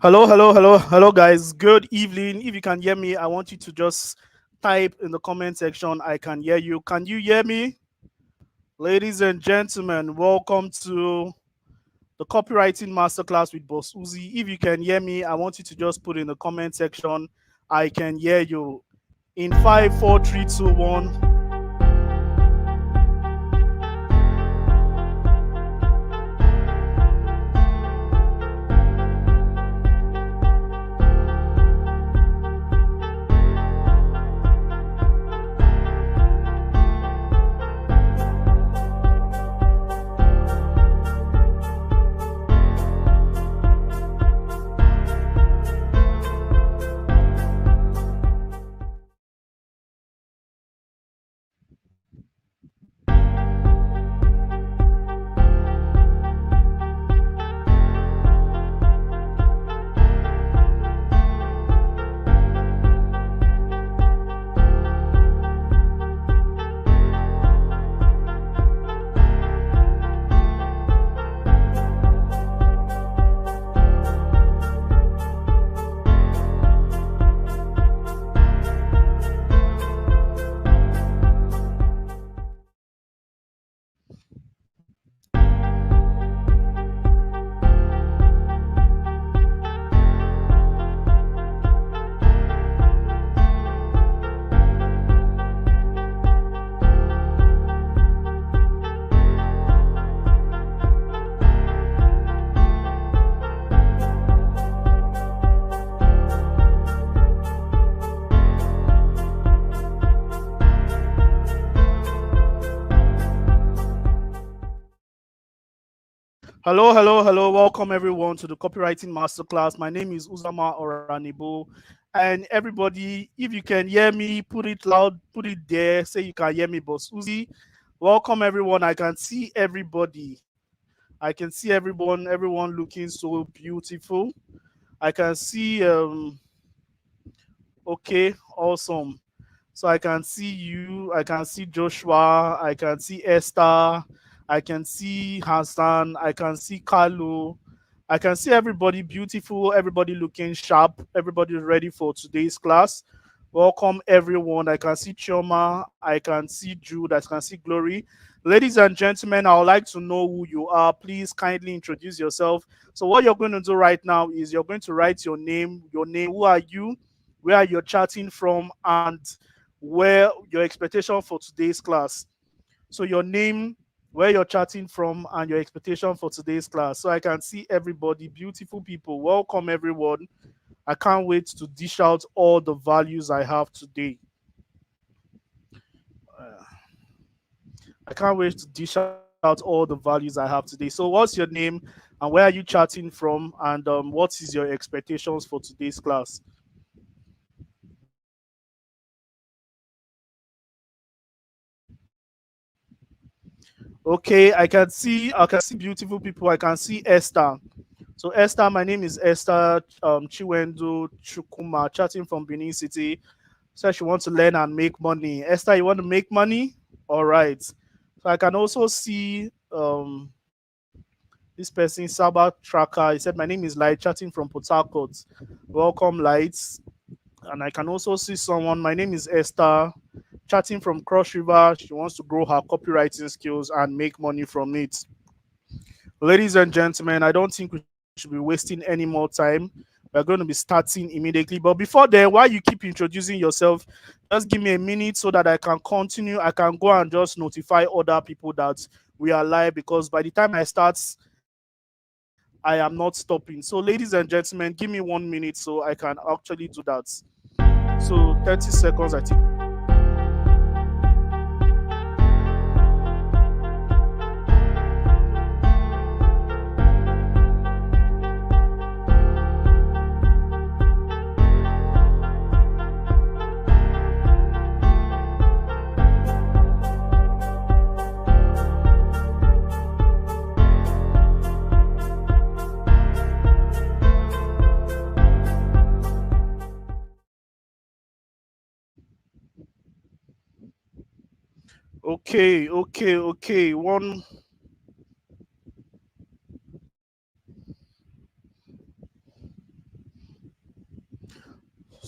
Hello, guys. Good evening. If you can hear me, I want you to just type in the comment section. I can hear you. Can you hear me? Ladies and gentlemen, welcome to the Copywriting Masterclass with Bossuhzi. If you can hear me, I want you to just put in the comment section. I can hear you. In 5, 4, 3, 2, 1. Hello. Welcome everyone to the Copywriting Masterclass. My name is Uzama Oranibo. And everybody, if you can hear me, put it loud, put it there, say you can hear me, Boss Uzi. Welcome everyone. I can see everybody. I can see everyone looking so beautiful. I can see okay, awesome. So I can see you, I can see Joshua, I can see Esther, I can see Hassan, I can see Carlo, I can see everybody beautiful, everybody looking sharp, everybody ready for today's class. Welcome everyone. I can see Chioma, I can see Jude, I can see Glory. Ladies and gentlemen, I would like to know who you are. Please kindly introduce yourself. So what you're going to do right now is you're going to write your name, who are you, where you're chatting from, and where your expectation for today's class. So your name, where you're chatting from, and your expectation for today's class. So I can see everybody, beautiful people. Welcome everyone. I can't wait to dish out all the values I have today. Uh, I can't wait to dish out all the values I have today. So what's your name and where are you chatting from, and what is your expectations for today's class? Okay, I can see beautiful people. I can see Esther. So Esther, my name is Esther Chiwendo Chukuma, chatting from Benin City. Says she wants to learn and make money. Esther, you want to make money? All right. So I can also see this person, Saba Tracker. He said, my name is Light, chatting from Port Harcourt. Welcome, Lights. And I can also see someone, my name is Esther, chatting from Cross River. She wants to grow her copywriting skills and make money from it. Ladies and gentlemen, I don't think we should be wasting any more time. We're going to be starting immediately. But before then, while you keep introducing yourself, just give me a minute so that I can continue. I can go and just notify other people that we are live, because by the time I start, I am not stopping. So, ladies and gentlemen, give me 1 minute so I can actually do that. So, 30 seconds, I think. Okay.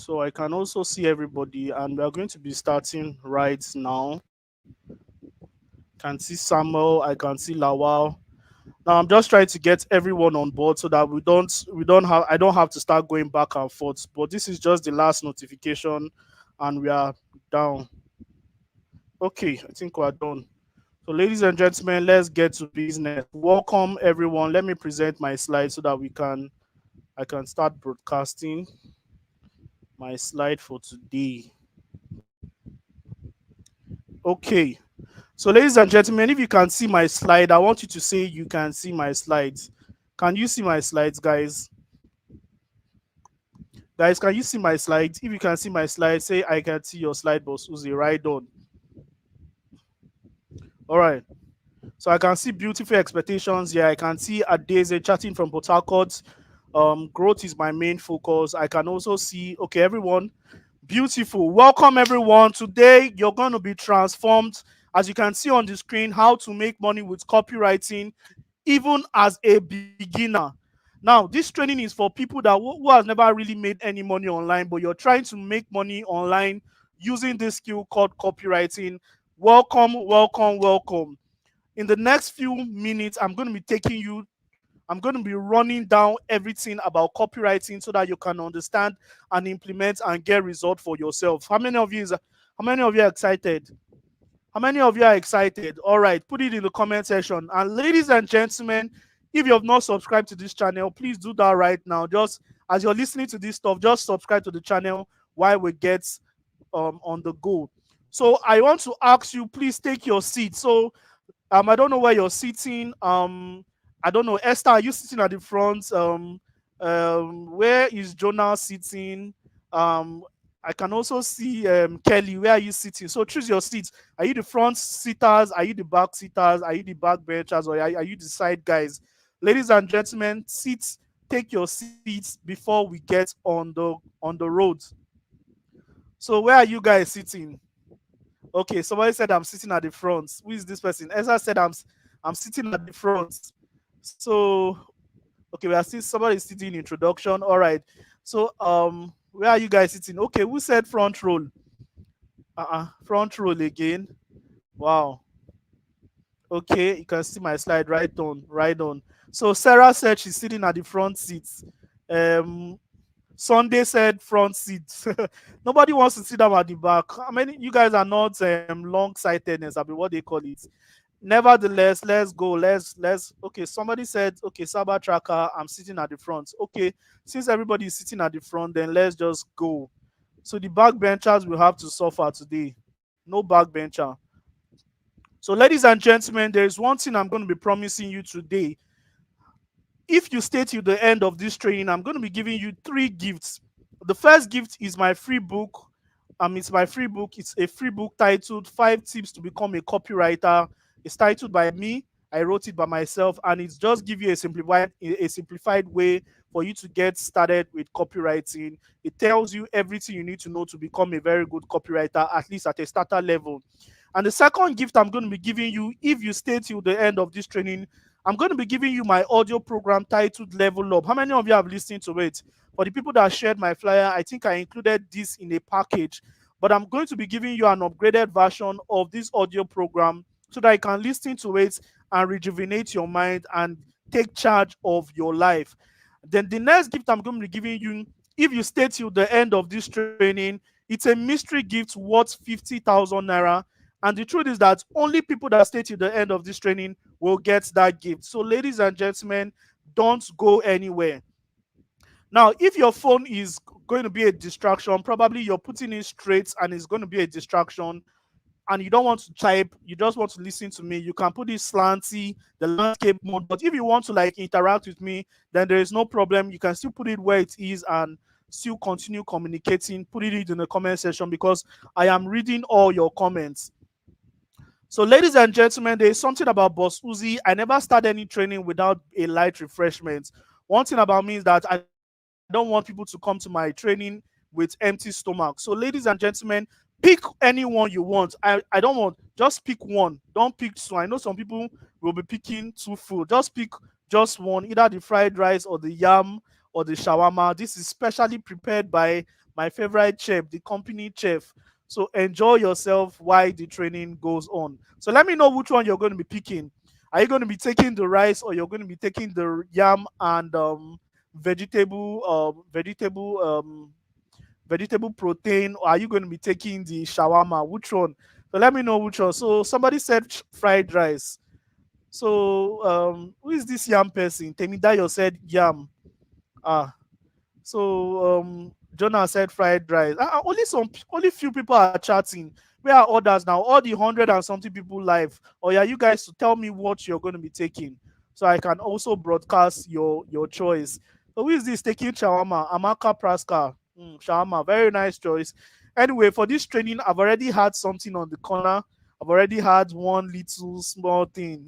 So I can also see everybody, and we are going to be starting right now. Can see Samuel, I can see Lawal. Now I'm just trying to get everyone on board so that we don't have I don't have to start going back and forth. But this is just the last notification, and we are down. Okay, I think we're done. So, ladies and gentlemen, let's get to business. Welcome everyone. Let me present my slide so that we can I can start broadcasting my slide for today. Okay. So, ladies and gentlemen, if you can see my slide, I want you to say you can see my slides. Can you see my slides, guys? Guys, can you see my slides? If you can see my slides, say I can see your slide, Bossuhzi. Right on. All right. So I can see beautiful expectations here. I can see Adeze chatting from Port Harcourt. Growth is my main focus. I can also see, okay, everyone, beautiful. Welcome, everyone. Today, you're going to be transformed. As you can see on the screen, how to make money with copywriting, even as a beginner. Now, this training is for people that who has never really made any money online, but you're trying to make money online using this skill called copywriting. Welcome, welcome, welcome. In the next few minutes, I'm going to be running down everything about copywriting so that you can understand and implement and get result for yourself. How many of you are excited? How many of you are excited? All right, put it in the comment section. And ladies and gentlemen, if you have not subscribed to this channel, please do that right now. Just as you're listening to this stuff, just subscribe to the channel while we get on the go. So I want to ask you, please take your seat. So I don't know where you're sitting. I don't know. Esther, are you sitting at the front? Where is Jonah sitting? I can also see Kelly. Where are you sitting? So choose your seats. Are you the front sitters? Are you the back sitters? Are you the back benchers? Or are you the side guys? Ladies and gentlemen, seats. Take your seats before we get on the road. So where are you guys sitting? Okay, somebody said I'm sitting at the front. Who is this person? Ezra said I'm sitting at the front. So okay, we are still somebody is sitting in introduction. All right. So where are you guys sitting? Okay, who said front row? Front row again. Wow. Okay, you can see my slide right on, right on. So Sarah said she's sitting at the front seat. Um Sunday said front seat. Nobody wants to sit down at the back. I mean, you guys are not long-sightedness, I mean what they call it. Nevertheless, let's go. Let's okay. Somebody said, okay, Cyber Tracker, I'm sitting at the front. Okay, since everybody is sitting at the front, then let's just go. So the backbenchers will have to suffer today. No backbencher. So, ladies and gentlemen, there is one thing I'm going to be promising you today. If you stay till the end of this training, I'm going to be giving you 3 gifts. The first gift is my free book. It's my free book. It's a free book titled 5 Tips to Become a Copywriter. It's titled by me. I wrote it by myself, and it's just give you a simplified way for you to get started with copywriting. It tells you everything you need to know to become a very good copywriter, at least at a starter level. And the second gift I'm going to be giving you, if you stay till the end of this training, I'm going to be giving you my audio program titled Level Up. How many of you have listened to it? For the people that shared my flyer, I think I included this in a package. But I'm going to be giving you an upgraded version of this audio program so that you can listen to it and rejuvenate your mind and take charge of your life. Then the next gift I'm going to be giving you, if you stay till the end of this training, it's a mystery gift worth 50,000 naira. And the truth is that only people that stay till the end of this training will get that gift. So, ladies and gentlemen, don't go anywhere. Now, if your phone is going to be a distraction, probably you're putting it straight and it's going to be a distraction, and you don't want to type, you just want to listen to me, you can put it slanty, the landscape mode. But if you want to like interact with me, then there is no problem. You can still put it where it is and still continue communicating. Put it in the comment section because I am reading all your comments. So, ladies and gentlemen, there is something about Bossuhzi. I never start any training without a light refreshment. One thing about me is that I don't want people to come to my training with empty stomach. So, ladies and gentlemen, pick anyone you want. I don't want, just pick one. Don't pick two. I know some people will be picking 2 food. Just pick just one, either the fried rice or the yam or the shawarma. This is specially prepared by my favorite chef, the company chef. So enjoy yourself while the training goes on. So let me know which one you're going to be picking. Are you going to be taking the rice, or you're going to be taking the yam and vegetable protein, or are you going to be taking the shawarma? Which one? So let me know which one. So somebody said fried rice. So who is this yam person? Temidayo said yam. Ah, so Jonah said fried rice. Only few people are chatting. Where are others now? All the 100 and something people live. Or yeah, you guys to tell me what you're going to be taking, so I can also broadcast your choice. So who is this taking shawarma? Amaka Praska. Shawarma, very nice choice. Anyway, for this training, I've already had something on the corner. I've already had one little small thing.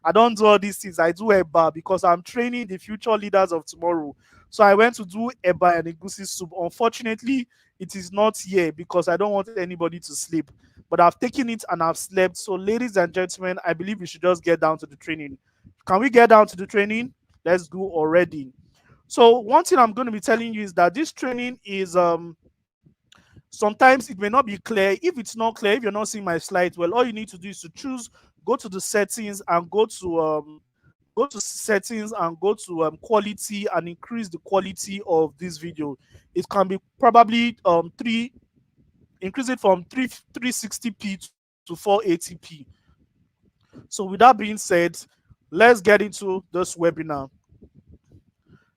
I don't do all these things. I do eba because I'm training the future leaders of tomorrow. So I went to do eba and egusi soup. Unfortunately, it is not here because I don't want anybody to sleep. But I've taken it and I've slept. So, ladies and gentlemen, I believe we should just get down to the training. Can we get down to the training? Let's go already. So, one thing I'm going to be telling you is that this training is sometimes it may not be clear. If it's not clear, if you're not seeing my slides, well, all you need to do is to choose, go to the settings and go to settings and go to quality and increase the quality of this video. It can be probably three increase it from 360p to 480p. So with that being said, let's get into this webinar.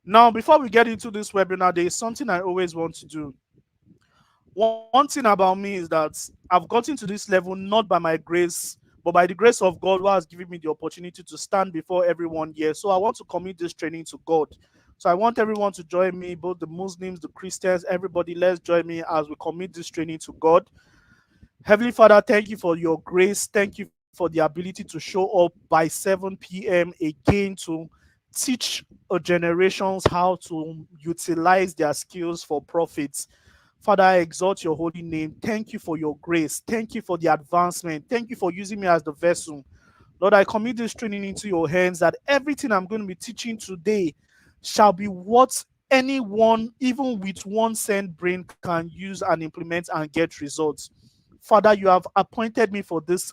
Now, before we get into this webinar, there is something I always want to do. One thing about me is that I've gotten to this level not by my grace, but by the grace of God, who has given me the opportunity to stand before everyone here. So I want to commit this training to God. So I want everyone to join me, both the Muslims, the Christians, everybody. Let's join me as we commit this training to God. Heavenly Father, thank you for your grace. Thank you for the ability to show up by 7 p.m. again to teach generations how to utilize their skills for profits. Father, I exalt your holy name. Thank you for your grace. Thank you for the advancement. Thank you for using me as the vessel. Lord, I commit this training into your hands, that everything I'm going to be teaching today shall be what anyone, even with 1 cent brain, can use and implement and get results. Father, you have appointed me for this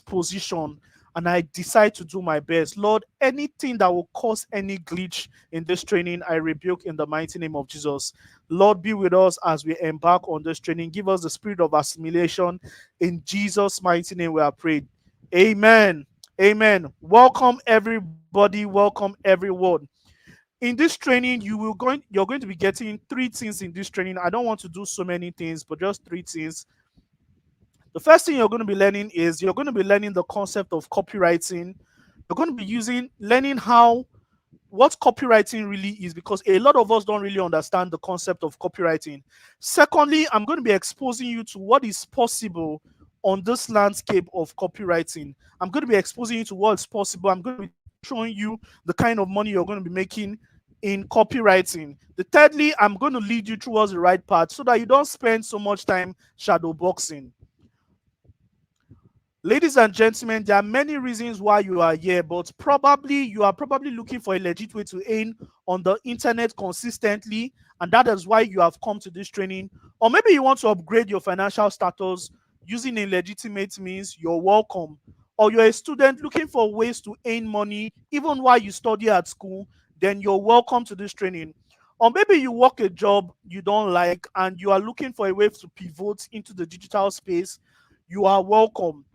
position, and I decide to do my best. Lord, anything that will cause any glitch in this training, I rebuke in the mighty name of Jesus. Lord, be with us as we embark on this training. Give us the spirit of assimilation. In Jesus' mighty name we are prayed. Amen. Amen. Welcome everybody. Welcome everyone. In this training, you're going to be getting 3 things in this training. I don't want to do so many things, but just 3 things. The first thing you're going to be learning is you're going to be learning the concept of copywriting. You're going to be learning what copywriting really is, because a lot of us don't really understand the concept of copywriting. Secondly, I'm going to be exposing you to what is possible on this landscape of copywriting. I'm going to be exposing you to what's possible. I'm going to be showing you the kind of money you're going to be making in copywriting. Thirdly, I'm going to lead you towards the right path so that you don't spend so much time shadow boxing. Ladies and gentlemen, there are many reasons why you are here, but you are probably looking for a legit way to earn on the internet consistently, and that is why you have come to this training. Or maybe you want to upgrade your financial status using a legitimate means. You're welcome. Or you're a student looking for ways to earn money even while you study at school, then you're welcome to this training. Or maybe you work a job you don't like and you are looking for a way to pivot into the digital space, you are welcome.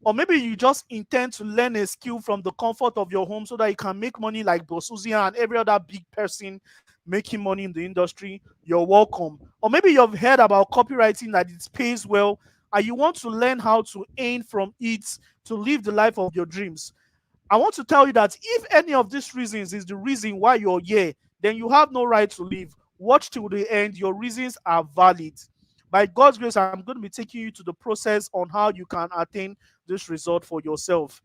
Or maybe you just intend to learn a skill from the comfort of your home so that you can make money like Bossuhzi and every other big person making money in the industry. You're welcome. Or maybe you've heard about copywriting, that it pays well, and you want to learn how to earn from it to live the life of your dreams. I want to tell you that if any of these reasons is the reason why you're here, then you have no right to leave. Watch till the end. Your reasons are valid. By God's grace, I'm going to be taking you to the process on how you can attain this result for yourself.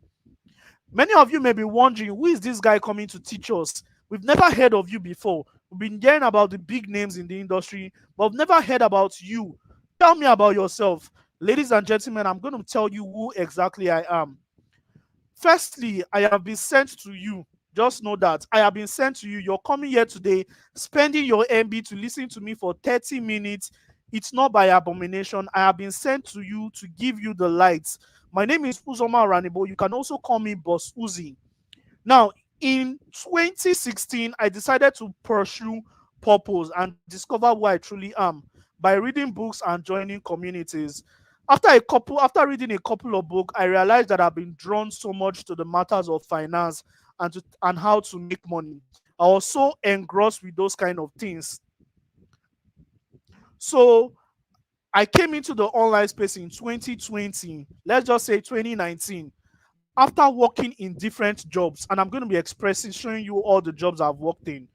Many of you may be wondering, who is this guy coming to teach us? We've never heard of you before. We've been hearing about the big names in the industry, but we've never heard about you. Tell me about yourself. Ladies and gentlemen, I'm going to tell you who exactly I am. Firstly, I have been sent to you Just know that I have been sent to you. You're coming here today, spending your MB to listen to me for 30 minutes. It's not by abomination. I have been sent to you to give you the lights. My name is Uzoma Ranibo. You can also call me Bossuhzi. Now, in 2016, I decided to pursue purpose and discover who I truly am by reading books and joining communities. After reading a couple of books, I realized that I've been drawn so much to the matters of finance and how to make money. I was so engrossed with those kind of things. So I came into the online space in 2020, let's just say 2019, after working in different jobs, and I'm going to be expressing, showing you all the jobs I've worked in.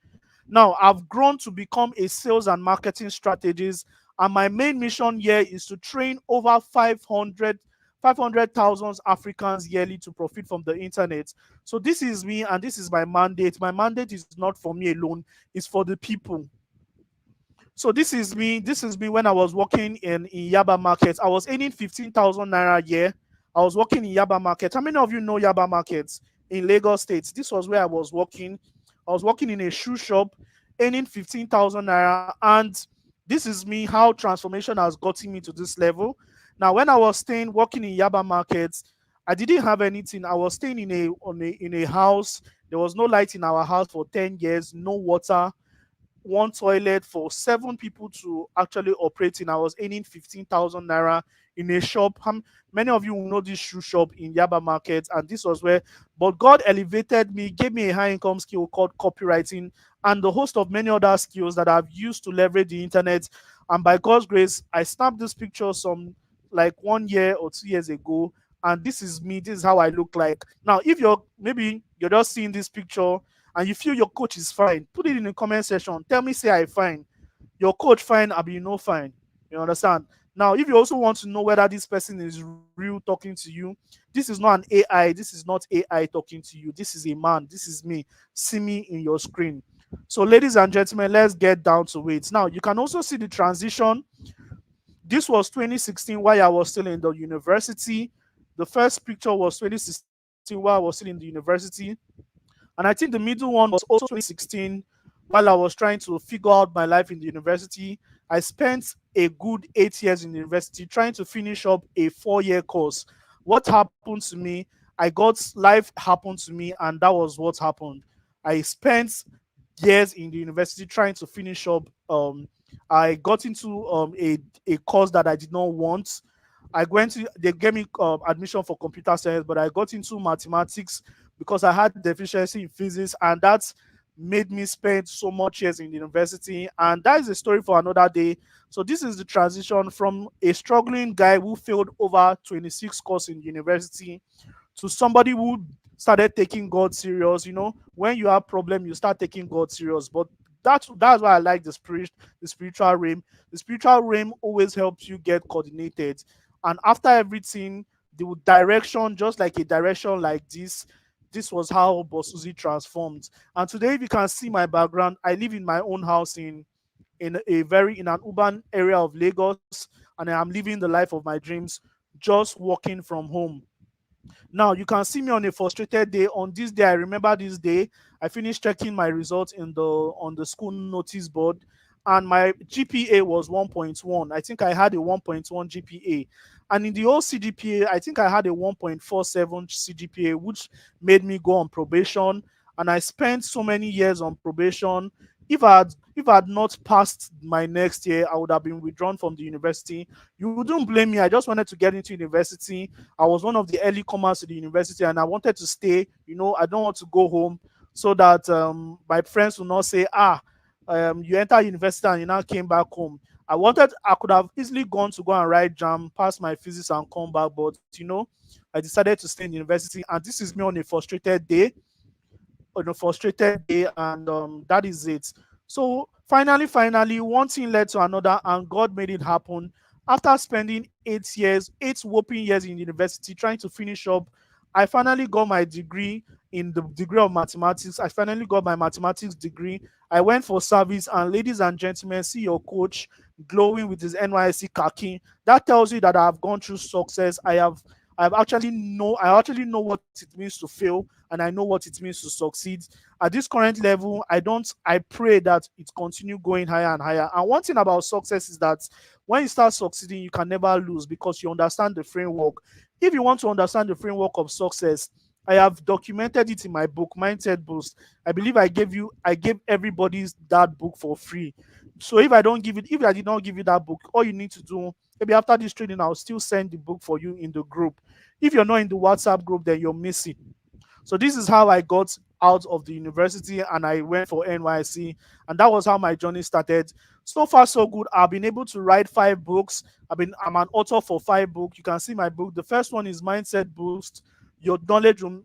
Now, I've grown to become a sales and marketing strategist, and my main mission here is to train over 500,000 Africans yearly to profit from the internet. So this is me, and this is my mandate. My mandate is not for me alone; it's for the people. So this is me. This is me when I was working in Yaba Market. I was earning 15,000 naira a year. I was working in Yaba Market. How many of you know Yaba Market in Lagos State? This was where I was working. I was working in a shoe shop, earning 15,000 naira. And this is me, how transformation has gotten me to this level. Now, when I was staying working in Yaba Market, I didn't have anything. I was staying in a house. There was no light in our house for 10 years, no water, one toilet for seven people to actually operate in. I was earning 15,000 naira in a shop. Many of you will know this shoe shop in Yaba Market, and this was where, but God elevated me, gave me a high income skill called copywriting, and the host of many other skills that I've used to leverage the internet. And by God's grace, I snapped this picture some like 1 year or 2 years ago, and this is me. This is how I look like now. If you're just seeing this picture and you feel your coach is fine, put it in the comment section. Tell me, say I fine. Your coach fine, I be no fine. You understand? Now, if you also want to know whether this person is real talking to you, this is not an AI. This is not AI talking to you. This is a man. This is me. See me in your screen. So, ladies and gentlemen, let's get down to it. Now, you can also see the transition. This was 2016 while I was still in the university. The first picture was 2016 while I was still in the university. And I think the middle one was also 2016 while I was trying to figure out my life in the university. I spent a good 8 years in the university trying to finish up a 4 year course. What happened to me? Life happened to me, and that was what happened. I spent years in the university trying to finish up. I got into a course that I did not want. They gave me admission for computer science, but I got into mathematics because I had deficiency in physics, and that made me spend so much years in the university. And that is a story for another day. So this is the transition from a struggling guy who failed over 26 courses in university to somebody who started taking God serious. When you have problem, you start taking God serious. But that's why I like the spiritual realm. The spiritual realm always helps you get coordinated. And after everything, the direction, just like a direction like this was how Bossuhzi transformed. And today, if you can see my background, I live in my own house in an urban area of Lagos, and I am living the life of my dreams, just working from home. Now you can see me on a frustrated day. On this day, I remember this day. I finished checking my results on the school notice board, and my GPA was 1.1. I think I had a 1.1 GPA. And in the old CGPA, I think I had a 1.47 CGPA, which made me go on probation. And I spent so many years on probation. If I had not passed my next year, I would have been withdrawn from the university. You wouldn't blame me. I just wanted to get into university. I was one of the early comers to the university, and I wanted to stay. I don't want to go home, so that my friends will not say, you enter university and you now came back home. I could have easily gone to go and write jam, pass my physics and come back, but I decided to stay in university. And this is me on a frustrated day, and that is it. So finally, one thing led to another, and God made it happen. After spending 8 years, 8 whopping years in university trying to finish up, I finally got my degree in the degree of mathematics. I finally got my mathematics degree. I went for service, and ladies and gentlemen, see your coach glowing with his NYSC khaki. That tells you that I have gone through success. I actually know what it means to fail, and I know what it means to succeed. At this current level, I pray that it continue going higher and higher. And one thing about success is that when you start succeeding, you can never lose because you understand the framework. If you want to understand the framework of success, I have documented it in my book, Mindset Boost. I believe I gave everybody that book for free. So if I did not give you that book, all you need to do, maybe after this training, I'll still send the book for you in the group. If you're not in the WhatsApp group, then you're missing. So this is how I got out of the university and I went for NYC, and that was how my journey started. So far, so good. I've been able to write 5 books. I'm an author for 5 books. You can see my book. The first one is Mindset Boost. Your knowledge will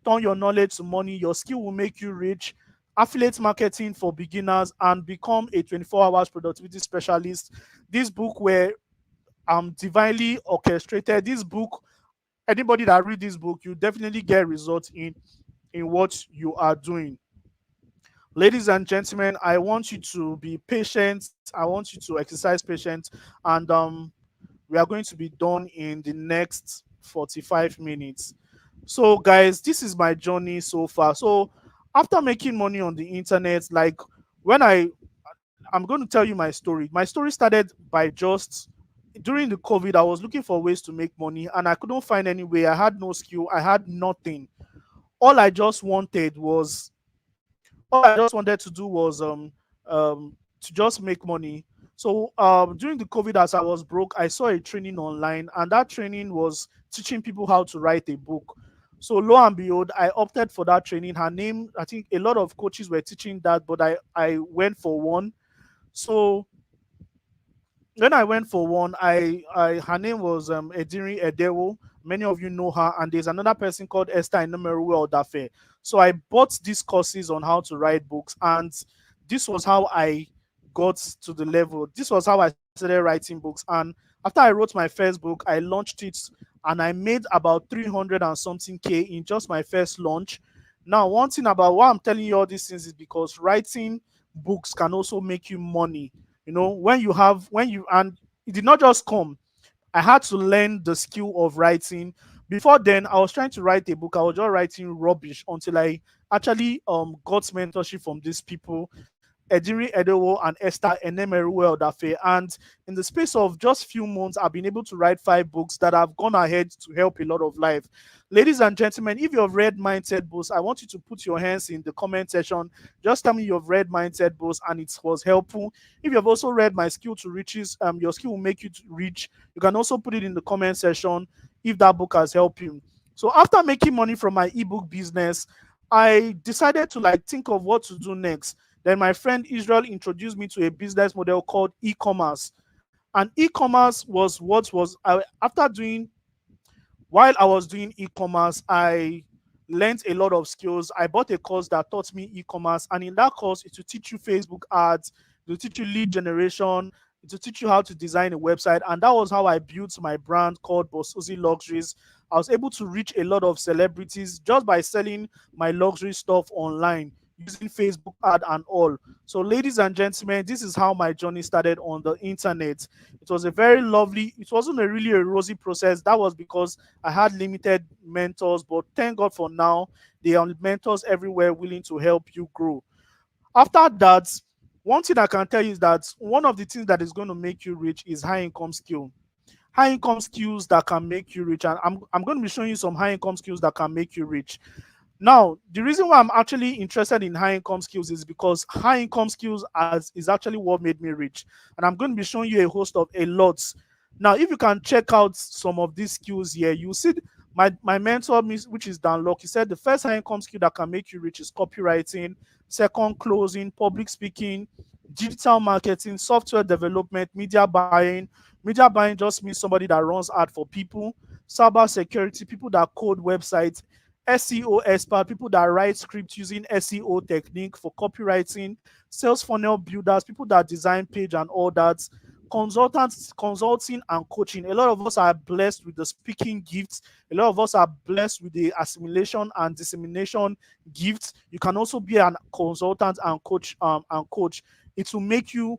turn your knowledge to money. Your skill will make you rich. Affiliate marketing for beginners and become a 24 hours productivity specialist. This book were divinely orchestrated. This book, anybody that read this book, you definitely get results in what you are doing. Ladies and gentlemen, I want you to be patient. I want you to exercise patience, and we are going to be done in the next 45 minutes. So, guys, this is my journey so far. So, after making money on the internet, like when I'm going to tell you my story. My story started by just during the COVID. I was looking for ways to make money, and I couldn't find any way. I had no skill. I had nothing. All I just wanted was all I just wanted to do was to just make money. So during the COVID, as I was broke, I saw a training online, and that training was teaching people how to write a book. So lo and behold, I opted for that training. Her name, I think a lot of coaches were teaching that, but I went for one. So when I went for one, I her name was Ediri Edewo. Many of you know her, and there's another person called Esther Inemeruwe Odafe. So I bought these courses on how to write books, and this was how I got to the level. This was how I started writing books. And after I wrote my first book, I launched it, and I made about 300 and something K in just my first launch. Now, one thing about why I'm telling you all these things is because writing books can also make you money. And it did not just come. I had to learn the skill of writing. Before then, I was trying to write a book. I was just writing rubbish until I actually got mentorship from these people, Ediri Edewo and Esther Enemeruwe Odafe. And in the space of just few months, I've been able to write 5 books that have gone ahead to help a lot of life. Ladies and gentlemen, if you have read Mindset Boost, I want you to put your hands in the comment section. Just tell me you have read Mindset Boost and it was helpful. If you have also read My Skill to Riches, your skill will make you to rich. You can also put it in the comment section if that book has helped you. So after making money from my ebook business, I decided to think of what to do next. Then my friend Israel introduced me to a business model called e-commerce. And e-commerce was what was I, after doing while I was doing e-commerce, I learned a lot of skills. I bought a course that taught me e-commerce, and in that course, it will teach you Facebook ads, it will teach you lead generation, it will teach you how to design a website, and that was how I built my brand called Bossuhzi Luxuries. I was able to reach a lot of celebrities just by selling my luxury stuff online using Facebook ad and all. So, ladies and gentlemen, this is how my journey started on the internet. It was a very lovely, it wasn't a really a rosy process. That was because I had limited mentors, but thank God for now, there are mentors everywhere willing to help you grow. After that, one thing I can tell you is that one of the things that is going to make you rich is high income skill. High income skills that can make you rich. And I'm going to be showing you some high income skills that can make you rich. Now, the reason why I'm actually interested in high income skills is because high income skills is actually what made me rich. And I'm going to be showing you a host of a lots. Now, if you can check out some of these skills here, you see my mentor, which is Dan Locke, he said the first high income skill that can make you rich is copywriting, second, closing, public speaking, digital marketing, software development, media buying. Media buying just means somebody that runs ad for people, cyber security, people that code websites, SEO expert, people that write scripts using SEO technique for copywriting, sales funnel builders, people that design page and all that, consultants, consulting and coaching. A lot of us are blessed with the speaking gifts. A lot of us are blessed with the assimilation and dissemination gifts. You can also be an consultant and coach. It will make you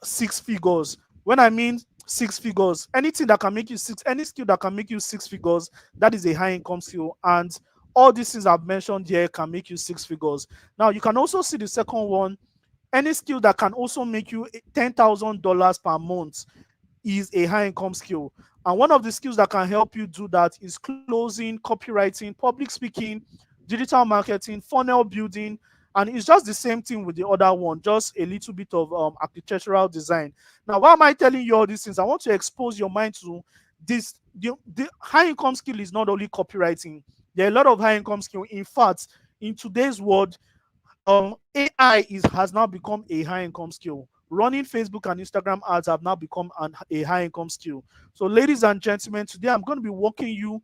6 figures. When I mean six figures. Anything that can make you six, any skill that can make you six figures, that is a high income skill. And all these things I've mentioned here can make you six figures. Now you can also see the second one. Any skill that can also make you $10,000 per month is a high income skill. And one of the skills that can help you do that is closing, copywriting, public speaking, digital marketing, funnel building. And it's just the same thing with the other one, just a little bit of architectural design. Now, why am I telling you all these things? I want to expose your mind to this. The high income skill is not only copywriting. There are a lot of high income skill. In fact, in today's world, AI has now become a high income skill. Running Facebook and Instagram ads have now become a high income skill. So, ladies and gentlemen, today I'm going to be walking you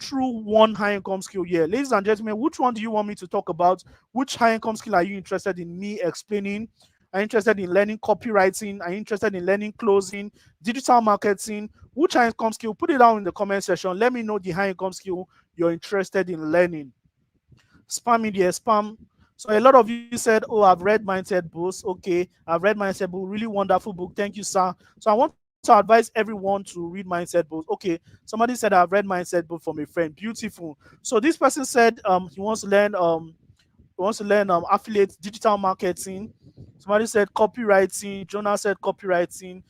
through one high income skill here. Ladies and gentlemen, which one do you want me to talk about? Which high income skill are you interested in me explaining? Are you interested in learning copywriting? Are you interested in learning closing, digital marketing? Which high income skill? Put it down in the comment section. Let me know the high income skill you're interested in learning. Spam media, spam. So a lot of you said, "Oh, I've read Mindset Books." Okay, I've read Mindset Book. Really wonderful book. Thank you, sir. So I want to advise everyone to read Mindset Books. Okay, somebody said I've read Mindset Book from a friend. Beautiful. So this person said he wants to learn affiliate digital marketing. Somebody said copywriting. Jonah said copywriting.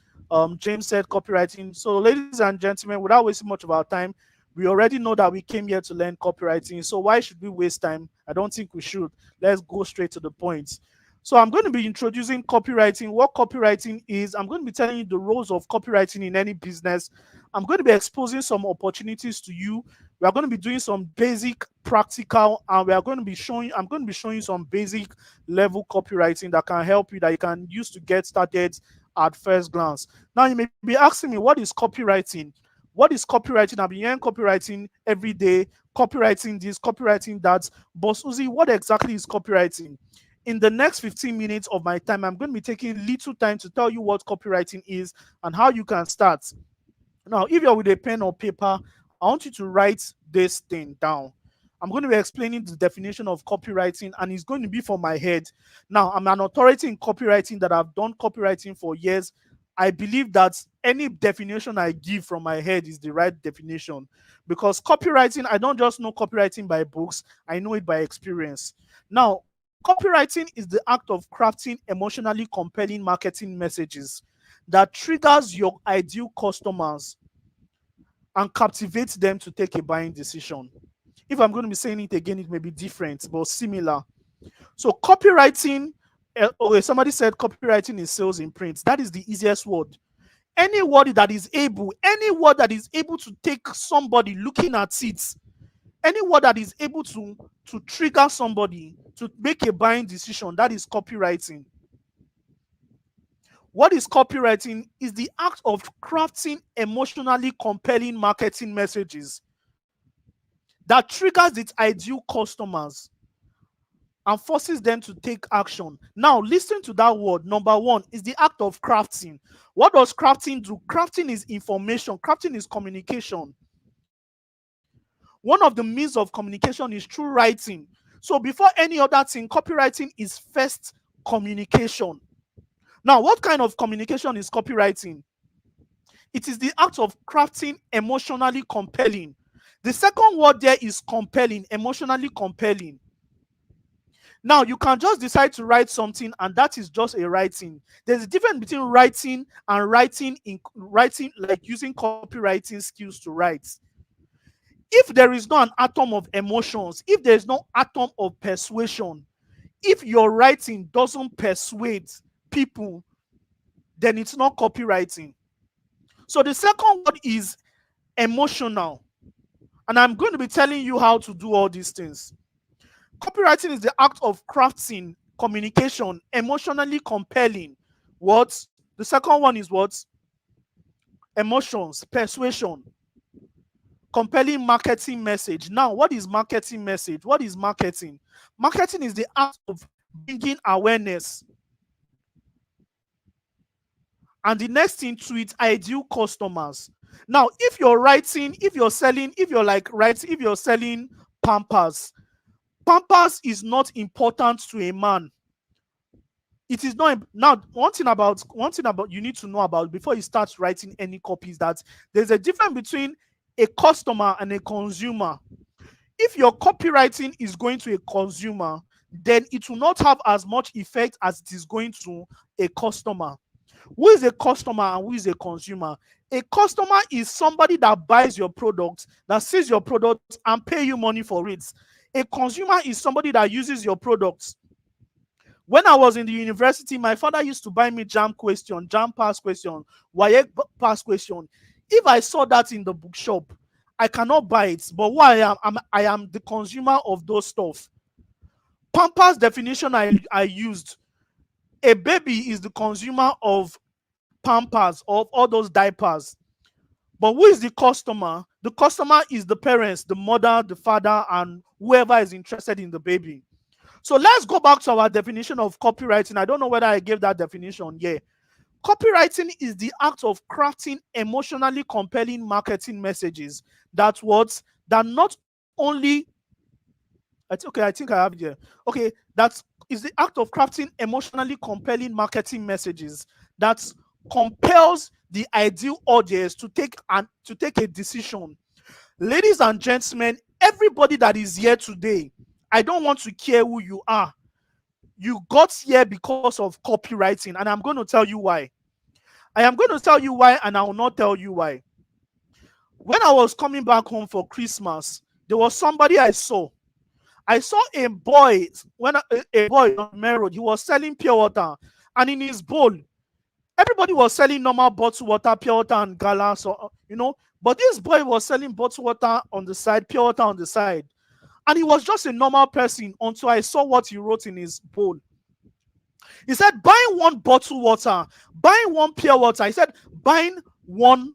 James said copywriting. So, ladies and gentlemen, without wasting much of our time, we already know that we came here to learn copywriting. So, why should we waste time? I don't think we should. Let's go straight to the point. So, I'm going to be introducing copywriting, what copywriting is. I'm going to be telling you the roles of copywriting in any business. I'm going to be exposing some opportunities to you. We are going to be doing some basic practical, and I'm going to be showing some basic level copywriting that can help you, that you can use to get started at first glance. Now you may be asking me, what is copywriting? What is copywriting? I've been hearing copywriting every day, copywriting this, copywriting that. Bossuhzi, what exactly is copywriting? In the next 15 minutes of my time, I'm going to be taking little time to tell you what copywriting is and how you can start. Now, if you're with a pen or paper, I want you to write this thing down. I'm going to be explaining the definition of copywriting, and it's going to be from my head. Now, I'm an authority in copywriting that I've done copywriting for years. I believe that any definition I give from my head is the right definition, because copywriting, I don't just know copywriting by books, I know it by experience. Now, copywriting is the act of crafting emotionally compelling marketing messages that triggers your ideal customers and captivates them to take a buying decision. If I'm going to be saying it again, it may be different, but similar. So copywriting, okay, somebody said copywriting is sales in print. That is the easiest word. Any word that is able to take somebody looking at it, any word that is able to trigger somebody to make a buying decision, that is copywriting. What is copywriting? Is the act of crafting emotionally compelling marketing messages that triggers its ideal customers and forces them to take action. Now, listen to that word. Number one is the act of crafting. What does crafting do? Crafting is information. Crafting is communication. One of the means of communication is through writing. So before any other thing, copywriting is first communication. Now, what kind of communication is copywriting? It is the act of crafting emotionally compelling. The second word there is compelling, emotionally compelling. Now, you can just decide to write something, and that is just a writing. There's a difference between writing and writing like using copywriting skills to write. If there is not an atom of emotions, if there is no atom of persuasion, if your writing doesn't persuade people, then it's not copywriting. So the second word is emotional. And I'm going to be telling you how to do all these things. Copywriting is the act of crafting communication emotionally compelling. What? The second one is what? Emotions, persuasion, compelling marketing message. Now, what is marketing message? What is marketing? Marketing is the act of bringing awareness. And the next thing to it, ideal customers. Now, if you're writing, if you're selling Pampers, Pampers is not important to a man. It is not now. One thing about you need to know about before you start writing any copy is that there's a difference between a customer and a consumer. If your copywriting is going to a consumer, then it will not have as much effect as it is going to a customer. Who is a customer and who is a consumer? A customer is somebody that buys your product, that sees your product and pay you money for it. A consumer is somebody that uses your products. When I was in the university, my father used to buy me jam question, jam pass question, WAEC pass question. If I saw that in the bookshop, I cannot buy it. But what I am the consumer of those stuff. Pampers definition I used. A baby is the consumer of Pampers, of all those diapers. But who is the customer? The customer is the parents, the mother, the father, and whoever is interested in the baby. So let's go back to our definition of copywriting. I don't know whether I gave that definition. Yeah. Copywriting is the act of crafting emotionally compelling marketing messages that not only okay, I think I have it here. Okay, that is the act of crafting emotionally compelling marketing messages that compels the ideal audience to take a decision. Ladies and gentlemen, everybody that is here today, I don't want to care who you are. You got here because of copywriting, and I'm going to tell you why. I am going to tell you why, and I will not tell you why. When I was coming back home for Christmas, there was somebody I saw. I saw a boy a boy on the main road. He was selling pure water, and in his bowl, everybody was selling normal bottled water, pure water, and gala. So but this boy was selling bottled water on the side, pure water on the side, and he was just a normal person until I saw what he wrote in his bowl. He said, buying one bottle water, buying one pure water. He said, buying one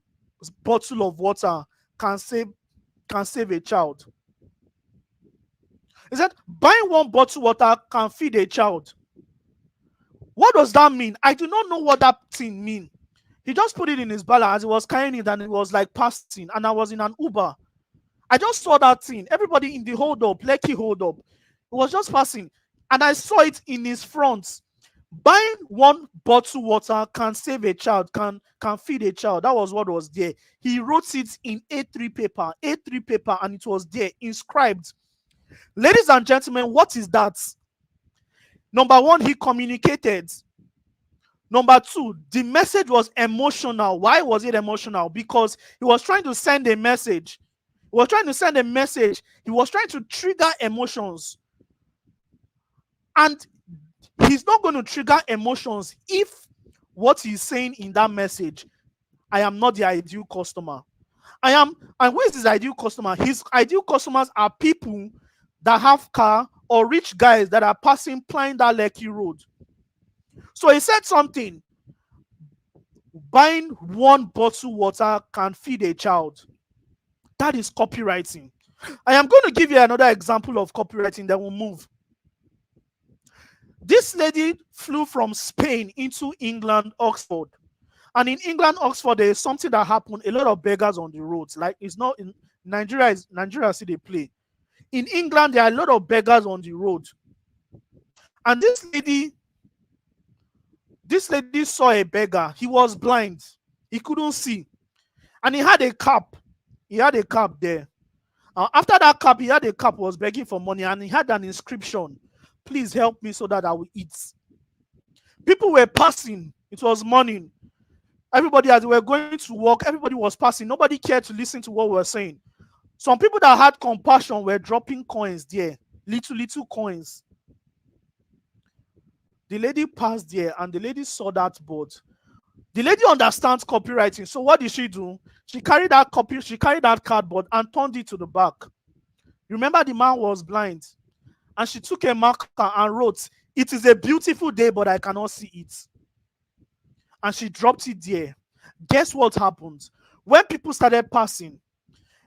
bottle of water can save a child. He said, buying one bottle water can feed a child. What does that mean? I do not know what that thing means. He just put it in his bala as he was carrying it, and it was like passing, and I was in an Uber. I just saw that thing. Everybody in the hold up, Lekki hold up. It was just passing, and I saw it in his front. Buying one bottle water can save a child, can feed a child. That was what was there. He wrote it in A3 paper, and it was there, inscribed. Ladies and gentlemen, what is that? Number one, he communicated. Number two, the message was emotional. Why was it emotional? Because he was trying to send a message. He was trying to send a message. He was trying to trigger emotions. And he's not going to trigger emotions if what he's saying in that message, I am not the ideal customer. And who is his ideal customer? His ideal customers are people that have car or rich guys that are passing plying that Lekki road. So he said something. Buying one bottle water can feed a child. That is copywriting. I am going to give you another example of copywriting, then we'll move. This lady flew from Spain into England, Oxford. And in England, Oxford, there is something that happened. A lot of beggars on the roads. Like, it's not in Nigeria, see they play. In England, there are a lot of beggars on the road. And this lady saw a beggar. He was blind. He couldn't see. And he had a cap. He had a cap there. After that cap, he had a cap, was begging for money, and he had an inscription. Please help me so that I will eat. People were passing. It was morning. Everybody, as they were going to work, everybody was passing. Nobody cared to listen to what we were saying. Some people that had compassion were dropping coins there. Little coins. The lady passed there, and the lady saw that board. The lady understands copywriting. So what did she do? She carried that cardboard and turned it to the back. Remember, the man was blind. And she took a marker and wrote, "It is a beautiful day, but I cannot see it." And she dropped it there. Guess what happened? When people started passing,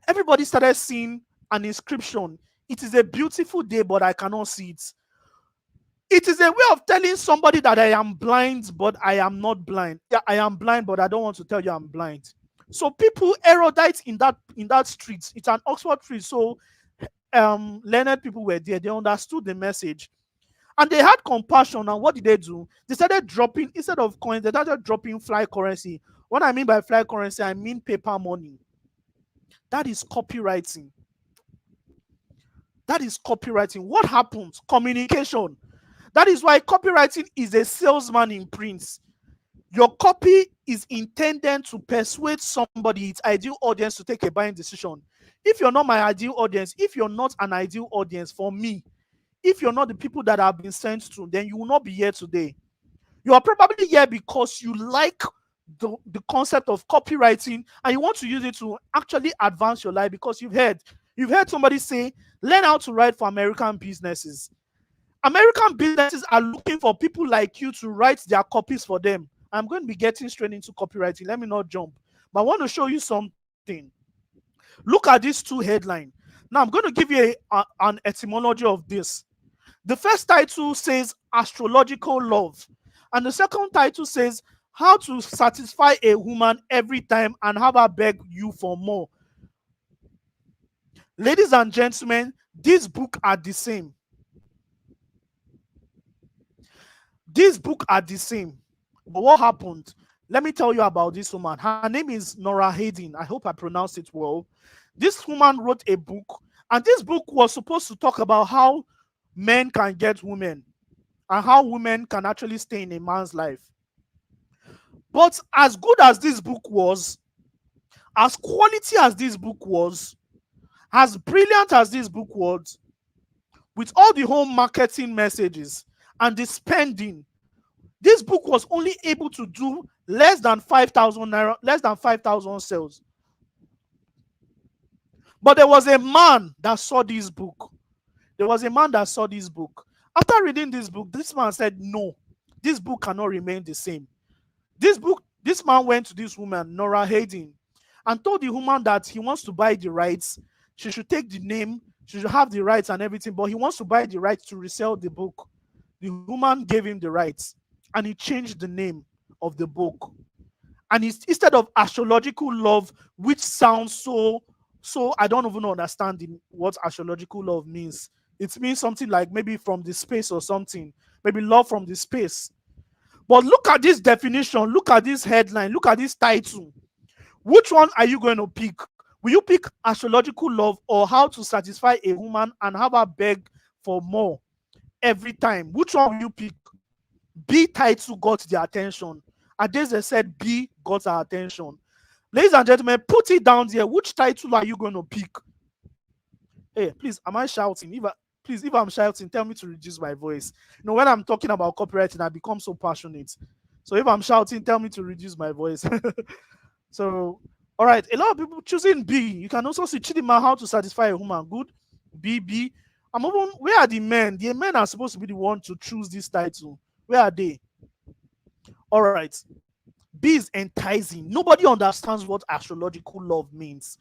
everybody started seeing an inscription. "It is a beautiful day, but I cannot see it." It is a way of telling somebody that I am blind, but I am not blind. Yeah, I am blind, but I don't want to tell you I'm blind. So people, erudites in that street. It's an Oxford street, so learned people were there. They understood the message. And they had compassion. And what did they do? They started dropping, instead of coins, they started dropping fly currency. What I mean by fly currency, I mean paper money. That is copywriting. That is copywriting. What happens? Communication. That is why copywriting is a salesman in print. Your copy is intended to persuade somebody, its ideal audience, to take a buying decision. If you're not my ideal audience, if you're not an ideal audience for me, if you're not the people that have been sent to, then you will not be here today. You are probably here because you like the concept of copywriting and you want to use it to actually advance your life, because you've heard somebody say, learn how to write for American businesses. American businesses are looking for people like you to write their copies for them. I'm going to be getting straight into copywriting. Let me not jump. But I want to show you something. Look at these two headlines. Now, I'm going to give you an etymology of this. The first title says astrological love. And the second title says how to satisfy a woman every time and have her beg you for more. Ladies and gentlemen, these books are the same. These books are the same. But what happened? Let me tell you about this woman. Her name is Nora Hayden. I hope I pronounced it well. This woman wrote a book, and this book was supposed to talk about how men can get women and how women can actually stay in a man's life. But as good as this book was, as quality as this book was, as brilliant as this book was, with all the home marketing messages and the spending, this book was only able to do less than 5,000 naira, less than 5,000 sales. But there was a man that saw this book. There was a man that saw this book. After reading this book, this man said, no, this book cannot remain the same. This man went to this woman, Nora Hayden, and told the woman that he wants to buy the rights. She should take the name, she should have the rights and everything, but he wants to buy the rights to resell the book. The woman gave him the rights, and he changed the name of the book. And instead of astrological love, which sounds so I don't even understand what astrological love means. It means something like maybe from the space or something, maybe love from the space. But look at this definition, look at this headline, look at this title. Which one are you going to pick? Will you pick astrological love or how to satisfy a woman and have her beg for more every time? Which one will you pick? B title got the attention. Adeze said B got her attention. Ladies and gentlemen, put it down there. Which title are you going to pick? Hey, please, am I shouting? If I'm shouting, tell me to reduce my voice. You know, when I'm talking about copywriting, I become so passionate. So if I'm shouting, tell me to reduce my voice. So, all right, a lot of people choosing B. You can also see Chidima, how to satisfy a woman. Good. B. I'm even, where are the men? The men are supposed to be the one to choose this title. Where are they? All right. B is enticing. Nobody understands what astrological love means.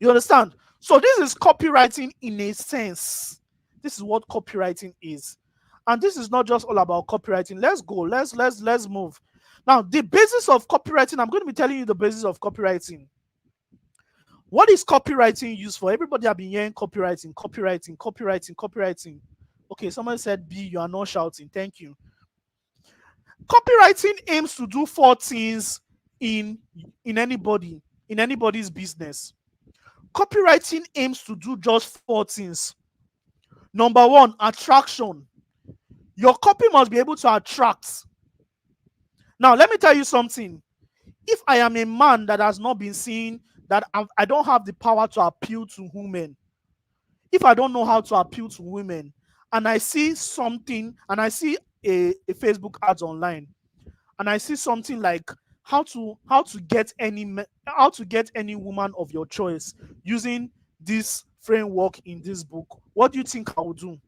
You understand? So this is copywriting in a sense. This is what copywriting is. And this is not just all about copywriting. Let's go. Let's move. Now, the basis of copywriting, I'm going to be telling you the basis of copywriting. What is copywriting used for? Everybody have been hearing copywriting. Okay, somebody said B, you are not shouting. Thank you. Copywriting aims to do 4 things in anybody's business. Copywriting aims to do just 4 things. Number 1, attraction. Your copy must be able to attract. Now, let me tell you something. If I am a man that has not been seen, that I don't have the power to appeal to women, if I don't know how to appeal to women, and I see something, and I see a Facebook ads online, and I see something like how to get any woman of your choice using this framework in this book, what do you think I will do?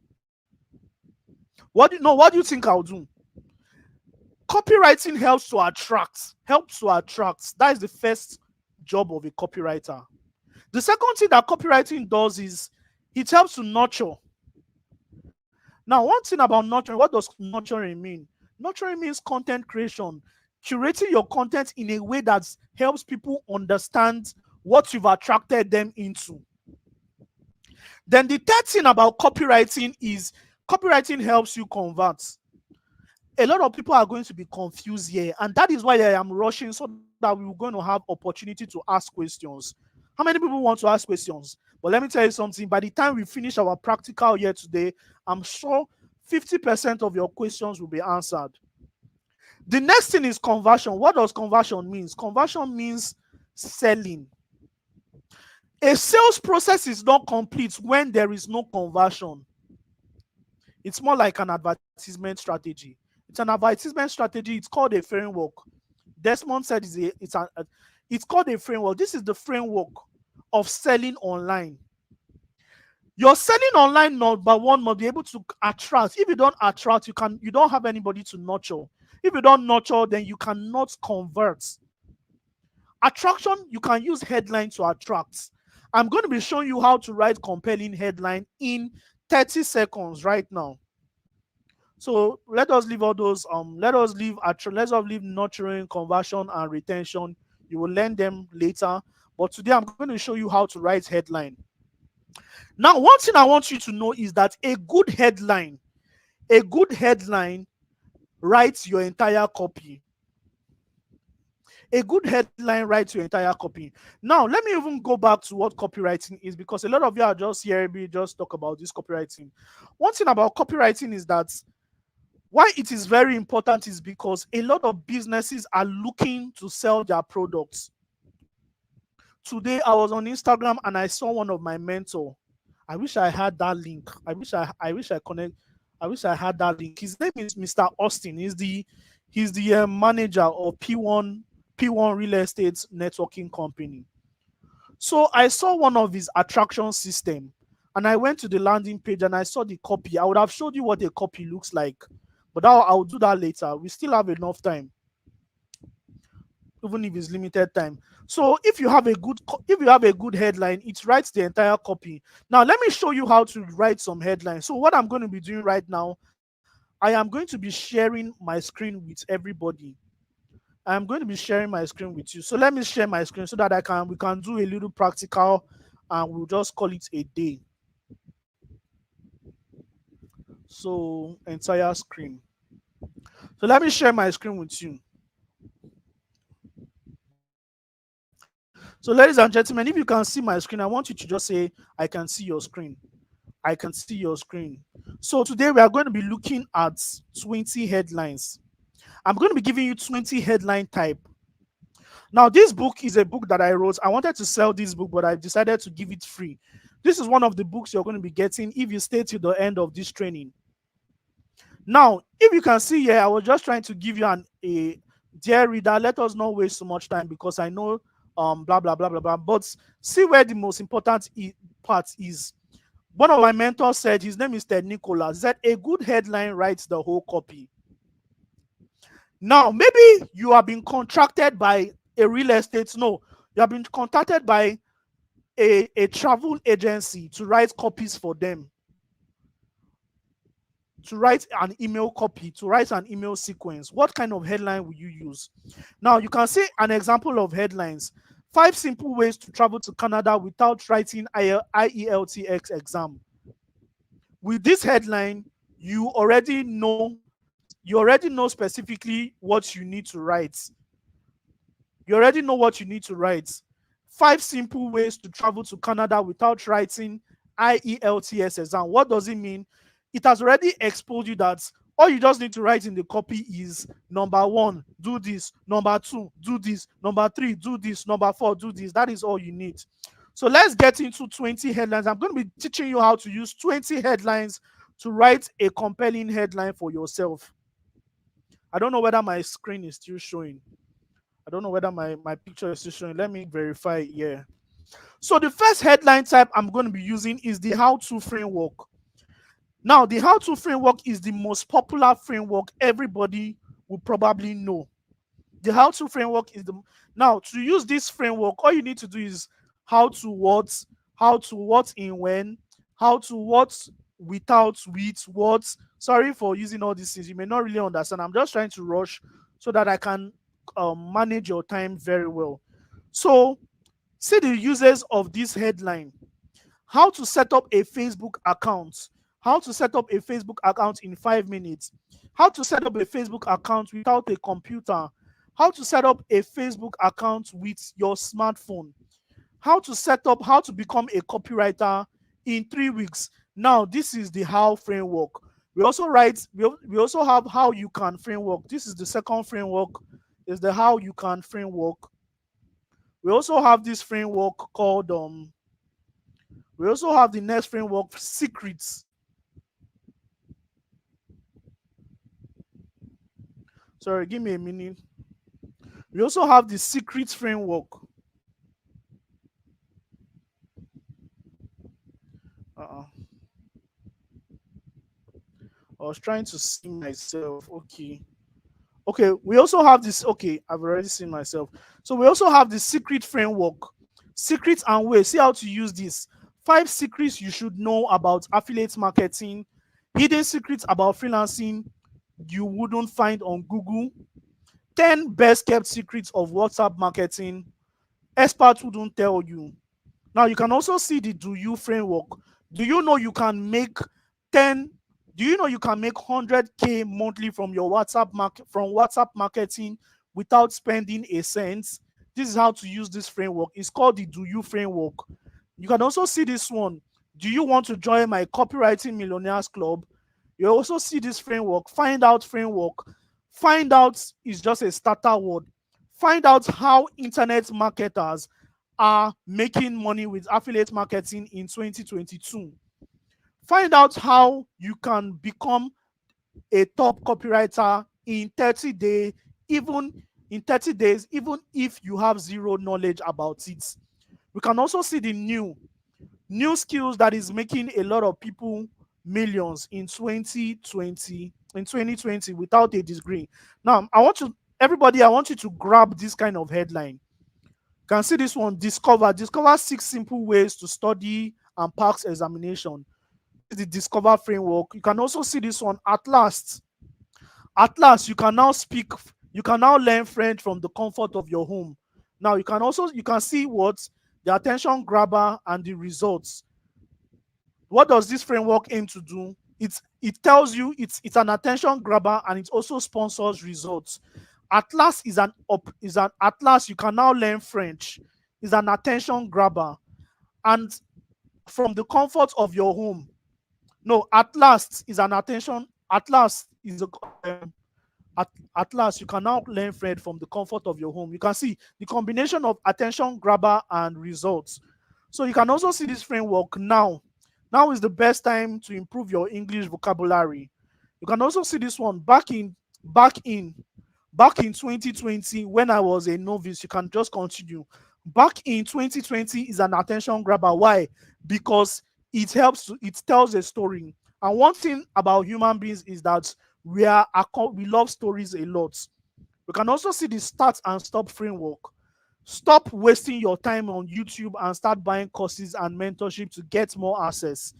What do you think I'll do? Copywriting helps to attract. That is the first job of a copywriter. The second thing that copywriting does is it helps to nurture. Now, one thing about nurturing, what does nurturing mean? Nurturing means content creation, curating your content in a way that helps people understand what you've attracted them into. Then the third thing about copywriting is Copywriting helps you convert. A lot of people are going to be confused here, and that is why I am rushing so that we're going to have opportunity to ask questions. How many people want to ask questions? But let me tell you something, by the time we finish our practical year today, I'm sure 50% of your questions will be answered. The next thing is conversion. What does conversion mean? Conversion means selling. A sales process is not complete when there is no conversion. It's more like an advertisement strategy. It's an advertisement strategy. It's called a framework. Desmond said it's called a framework. This is the framework of selling online. Your selling online, number one, must be able to attract. If you don't attract, you don't have anybody to nurture. If you don't nurture, then you cannot convert. Attraction, you can use headline to attract. I'm going to be showing you how to write compelling headline in 30 seconds right now. So let us leave all those let's leave nurturing, conversion, and retention. You will learn them later. But today I'm going to show you how to write headline. Now, one thing I want you to know is that a good headline writes your entire copy. A good headline writes your entire copy. Now, let me even go back to what copywriting is, because a lot of you are just hearing me just talk about this copywriting. One thing about copywriting is that why it is very important is because a lot of businesses are looking to sell their products. Today, I was on Instagram and I saw one of my mentor. I wish I had that link. I wish I had that link. His name is Mr. Austin. He's the manager of P1 Real Estate Networking Company. So I saw one of his attraction system, and I went to the landing page and I saw the copy. I would have showed you what a copy looks like, but I'll do that later. We still have enough time, even if it's limited time. So if you have a good headline, it writes the entire copy. Now let me show you how to write some headlines. So what I'm going to be doing right now, I am going to be sharing my screen with everybody. I'm going to be sharing my screen with you. So let me share my screen so that we can do a little practical, and we'll just call it a day. So entire screen. So let me share my screen with you. So ladies and gentlemen, if you can see my screen, I want you to just say, I can see your screen. I can see your screen. So today we are going to be looking at 20 headlines. I'm going to be giving you 20 headline type. Now, this book is a book that I wrote. I wanted to sell this book, but I decided to give it free. This is one of the books you're going to be getting if you stay till the end of this training. Now, if you can see here, I was just trying to give you a dear reader, let us not waste so much time, because I know blah, blah, blah, blah, blah. But see where the most important part is. One of my mentors said, his name is Ted Nicholas, said a good headline writes the whole copy. Now, maybe you have been contracted by a real estate. No, you have been contacted by a travel agency to write copies for them, to write an email copy, to write an email sequence. What kind of headline will you use? Now, you can see an example of headlines. 5 simple ways to travel to Canada without writing IELTS exam. With this headline, you already know specifically what you need to write. You already know what you need to write. 5 simple ways to travel to Canada without writing IELTS exam. What does it mean? It has already exposed you that all you just need to write in the copy is number 1, do this, number 2, do this, number 3, do this, number 4, do this. That is all you need. So let's get into 20 headlines. I'm going to be teaching you how to use 20 headlines to write a compelling headline for yourself. I don't know whether my screen is still showing. I don't know whether my picture is still showing. Let me verify it here. So the first headline type I'm going to be using is the how-to framework. Now, the how-to framework is the most popular framework everybody will probably know. The how-to framework is now, to use this framework, all you need to do is how to what in when, how to what without with what. Sorry for using all these things. You may not really understand. I'm just trying to rush so that I can manage your time very well. So, see the uses of this headline. How to set up a Facebook account. How to set up a Facebook account in 5 minutes. How to set up a Facebook account without a computer. How to set up a Facebook account with your smartphone. How to become a copywriter in 3 weeks. Now, this is the how framework. We also have how you can framework. This is the second framework, is the how you can framework. We also have this framework called we also have the next framework, secrets. Sorry, give me a minute. We also have the secrets framework. uh I was trying to see myself. Okay, we also have this. Okay, I've already seen myself. So we also have the secret framework, secrets and ways. See how to use this. 5 secrets you should know about affiliate marketing, hidden secrets about freelancing you wouldn't find on Google, 10 best kept secrets of WhatsApp marketing, experts wouldn't tell you. Now you can also see the do you framework. Do you know you can make 10 do you know you can make 100K monthly from your WhatsApp marketing without spending a cent? This is how to use this framework. It's called the do you framework. You can also see this one. Do you want to join my copywriting millionaires club? You also see this framework, find out framework. Find out is just a starter word. Find out how internet marketers are making money with affiliate marketing in 2022. Find out how you can become a top copywriter in 30 days, even if you have zero knowledge about it. We can also see the new skills that is making a lot of people millions in 2020 without a degree. Now, I want you to grab this kind of headline. You can see this one, discover 6 simple ways to study and pass examination. This is the discover framework. You can also see this one, at last you can now learn French from the comfort of your home. Now you can see what the attention grabber and the results. What does this framework aim to do? It tells you it's an attention grabber, and it also sponsors results. Atlas is an Atlas. You can now learn French. Is an attention grabber, and from the comfort of your home. No, Atlas is an attention. Atlas is a Atlas. You can now learn French from the comfort of your home. You can see the combination of attention grabber and results. So you can also see this framework now. Now is the best time to improve your English vocabulary. You can also see this one back in 2020 when I was a novice. You can just continue. Back in 2020 is an attention grabber. Why? Because it tells a story. And one thing about human beings is that we love stories a lot. We can also see the start and stop framework. Stop wasting your time on YouTube and start buying courses and mentorship to get more access.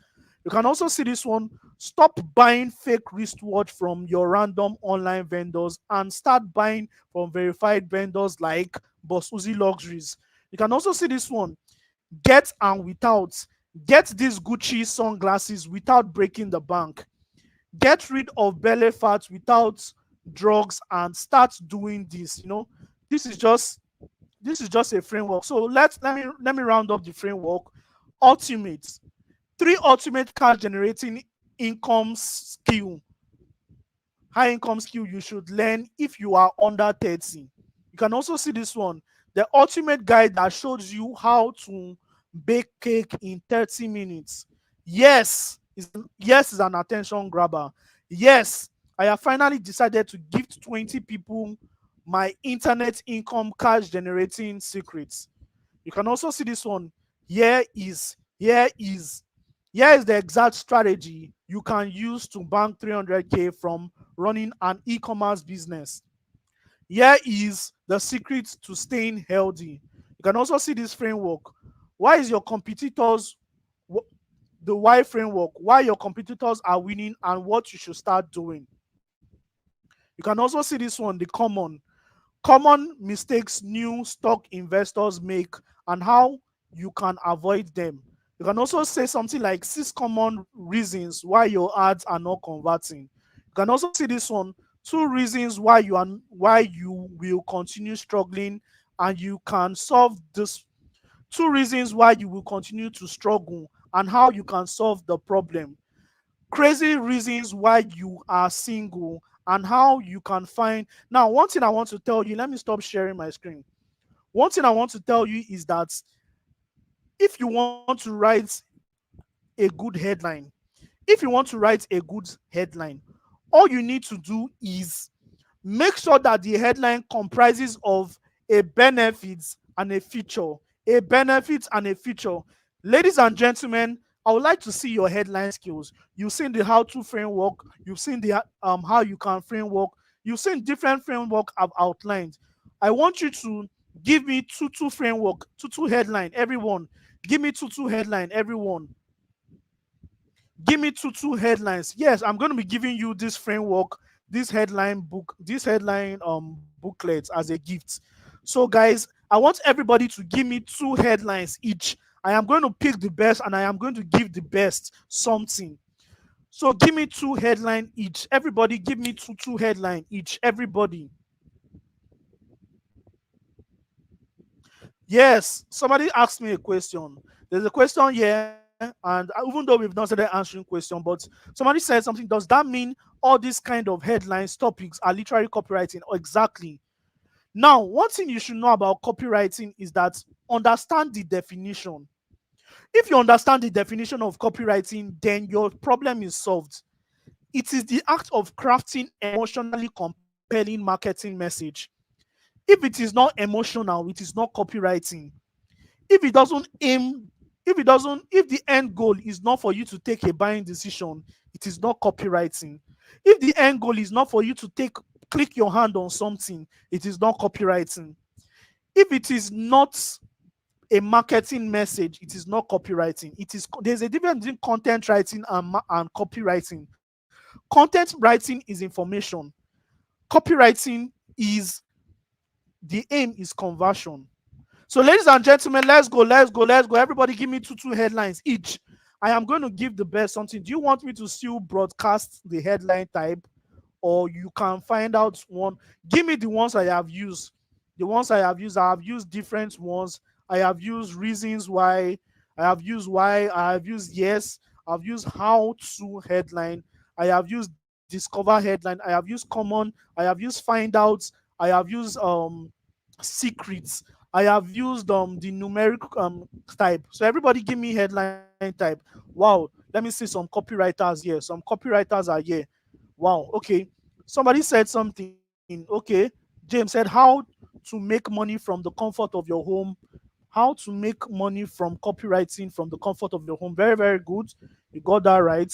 You can also see this one. Stop buying fake wristwatch from your random online vendors and start buying from verified vendors like Bossuhzi Luxuries. You can also see this one. Get and without. Get these Gucci sunglasses without breaking the bank. Get rid of belly fat without drugs and start doing this. This is just a framework. So let me round up the framework. Ultimate. 3 ultimate cash generating income skill, high income skill you should learn if you are under 30. You can also see this one, the ultimate guide that shows you how to bake cake in 30 minutes. Yes is an attention grabber. Yes, I have finally decided to gift 20 people my internet income cash generating secrets. You can also see this one. Here is the exact strategy you can use to bank 300K from running an e-commerce business. Here is the secret to staying healthy. You can also see this framework. Why is your competitors the why framework? Why your competitors are winning and what you should start doing. You can also see this one, the common mistakes new stock investors make and how you can avoid them. You can also say something like 6 common reasons why your ads are not converting. You can also see this one, 2 reasons why you will continue struggling, and you can solve this. 2 reasons why you will continue to struggle and how you can solve the problem. Crazy reasons why you are single and how you can find. Now, one thing I want to tell you, let me stop sharing my screen. One thing I want to tell you is that if you want to write a good headline, if you want to write a good headline, all you need to do is make sure that the headline comprises of a benefit and a feature. A benefit and a feature. Ladies and gentlemen, I would like to see your headline skills. You've seen the how-to framework. You've seen the how you can framework. You've seen different framework I've outlined. I want you to give me two framework, two headline, everyone. Give me two headline, everyone. Give me two headlines. Yes, I'm going to be giving you this framework, this headline book, this headline booklet as a gift. So guys, I want everybody to give me 2 headlines each. I am going to pick the best and I am going to give the best something. So give me 2 headline each. Everybody give me two headline each. Everybody. Yes, somebody asked me a question. There's a question here, and even though we've not started answering question, but somebody said something. Does that mean all these kind of headlines, topics are literary copywriting? Exactly. Now, one thing you should know about copywriting is that understand the definition. If you understand the definition of copywriting, then your problem is solved. It is the act of crafting emotionally compelling marketing message. If it is not emotional, it is not copywriting. If it doesn't aim, if the end goal is not for you to take a buying decision, it is not copywriting. If the end goal is not for you to click your hand on something, it is not copywriting. If it is not a marketing message, it is not copywriting. There's a difference between content writing and copywriting. Content writing is information. Copywriting is the aim is conversion. So, ladies and gentlemen, let's go. Everybody, give me two headlines each. I am going to give the best something. Do you want me to still broadcast the headline type, or you can find out one? Give me the ones I have used. The ones I have used different ones. I have used reasons why. I have used why. I have used yes. I've used how to headline. I have used discover headline. I have used common. I have used find out. I have used secrets. I have used the numeric type. So everybody give me headline type. Wow, let me see some copywriters here. Some copywriters are here. Wow, okay. Somebody said something. Okay. James said how to make money from the comfort of your home. How to make money from copywriting from the comfort of your home. Very, very good. You got that right.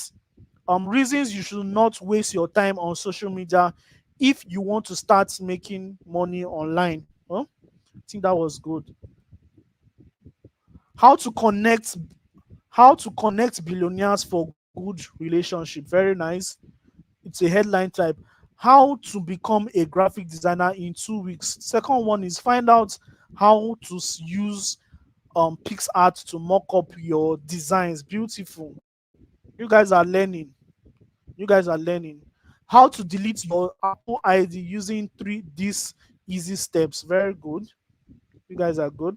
Reasons you should not waste your time on social media if you want to start making money online. Huh? I think that was good. How to connect billionaires for good relationship. Very nice. It's a headline type. How to become a graphic designer in 2 weeks. Second one is find out how to use PixArt to mock up your designs. Beautiful. You guys are learning. You guys are learning. How to delete your Apple ID using these easy steps. Very good. You guys are good.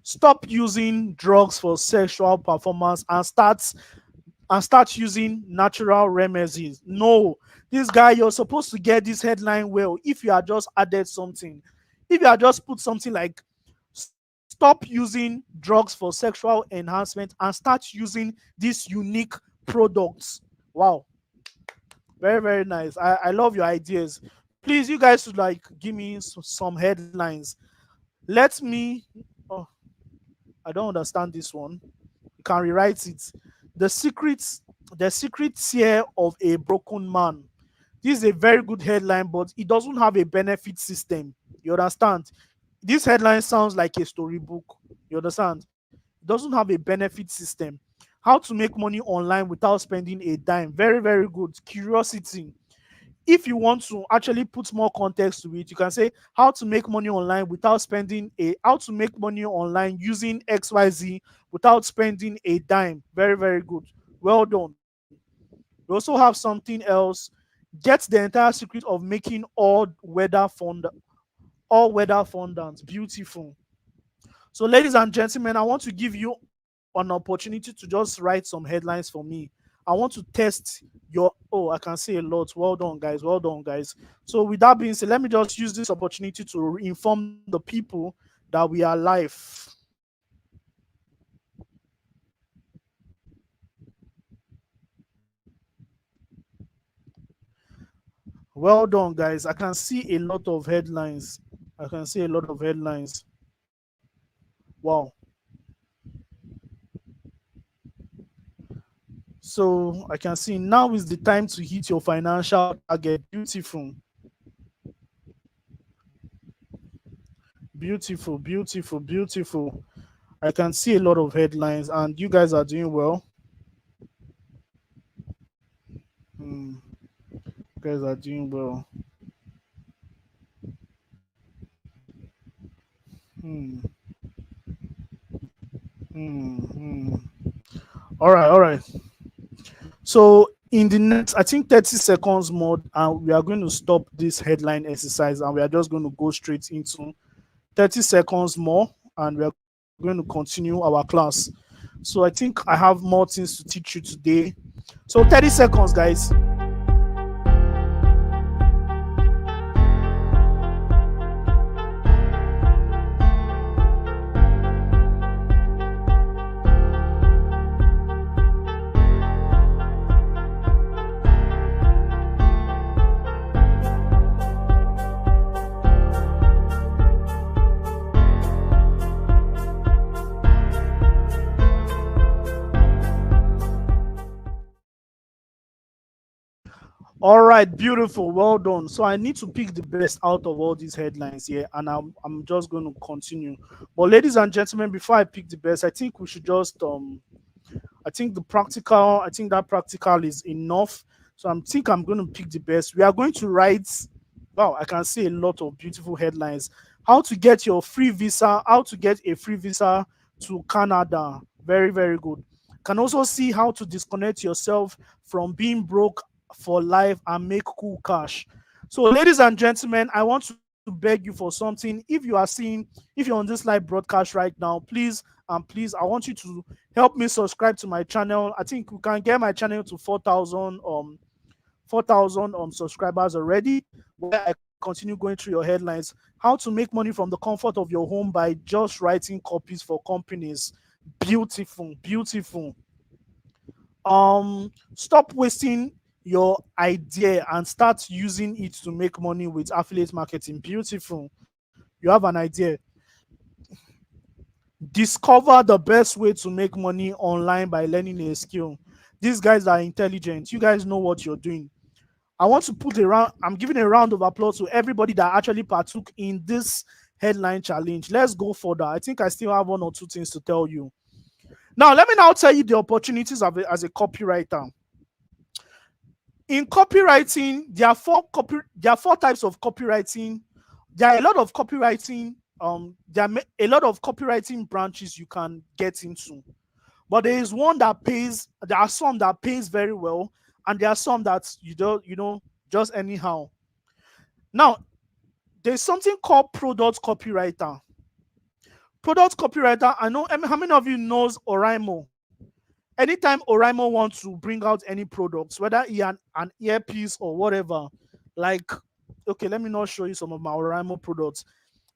Stop using drugs for sexual performance and start using natural remedies. No, this guy, you're supposed to get this headline well if you are just added something. If you are just put something like stop using drugs for sexual enhancement and start using these unique products. Wow, very, very nice. I love your ideas. Please, you guys should like give me some headlines. Let me. Oh, I don't understand this one. You can rewrite it. The secrets, the secret tear of a broken man. This is a very good headline, but it doesn't have a benefit system. You understand? This headline sounds like a storybook. You understand? It doesn't have a benefit system. How to make money online without spending a dime. Very, very good. Curiosity. if you want to actually put more context to it, you can say how to make money online without spending a how to make money online using XYZ without spending a dime. Very, very good. Well done. We also have something else. Get the entire secret of making all weather fondant. Beautiful. So, ladies and gentlemen, I want to give you an opportunity to just write some headlines for me. I want to test your. Oh, I can say a lot. Well done, guys. Well done, guys. So, with that being said, let me just use this opportunity to inform the people that we are live. Well done, guys. I can see a lot of headlines. I can see a lot of headlines. Wow. So I can see now is the time to hit your financial target. Beautiful. Beautiful, beautiful, beautiful. I can see a lot of headlines, and you guys are doing well. Hmm, you guys are doing well. Hmm, hmm. All right, all right. So in the next, I think 30 seconds more, and we are going to stop this headline exercise, and we are just going to go straight into 30 seconds more, and we are going to continue our class. So I think I have more things to teach you today. So 30 seconds, guys. All right, beautiful, well done. So I need to pick the best out of all these headlines here, and I'm just going to continue. But ladies and gentlemen, before I pick the best, I think we should just I think I think that practical is enough. So I think I'm going to pick the best. We are going to write. Wow, I can see a lot of beautiful headlines. How to get your free visa? How to get a free visa to Canada? Very, very good. Can also see how to disconnect yourself from being broke for life and make cool cash. So, ladies and gentlemen, I want to beg you for something. If you're on this live broadcast right now, please, I want you to help me subscribe to my channel. I think we can get my channel to 4,000 subscribers already, where I continue going through your headlines. How to make money from the comfort of your home by just writing copies for companies. Beautiful, beautiful. Stop wasting your idea and start using it to make money with affiliate marketing. Beautiful. You have an idea. Discover the best way to make money online by learning a skill. These guys are intelligent. You guys know what you're doing. I want to put a round, I'm giving a round of applause to everybody that actually partook in this headline challenge. Let's go further. I think I still have one or two things to tell you. Now, let me now tell you the opportunities as a copywriter. In copywriting, there are four types of copywriting. There are a lot of copywriting. A lot of copywriting branches you can get into, but there is one that pays. There are some that pays very well, and there are some that just anyhow. Now, there's something called product copywriter. Product copywriter. I know. How many of you knows Oraimo? Anytime Oraimo wants to bring out any products, whether an earpiece or whatever, like, okay, let me not show you some of my Oraimo products.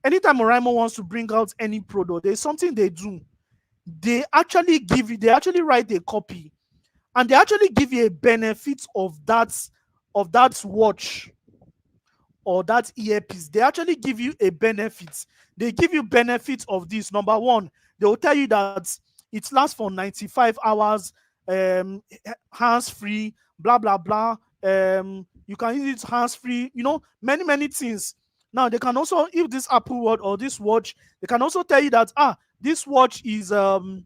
Anytime Oraimo wants to bring out any product, there's something they do. They actually write a copy, and they actually give you a benefit of that watch or that earpiece. They actually give you a benefit. They give you benefits of this. Number one, they will tell you that it lasts for 95 hours, hands free, blah blah blah. You can use it hands free. Many many things. Now they can also, if this Apple Watch or this watch, they can also tell you that this watch is the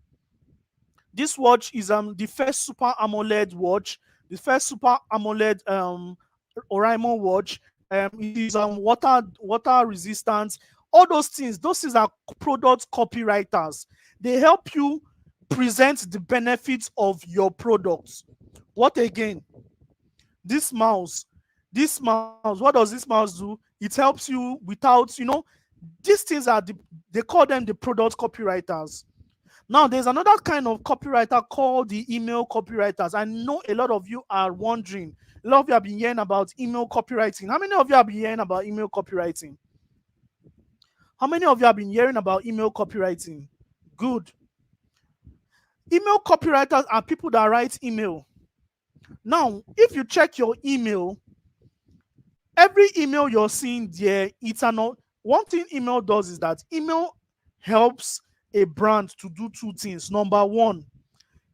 first Super AMOLED watch, the first Super AMOLED Oraimo watch. It is water resistant. All those things. Those things are product copywriters. They help you present the benefits of your products. What again? This mouse. This mouse. What does this mouse do? It helps you without, these things are they call them the product copywriters. Now, there's another kind of copywriter called the email copywriters. I know a lot of you are wondering. A lot of you have been hearing about email copywriting. How many of you have been hearing about email copywriting? How many of you have been hearing about email copywriting? Good. Email copywriters are people that write email. Now, if you check your email, every email you're seeing there, one thing email does is that email helps a brand to do two things. Number one,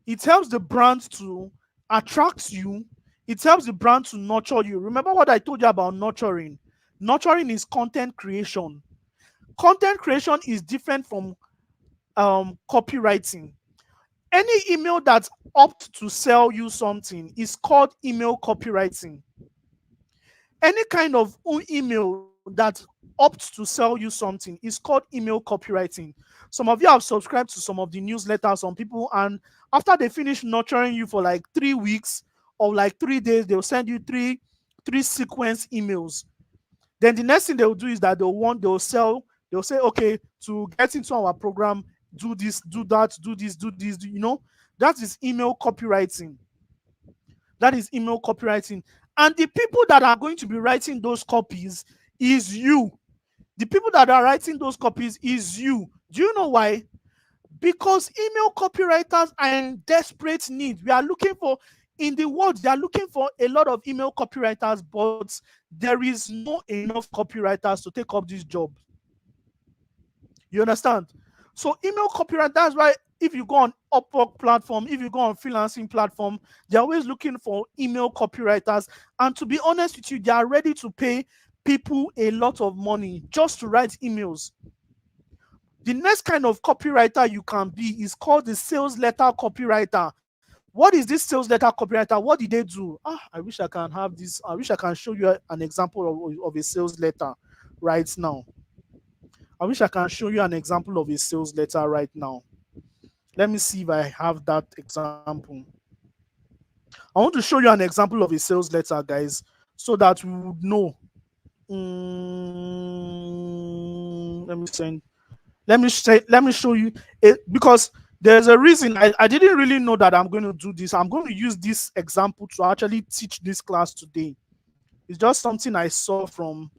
it helps the brand to attract you. It helps the brand to nurture you. Remember what I told you about nurturing? Nurturing is content creation. Content creation is different from copywriting. Any email that opts to sell you something is called email copywriting. Any kind of email that opts to sell you something is called email copywriting. Some of you have subscribed to some of the newsletters, some people, and after they finish nurturing you for like 3 weeks or like 3 days, they'll send you three sequence emails. Then the next thing they'll do is that they'll say, okay, to get into our program, do this, do that, do this, do this, that is email copywriting. That is email copywriting. And the people that are going to be writing those copies is you. The people that are writing those copies is you. Do you know why? Because email copywriters are in desperate need. We are looking for, in the world, they are looking for a lot of email copywriters, but there is not enough copywriters to take up this job. You understand? So email copywriter, that's why if you go on Upwork platform, if you go on freelancing platform, they're always looking for email copywriters. And to be honest with you, they are ready to pay people a lot of money just to write emails. The next kind of copywriter you can be is called the sales letter copywriter. What is this sales letter copywriter? What did they do? I wish I can have this. I wish I can show you an example of a sales letter right now. I wish I can show you an example of a sales letter right now. Let me see if I have that example. I want to show you an example of a sales letter, guys, so that we would know. Let me show you it, because there's a reason. I didn't really know that I'm going to do this. I'm going to use this example to actually teach this class today. It's just something I saw from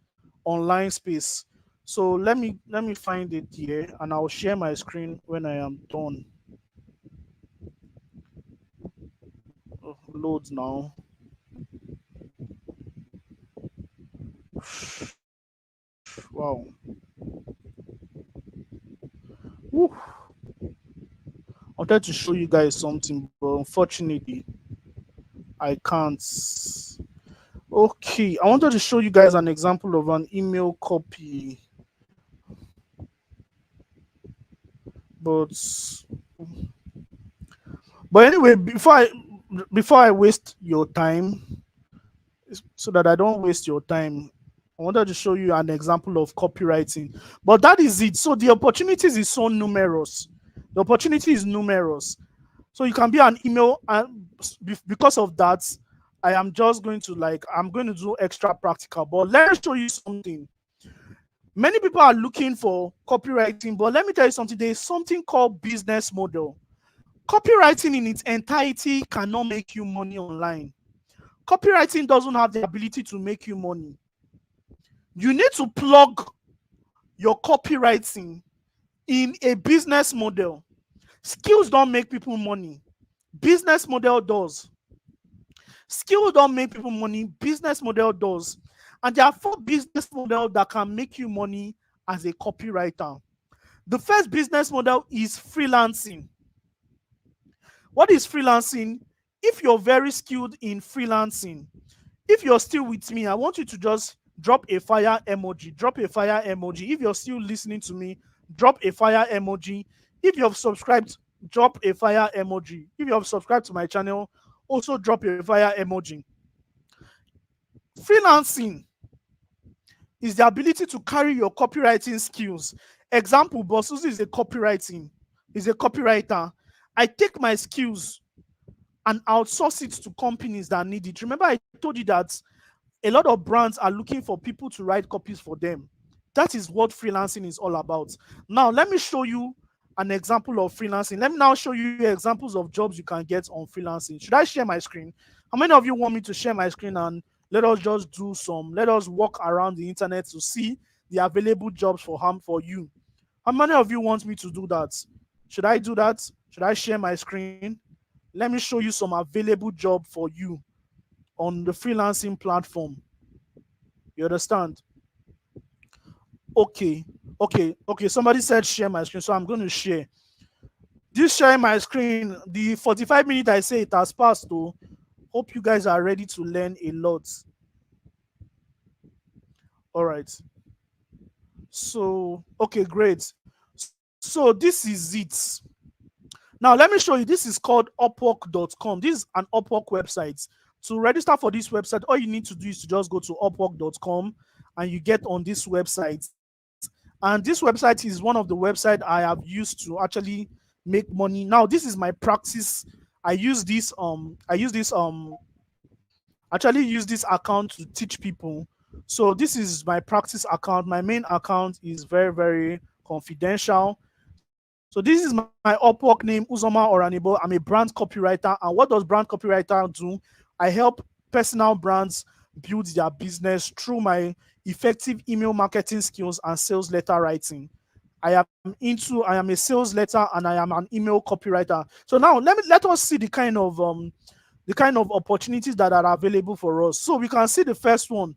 online space. So let me find it here, and I'll share my screen when I am done. Loads now. Wow. Woo. I wanted to show you guys something, but unfortunately, I can't. Okay, I wanted to show you guys an example of an email copy. But anyway, before I waste your time, so that I don't waste your time, I wanted to show you an example of copywriting. But that is it. So the opportunities is so numerous. The opportunity is numerous. So you can be an email, and because of that, I am just going to I'm going to do extra practical. But let me show you something. Many people are looking for copywriting, but let me tell you something. There is something called business model. Copywriting in its entirety cannot make you money online. Copywriting doesn't have the ability to make you money. You need to plug your copywriting in a business model. Skills don't make people money. Business model does. Skills don't make people money. Business model does. And there are 4 business models that can make you money as a copywriter. The first business model is freelancing. What is freelancing? If you're very skilled in freelancing, if you're still with me, I want you to just drop a fire emoji. Drop a fire emoji. If you're still listening to me, drop a fire emoji. If you have subscribed, drop a fire emoji. If you have subscribed to my channel, also drop a fire emoji. Freelancing is the ability to carry your copywriting skills. Example, Bossuhzi is a copywriter. I take my skills and outsource it to companies that need it. Remember, I told you that a lot of brands are looking for people to write copies for them. That is what freelancing is all about. Now, let me show you an example of freelancing. Let me now show you examples of jobs you can get on freelancing. Should I share my screen? How many of you want me to share my screen and let us walk around the internet to see the available jobs for you? How many of you want me to do that? Should I do that? Should I share my screen? Let me show you some available job for you on the freelancing platform. You understand? Okay. Somebody said share my screen, so I'm going to share. This sharing my screen, the 45 minutes I say it has passed though. Hope you guys are ready to learn a lot. All right. So, okay, great. So this is it. Now let me show you. This is called Upwork.com. This is an Upwork website. To register for this website, all you need to do is to just go to Upwork.com and you get on this website. And this website is one of the websites I have used to actually make money. Now this is my practice. I use this account to teach people. So this is my practice account. My main account is very, very confidential. So this is my Upwork name, Uzoma Oranibo. I'm a brand copywriter. And what does brand copywriter do? I help personal brands build their business through my effective email marketing skills and sales letter writing. I am a sales letter and I am an email copywriter. So now let us see the kind of opportunities that are available for us. So we can see the first one,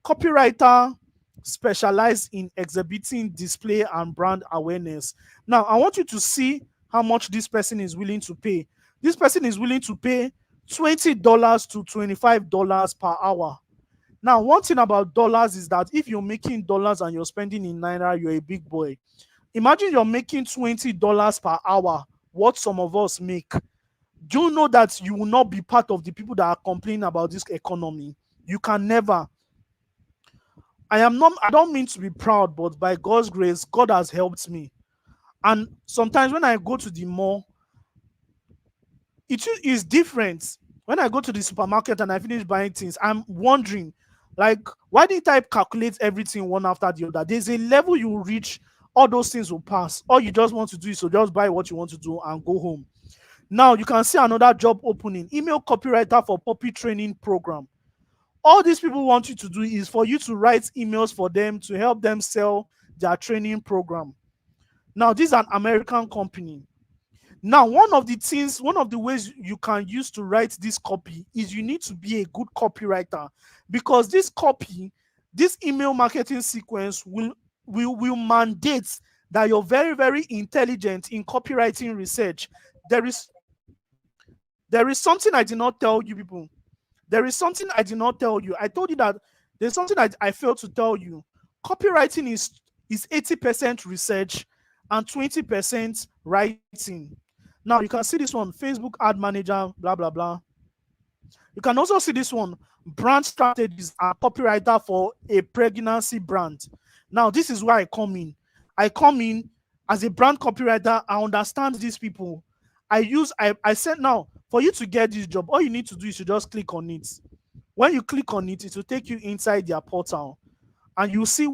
copywriter specialized in exhibiting display and brand awareness. Now, I want you to see how much this person is willing to pay. This person is willing to pay $20 to $25 per hour. Now, one thing about dollars is that if you're making dollars and you're spending in naira, you're a big boy. Imagine you're making $20 per hour, what some of us make. Do you know that you will not be part of the people that are complaining about this economy? You can never. I don't mean to be proud, but by God's grace, God has helped me. And sometimes when I go to the mall, it is different. When I go to the supermarket and I finish buying things, I'm wondering, like, why didn't I calculate everything one after the other? There's a level you reach, all those things will pass. All you just want to do is to just buy what you want to do and go home. Now you can see another job opening, email copywriter for puppy training program. All these people want you to do is for you to write emails for them to help them sell their training program. Now, this is an American company. Now, one of the ways you can use to write this copy is you need to be a good copywriter, because this email marketing sequence will mandate that you're very, very intelligent in copywriting research. There is something I did not tell you people. There is something I did not tell you. I told you that there's something I failed to tell you. Copywriting is 80% research and 20% writing. Now you can see this one, Facebook ad manager, blah blah blah. You can also see this one, brand strategies and copywriter for a pregnancy brand. Now this is where I come in. I come in as a brand copywriter. I understand these people. I said, now for you to get this job, all you need to do is to just click on it. When you click on it, it will take you inside their portal and you see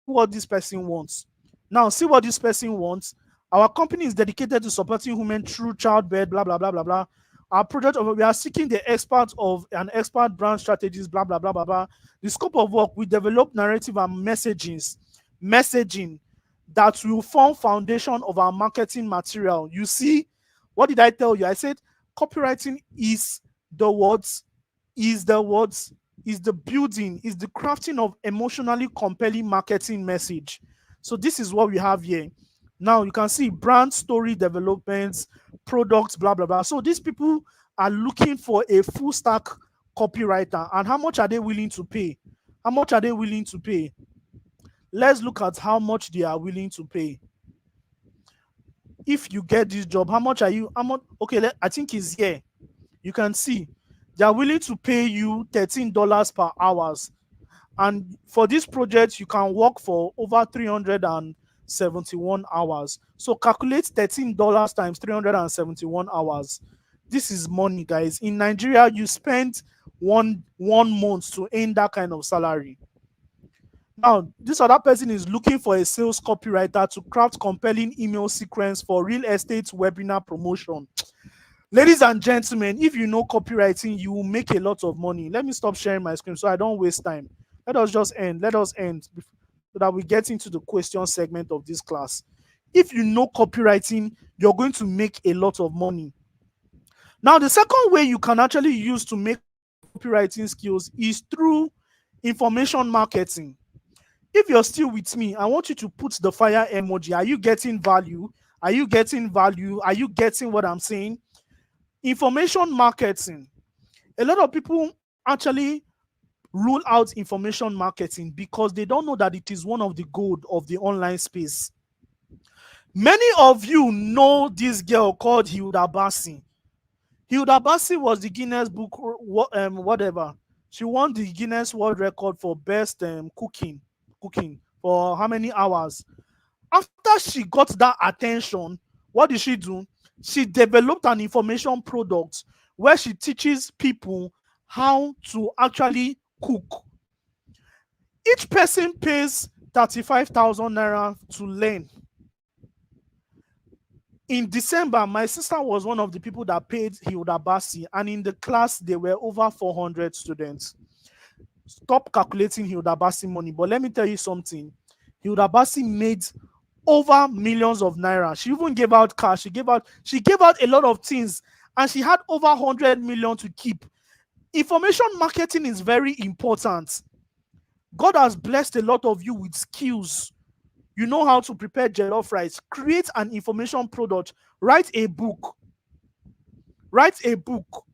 what this person wants. Now, see what this person wants. Our company is dedicated to supporting women through childbirth, blah, blah, blah, blah, blah. Our project, we are seeking the expert of an expert brand strategist, blah, blah, blah, blah, blah. The scope of work, we develop narrative and messaging that will form foundation of our marketing material. You see, what did I tell you? I said copywriting is the building, is the crafting of emotionally compelling marketing message. So this is what we have here. Now you can see brand story developments, products, blah, blah, blah. So these people are looking for a full stack copywriter. And how much are they willing to pay? How much are they willing to pay? Let's look at how much they are willing to pay. If you get this job, how much are you? Okay, I think it's here. You can see They are willing to pay you $13 per hours. And for this project, you can work for over 371 hours. So calculate $13 times 371 hours. This is money, guys. In Nigeria, you spend one month to earn that kind of salary. Now, this other person is looking for a sales copywriter to craft compelling email sequence for real estate webinar promotion. Ladies and gentlemen, if you know copywriting, you will make a lot of money. Let me stop sharing my screen so I don't waste time. Let us just end. Let us end so that we get into the question segment of this class. If you know copywriting, you're going to make a lot of money. Now, the second way you can actually use to make copywriting skills is through information marketing. If you're still with me, I want you to put the fire emoji. Are you getting value? Are you getting value? Are you getting what I'm saying? Information marketing. A lot of people actually rule out information marketing because they don't know that it is one of the gold of the online space. Many of you know this girl called Hilda Bassi. Hilda Bassi was the Guinness Book, whatever. She won the Guinness World Record for best cooking for how many hours? After she got that attention, what did she do? She developed an information product where she teaches people how to actually cook. Each person pays 35,000 naira to learn. In December, my sister was one of the people that paid Hilda Bassi, and in the class, there were over 400 students. Stop calculating Hilda Bassi money, but let me tell you something. Hilda Bassi made over millions of naira. She even gave out cash. She gave out a lot of things, and she had over 100 million to keep. Information marketing is very important. God has blessed a lot of you with skills. You know how to prepare jollof rice. Create an information product. Write a book. Write a book.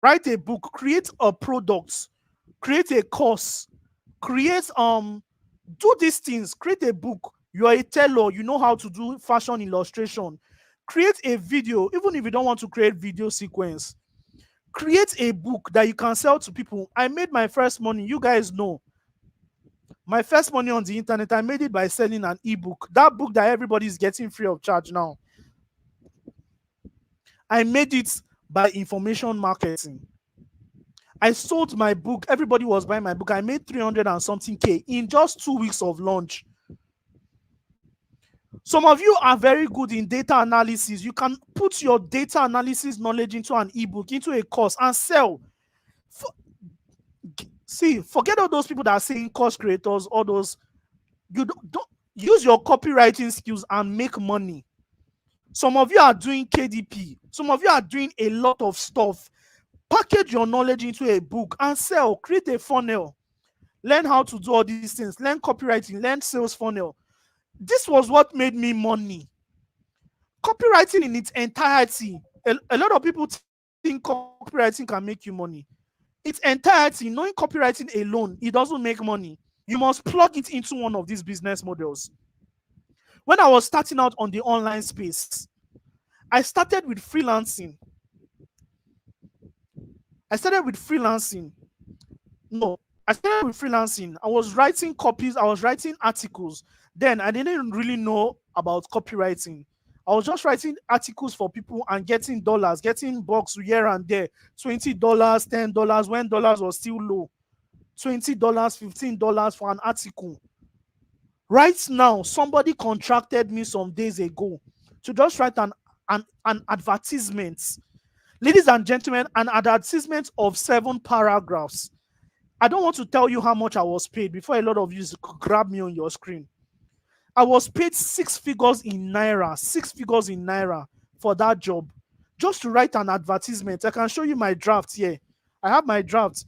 Write a book. Create a product. Create a course. Create do these things. Create a book. You are a tailor. You know how to do fashion illustration. Create a video, even if you don't want to create video sequence. Create a book that you can sell to people. I made my first money. You guys know. My first money on the internet, I made it by selling an ebook. That book that everybody is getting free of charge now. I made it by information marketing. I sold my book. Everybody was buying my book. I made 300 and something K in just 2 weeks of launch. Some of you are very good in data analysis. You can put your data analysis knowledge into an ebook, into a course, and sell. See, forget all those people that are saying course creators, all those. You don't use your copywriting skills and make money. Some of you are doing KDP. Some of you are doing a lot of stuff. Package your knowledge into a book and sell. Create a funnel. Learn how to do all these things. Learn copywriting. Learn sales funnel. This was what made me money. Copywriting in its entirety. A lot of people think copywriting can make you money. Its entirety, knowing copywriting alone, it doesn't make money. You must plug it into one of these business models. When I was starting out on the online space, I started with freelancing. I started with freelancing. I was writing copies. I was writing articles. Then I didn't really know about copywriting. I was just writing articles for people and getting dollars, getting bucks here and there. $20, $10 when dollars was still low. $20, $15 for an article. Right now, somebody contracted me some days ago to just write an advertisement. Ladies and gentlemen, an advertisement of 7 paragraphs. I don't want to tell you how much I was paid before a lot of you grab me on your screen. I was paid 6 figures in naira for that job, just to write an advertisement. I can show you my draft here. I have my draft.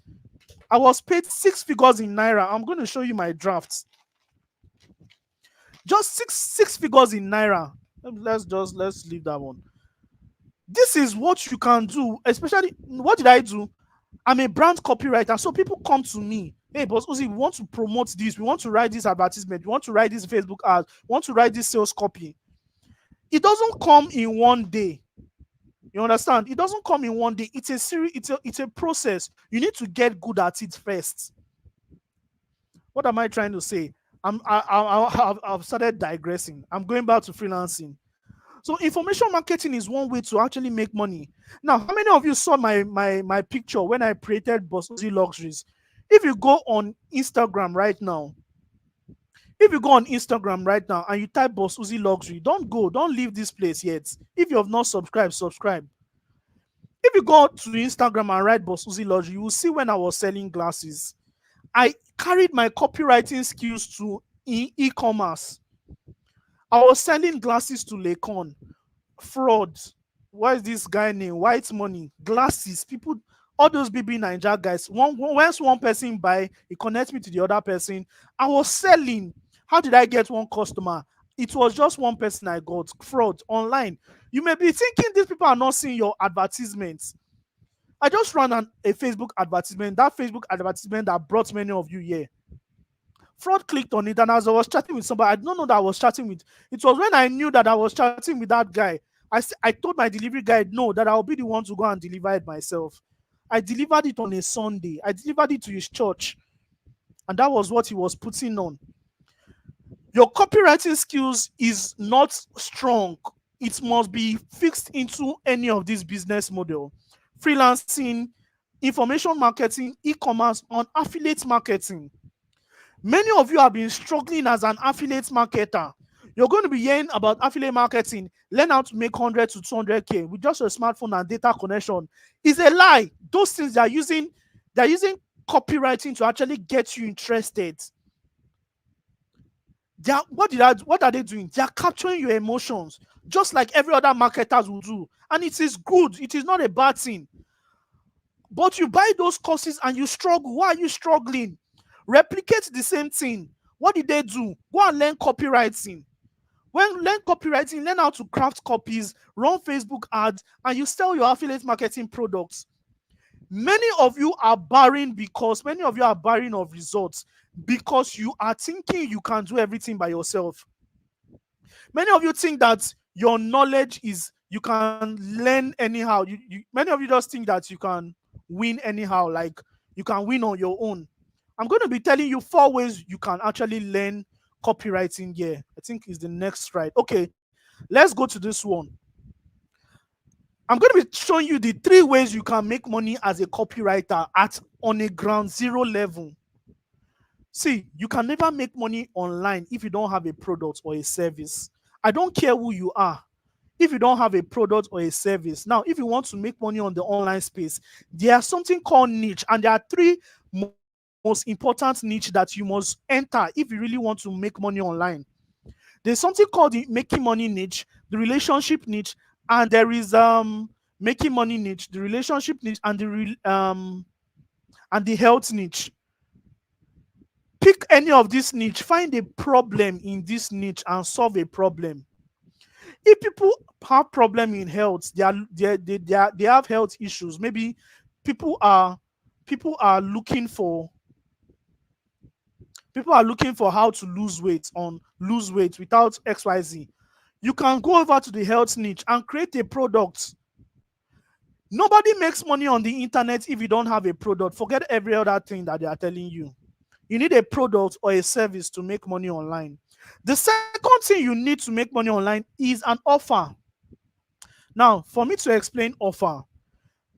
I was paid 6 figures in naira. I'm going to show you my draft. Just six figures in naira. Let's leave that one. This is what you can do. Especially, what did I do? I'm a brand copywriter, so people come to me. Hey, Bossuhzi, we want to promote this. We want to write this advertisement. We want to write this Facebook ad. We want to write this sales copy. It doesn't come in one day. You understand? It doesn't come in one day. It's a series. It's a process. You need to get good at it first. What am I trying to say? I've started digressing. I'm going back to freelancing. So information marketing is one way to actually make money. Now, how many of you saw my picture when I created Bossuhzi Luxuries? If you go on Instagram right now, if you go on Instagram right now and you type Bossuhzi Luxury, don't leave this place yet. If you have not subscribed, subscribe. If you go to Instagram and write Bossuhzi Luxury, you will see when I was selling glasses. I carried my copywriting skills to e-commerce. I was selling glasses to Lakon. Fraud. What is this guy name? White money. Glasses. People, all those BB Niger guys. Once one person buy, it connects me to the other person. I was selling. How did I get one customer? It was just one person I got. Fraud online. You may be thinking these people are not seeing your advertisements. I just ran a Facebook advertisement. That Facebook advertisement that brought many of you here. Fraud clicked on it, and as I was chatting with somebody, I don't know that I was chatting with. It was when I knew that I was chatting with that guy. I told my delivery guy no, that I'll be the one to go and deliver it myself. I delivered it on a Sunday. I delivered it to his church, and that was what he was putting on. Your copywriting skills is not strong. It must be fixed into any of these business model. Freelancing, information marketing, e-commerce, on affiliate marketing. Many of you have been struggling as an affiliate marketer. You're going to be hearing about affiliate marketing. Learn how to make 100 to 200K with just a smartphone and data connection. It's a lie. Those things they're using copywriting to actually get you interested. What are they doing? They are capturing your emotions, just like every other marketers will do. And it is good. It is not a bad thing. But you buy those courses and you struggle. Why are you struggling? Replicate the same thing. What did they do? Go and learn copywriting. Learn copywriting, learn how to craft copies, run Facebook ads, and you sell your affiliate marketing products. Many of you are barren of results because you are thinking you can do everything by yourself. Many of you think that your knowledge is you can learn anyhow. Many of you just think that you can win anyhow, like you can win on your own. I'm going to be telling you 4 ways you can actually learn copywriting here. I think is the next slide. Okay, let's go to this one. I'm going to be showing you the 3 ways you can make money as a copywriter on a ground zero level. See, you can never make money online if you don't have a product or a service. I don't care who you are. If you don't have a product or a service. Now, if you want to make money on the online space, there's something called niche, and there are 3 most important niche that you must enter if you really want to make money online. There's something called the making money niche, the relationship niche, and there is making money niche, the relationship niche, and the health niche. Pick any of this niche, find a problem in this niche and solve a problem. If people have problem in health, they have health issues. Maybe people are looking for how to lose weight without XYZ. You can go over to the health niche and create a product. Nobody makes money on the internet if you don't have a product. Forget every other thing that they are telling you. You need a product or a service to make money online. The second thing you need to make money online is an offer. Now, for me to explain offer,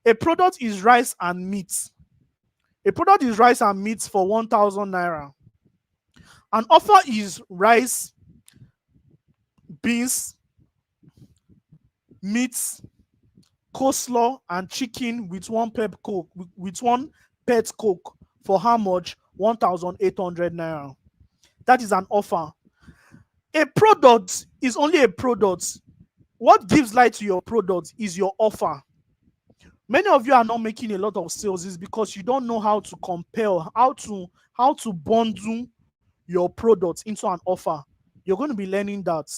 a product is rice and meat. A product is rice and meat for 1,000 naira. An offer is rice, beans, meat, coleslaw, and chicken with one pet coke for how much? 1,800 naira. That is an offer. A product is only a product. What gives life to your product is your offer. Many of you are not making a lot of sales is because you don't know how to compare, how to bundle your product into an offer. You're going to be learning that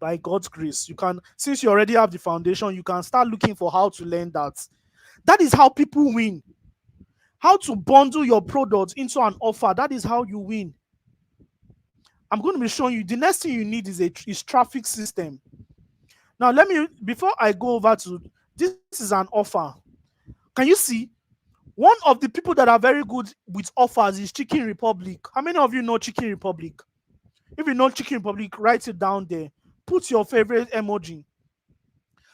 by God's grace. You can, since you already have the foundation, you can start looking for how to learn that. That is how people win. How to bundle your product into an offer. That is how you win. I'm going to be showing you. The next thing you need is traffic system. Now, let me, before I go over to, this is an offer. Can you see? One of the people that are very good with offers is Chicken Republic. How many of you know Chicken Republic? If you know Chicken Republic, write it down there. Put your favorite emoji.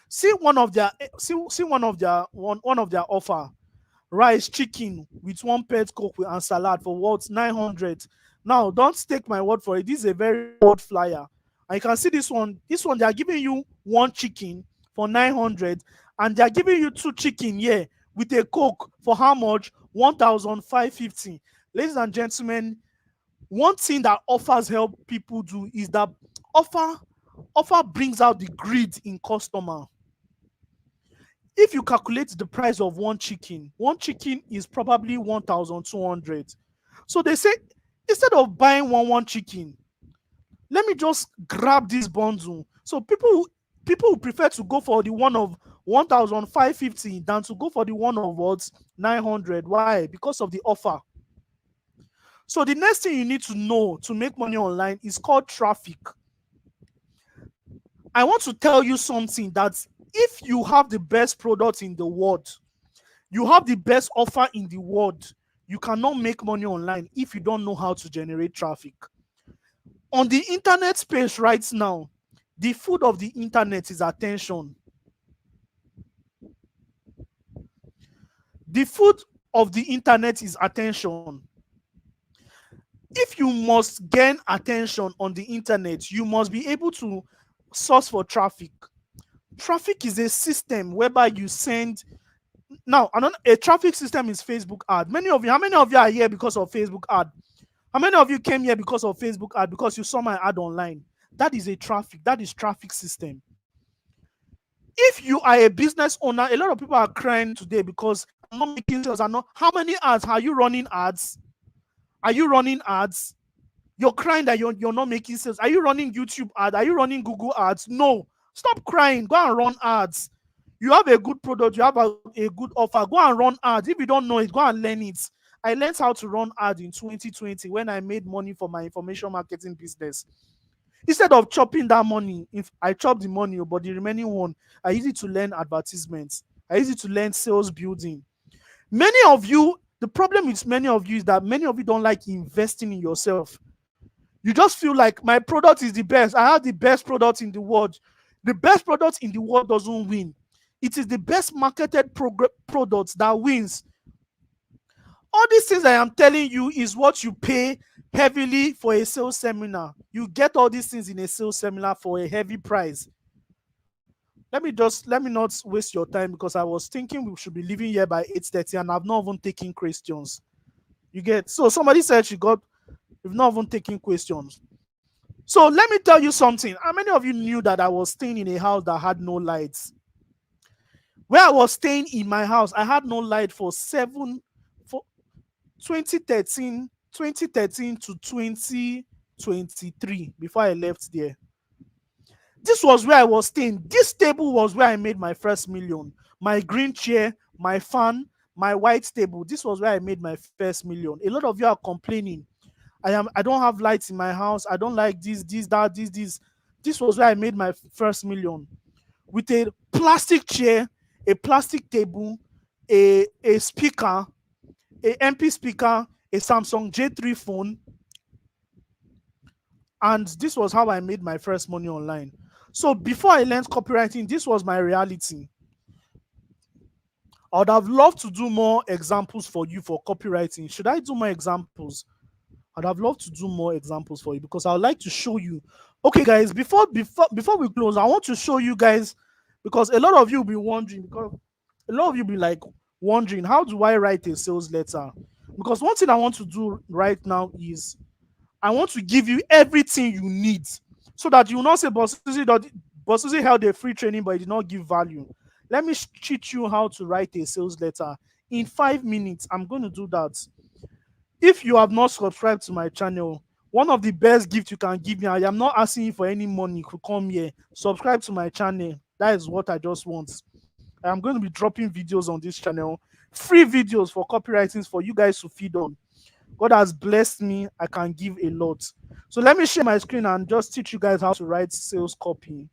See one of their see one of their offer. Rice, chicken with one pet coke and salad for what? 900. Now, don't take my word for it. This is a very old flyer. And you can see this one. This one, they are giving you one chicken for 900, and they are giving you two chicken here with a coke for how much? 1,550. Ladies and gentlemen, one thing that offers help people do is that offer offer brings out the greed in customer. If you calculate the price of one chicken is probably 1,200. So they say, instead of buying one chicken, let me just grab this bundle. So people prefer to go for the one of 1,550 than to go for the one of what? 900. Why? Because of the offer. So the next thing you need to know to make money online is called traffic. I want to tell you something, that if you have the best product in the world, you have the best offer in the world, you cannot make money online if you don't know how to generate traffic. On the internet space right now, the food of the internet is attention. The food of the internet is attention. If you must gain attention on the internet, you must be able to source for traffic. Traffic is a system whereby you send. Now, a traffic system is Facebook ad. How many of you are here because of Facebook ad? How many of you came here because of Facebook ad, because you saw my ad online? That is traffic system. If you are a business owner, a lot of people are crying today because I'm not making sales. How many ads are you running ads? Are you running ads? You're crying that you're not making sales. Are you running YouTube ads? Are you running Google ads? No. Stop crying. Go and run ads. You have a good product. You have a good offer. Go and run ads. If you don't know it, go and learn it. I learned how to run ads in 2020 when I made money for my information marketing business. Instead of chopping that money, if I chop the money, but the remaining one, I use it to learn advertisements. I use it to learn sales building. Many of you, the problem with many of you is that many of you don't like investing in yourself. You just feel like my product is the best. I have the best product in the world. The best product in the world doesn't win. It is the best marketed product that wins. All these things I am telling you is what you pay heavily for a sales seminar. You get all these things in a sales seminar for a heavy price. Let me not waste your time, because I was thinking we should be leaving here by 8:30 and I've not even taken questions. You get, so somebody said we've not even taken questions. So let me tell you something. How many of you knew that I was staying in a house that had no lights? Where I was staying in my house, I had no light for 2013 to 2023 before I left there. This was where I was staying. This table was where I made my first million. My green chair, my fan, my white table. This was where I made my first million. A lot of you are complaining. I don't have lights in my house. I don't like this, that, this. This was where I made my first million. With a plastic chair, a plastic table, a speaker, a MP speaker, a Samsung J3 phone. And this was how I made my first money online. So before I learned copywriting, this was my reality. I would have loved to do more examples for you for copywriting. Should I do more examples? I'd have loved to do more examples for you, because I would like to show you. Okay, guys, before we close, I want to show you guys, because a lot of you will be wondering, how do I write a sales letter? Because one thing I want to do right now is I want to give you everything you need, so that you will not say Bossuhzi held a free training but he did not give value. Let me teach you how to write a sales letter in 5 minutes. I'm going to do that. If you have not subscribed to my channel, one of the best gifts you can give me, I am not asking you for any money to come here. Subscribe to my channel. That is what I just want. I am going to be dropping videos on this channel, free videos for copywriting for you guys to feed on. God has blessed me. I can give a lot. So let me share my screen and just teach you guys how to write sales copy.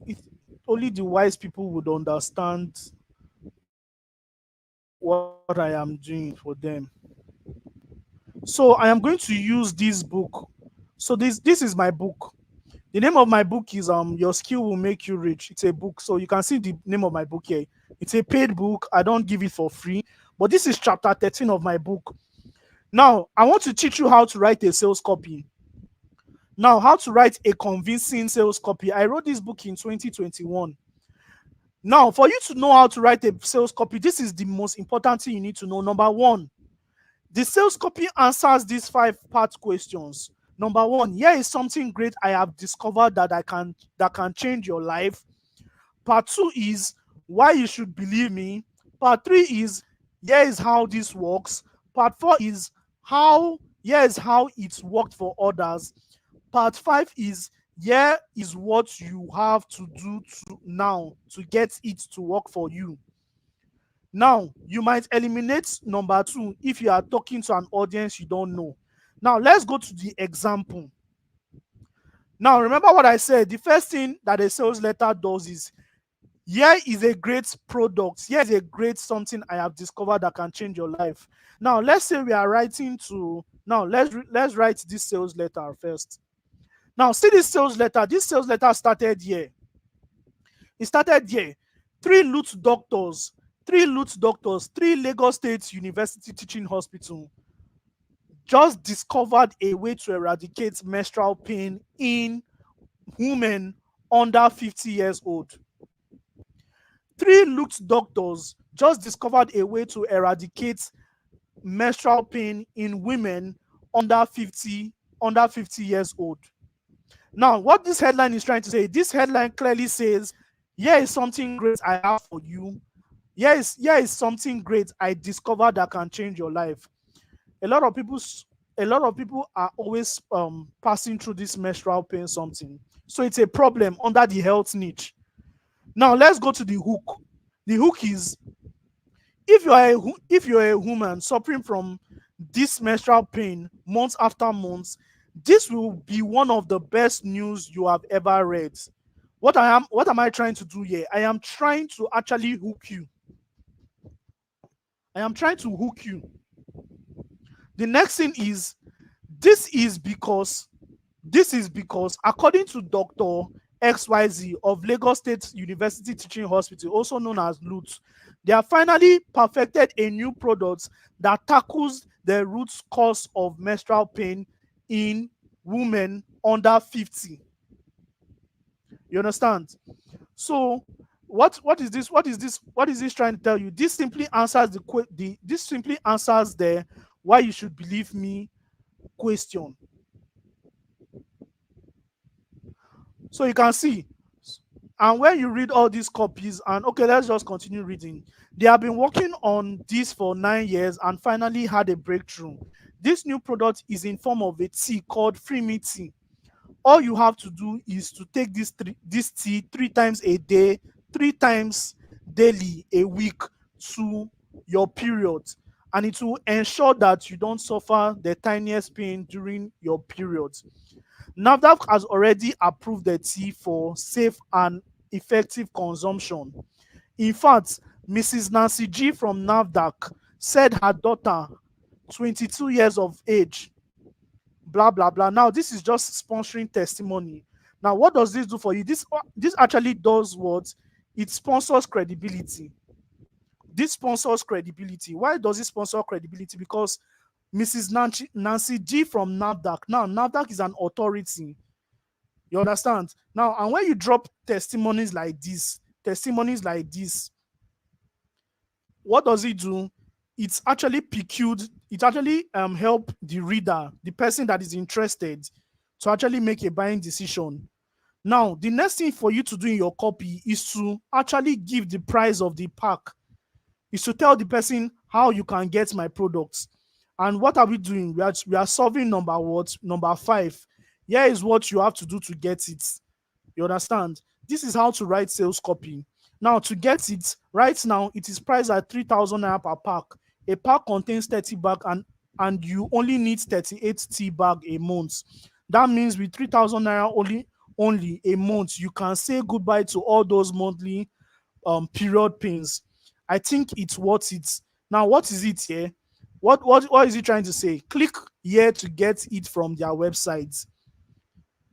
It, only the wise people would understand what I am doing for them. So I am going to use this book. So this is my book. The name of my book is Your Skill Will Make You Rich. It's a book. So you can see the name of my book here. It's a paid book. I don't give it for free. But this is chapter 13 of my book. Now, I want to teach you how to write a sales copy. Now, how to write a convincing sales copy. I wrote this book in 2021. Now, for you to know how to write a sales copy, this is the most important thing you need to know. Number one, the sales copy answers these 5-part questions. Number one, here is something great I have discovered that can change your life. Part two is why you should believe me. Part three is here is how this works. Part four is here is how it's worked for others. Part five is here is what you have to do to now to get it to work for you. Now, you might eliminate number two if you are talking to an audience you don't know. Now, let's go to the example. Now, remember what I said. The first thing that a sales letter does is here is a great product. Here is a great something I have discovered that can change your life. Now, let's say we are writing to, now let's write this sales letter first. Now, see this sales letter. This sales letter started here. It started here. Three doctors, three Lagos State University Teaching Hospital just discovered a way to eradicate menstrual pain in women under 50 years old. Three doctors just discovered a way to eradicate menstrual pain in women under 50 years old. Now, what this headline is trying to say, this headline clearly says, here is something great I have for you. Here is something great I discovered that can change your life. A lot of people are always passing through this menstrual pain something. So it's a problem under the health niche. Now let's go to the hook. The hook is if you are a woman suffering from this menstrual pain months after months, this will be one of the best news you have ever read. What am I trying to do here? I am trying to actually hook you. I am trying to hook you. The next thing is this is because according to Dr. XYZ of Lagos State University Teaching Hospital, also known as LUT, they have finally perfected a new product that tackles the root cause of menstrual pain in women under 50. You understand? So what is this trying to tell you? This simply answers the why you should believe me question. So you can see, and when you read all these copies, and okay, let's just continue reading. They have been working on this for 9 years and finally had a breakthrough. This new product is in form of a tea called Free Me Tea. All you have to do is to take this tea 3 times a day, 3 times daily a week to your period, and it will ensure that you don't suffer the tiniest pain during your period. NAFDAC has already approved the tea for safe and effective consumption. In fact, Mrs. Nancy G from NAFDAC said her daughter, 22 years of age, blah, blah, blah. Now, this is just sponsoring testimony. Now, what does this do for you? This actually does what? It sponsors credibility. This sponsors credibility. Why does it sponsor credibility? Because Mrs. Nancy G from NAFDAC. Now, NAFDAC is an authority. You understand? Now, and when you drop testimonies like this, what does it do? It's actually PQ'd. It actually help the reader, the person that is interested, to actually make a buying decision. Now, the next thing for you to do in your copy is to actually give the price of the pack. Is to tell the person how you can get my products. And what are we doing? We are solving number 5. Here is what you have to do to get it. You understand? This is how to write sales copy. Now, to get it, right now, it is priced at 3,000 naira per pack. A pack contains 30 bags and you only need 38 tea bag a month. That means with 3,000 naira only a month, you can say goodbye to all those monthly period pains. I think it's worth it. Now, what is it here? What is he trying to say? Click here to get it from their website.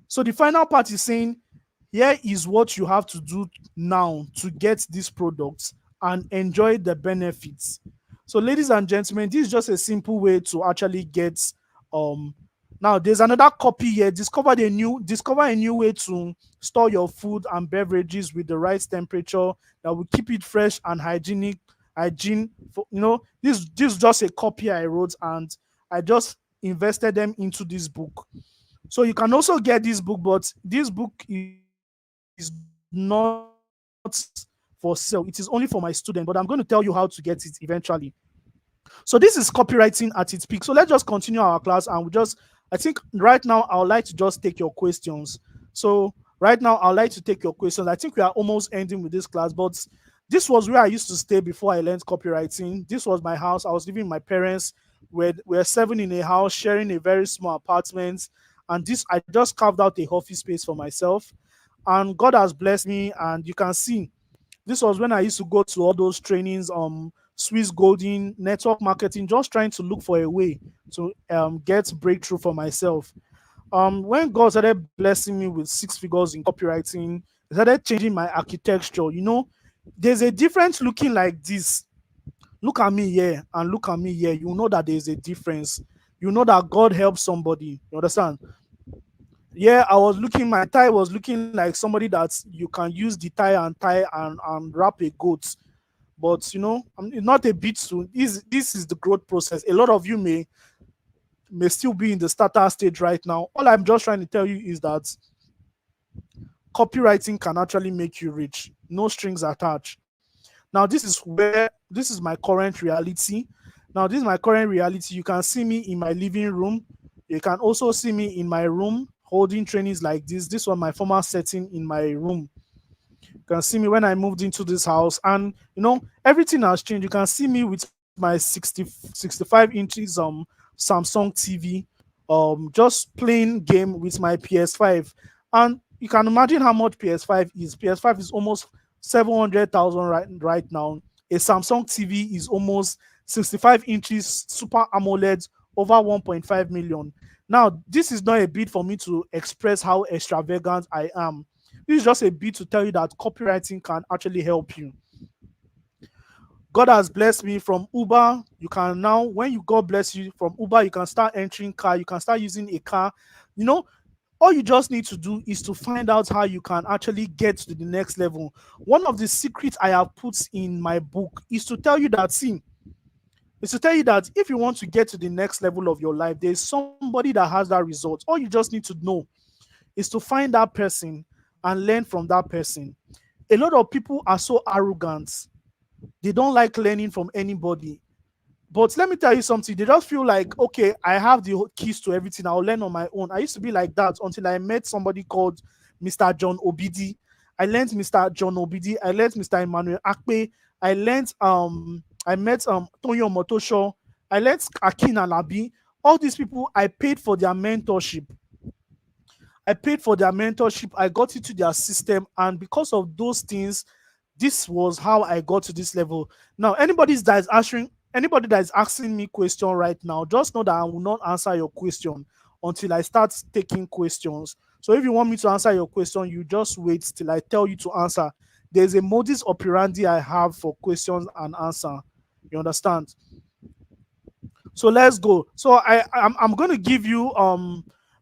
So the final part is saying, here is what you have to do now to get these products and enjoy the benefits. So, ladies and gentlemen, this is just a simple way to actually get um now there's another copy here. Discover a new way to store your food and beverages with the right temperature that will keep it fresh and hygiene for, this is just a copy I wrote, and I just invested them into this book. So you can also get this book, but this book is not for sale. It is only for my student, but I'm going to tell you how to get it eventually. So this is copywriting at its peak. So let's just continue our class, and I think right now I would like to just take your questions. So right now I'd like to take your questions. I think we are almost ending with this class, but this was where I used to stay before I learned copywriting. This was my house. I was living with my parents. We're seven in a house, sharing a very small apartment. And this, I just carved out a office space for myself. And God has blessed me. And you can see this was when I used to go to all those trainings, Swiss Golden, network marketing, just trying to look for a way to get breakthrough for myself. When God started blessing me with six figures in copywriting, he started changing my architecture. There's a difference looking like this. Look at me here and look at me here. You know that there's a difference. You know that God helps somebody. You understand? Yeah, my tie was looking like somebody that you can use the tie and wrap a goat. But it's not a bit soon. This is the growth process. A lot of you may still be in the starter stage right now. All I'm just trying to tell you is that copywriting can actually make you rich. No strings attached. Now, this is my current reality. Now, this is my current reality. You can see me in my living room. You can also see me in my room holding trainings like this. This was my former setting in my room. You can see me when I moved into this house, and everything has changed. You can see me with my 65 inches Samsung TV, just playing game with my PS5. And you can imagine how much PS5 is. PS5 is almost 700,000 right now. A Samsung TV is almost 65 inches Super AMOLED, over 1.5 million. Now, this is not a bit for me to express how extravagant I am. This is just a bit to tell you that copywriting can actually help you. God has blessed me from Uber. You can now, when you God bless you from Uber, you can start entering car. You can start using a car. All you just need to do is to find out how you can actually get to the next level. One of the secrets I have put in my book is to tell you that, if you want to get to the next level of your life, there's somebody that has that result. All you just need to know is to find that person and learn from that person. A lot of people are so arrogant. They don't like learning from anybody. But let me tell you something. They just feel like, okay, I have the keys to everything. I'll learn on my own. I used to be like that until I met somebody called Mr. John Obidi. I learned Mr. John Obidi. I learned Mr. Emmanuel Akpe. I met Tonyo Motosho. I learned Akin Alabi. All these people, I paid for their mentorship. I got into their system, and because of those things, this was how I got to this level. Now, anybody that is asking me question right now, just know that I will not answer your question until I start taking questions. So if you want me to answer your question, you just wait till I tell you to answer. There's a modus operandi I have for questions and answer. You understand? So let's go. So I'm going to give you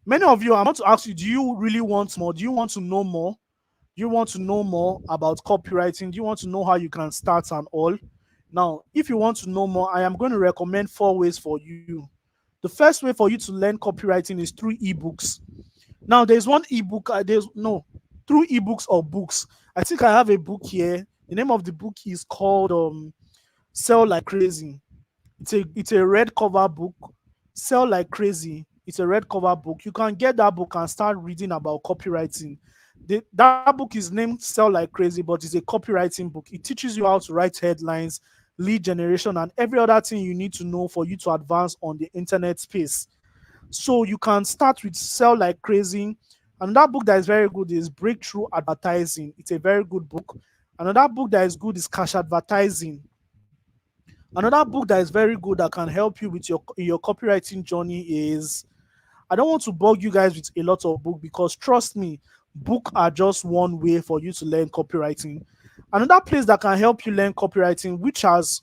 many of you. I want to ask you, do you really want more? Do you want to know more? Do you want to know more about copywriting? Do you want to know how you can start and all? Now, if you want to know more, I am going to recommend 4 ways for you. The first way for you to learn copywriting is through ebooks. Now, there's one ebook. Through ebooks or books. I think I have a book here. The name of the book is called Sell Like Crazy. It's a red cover book. Sell Like Crazy. It's a red cover book. You can get that book and start reading about copywriting. That book is named Sell Like Crazy, but it's a copywriting book. It teaches you how to write headlines, lead generation, and every other thing you need to know for you to advance on the internet space. So you can start with Sell Like Crazy. Another book that is very good is Breakthrough Advertising. It's a very good book. Another book that is good is Cash Advertising. Another book that is very good that can help you with your copywriting journey is, I don't want to bug you guys with a lot of book, because trust me, book are just one way for you to learn copywriting. Another place that can help you learn copywriting, which has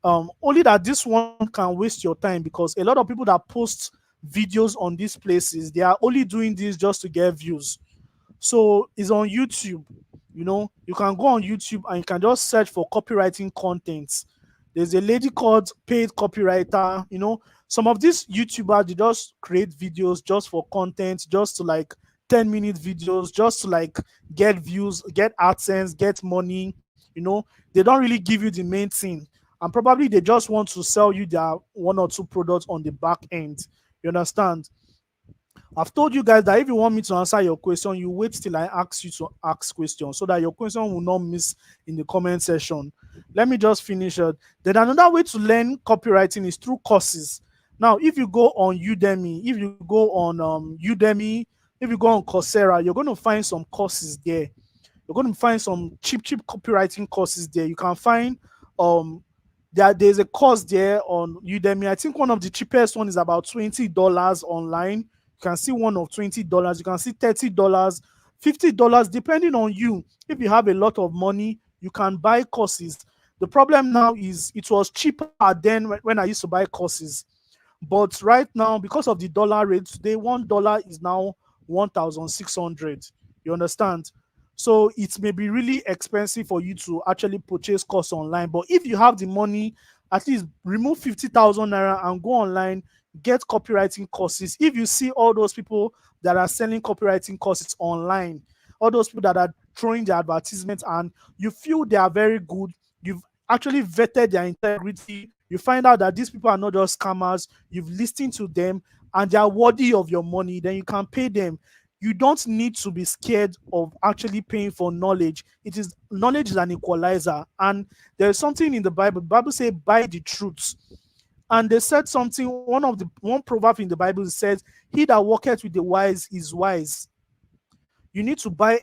only that this one can waste your time, because a lot of people that post videos on these places, they are only doing this just to get views. So it's on YouTube. You can go on YouTube and you can just search for copywriting content. There's a lady called Paid Copywriter. Some of these YouTubers, they just create videos just for content, just to like 10-minute videos, just to like get views, get AdSense, get money. They don't really give you the main thing. And probably they just want to sell you their one or two products on the back end. You understand? I've told you guys that if you want me to answer your question, you wait till I ask you to ask questions so that your question will not miss in the comment section. Let me just finish it. Then another way to learn copywriting is through courses. Now, if you go on Udemy, if you go on Udemy, if you go on Coursera, you're going to find some courses there. You're going to find some cheap copywriting courses there. You can find there's a course there on Udemy. I think one of the cheapest one is about $20 online. You can see one of $20. You can see $30, $50, depending on you. If you have a lot of money, you can buy courses. The problem now is it was cheaper then when I used to buy courses. But right now, because of the dollar rate today, $1 is now 1,600. You understand? So it may be really expensive for you to actually purchase course online. But if you have the money, at least remove 50,000 naira and go online, get copywriting courses. If you see all those people that are selling copywriting courses online, all those people that are throwing their advertisements, and you feel they are very good, you've actually vetted their integrity, you find out that these people are not just scammers, you've listened to them and they are worthy of your money, then you can pay them. You don't need to be scared of actually paying for knowledge. Knowledge is an equalizer. And there's something in the Bible. The Bible says, buy the truth. And they said something, one proverb in the Bible says, he that walketh with the wise is wise. You need to buy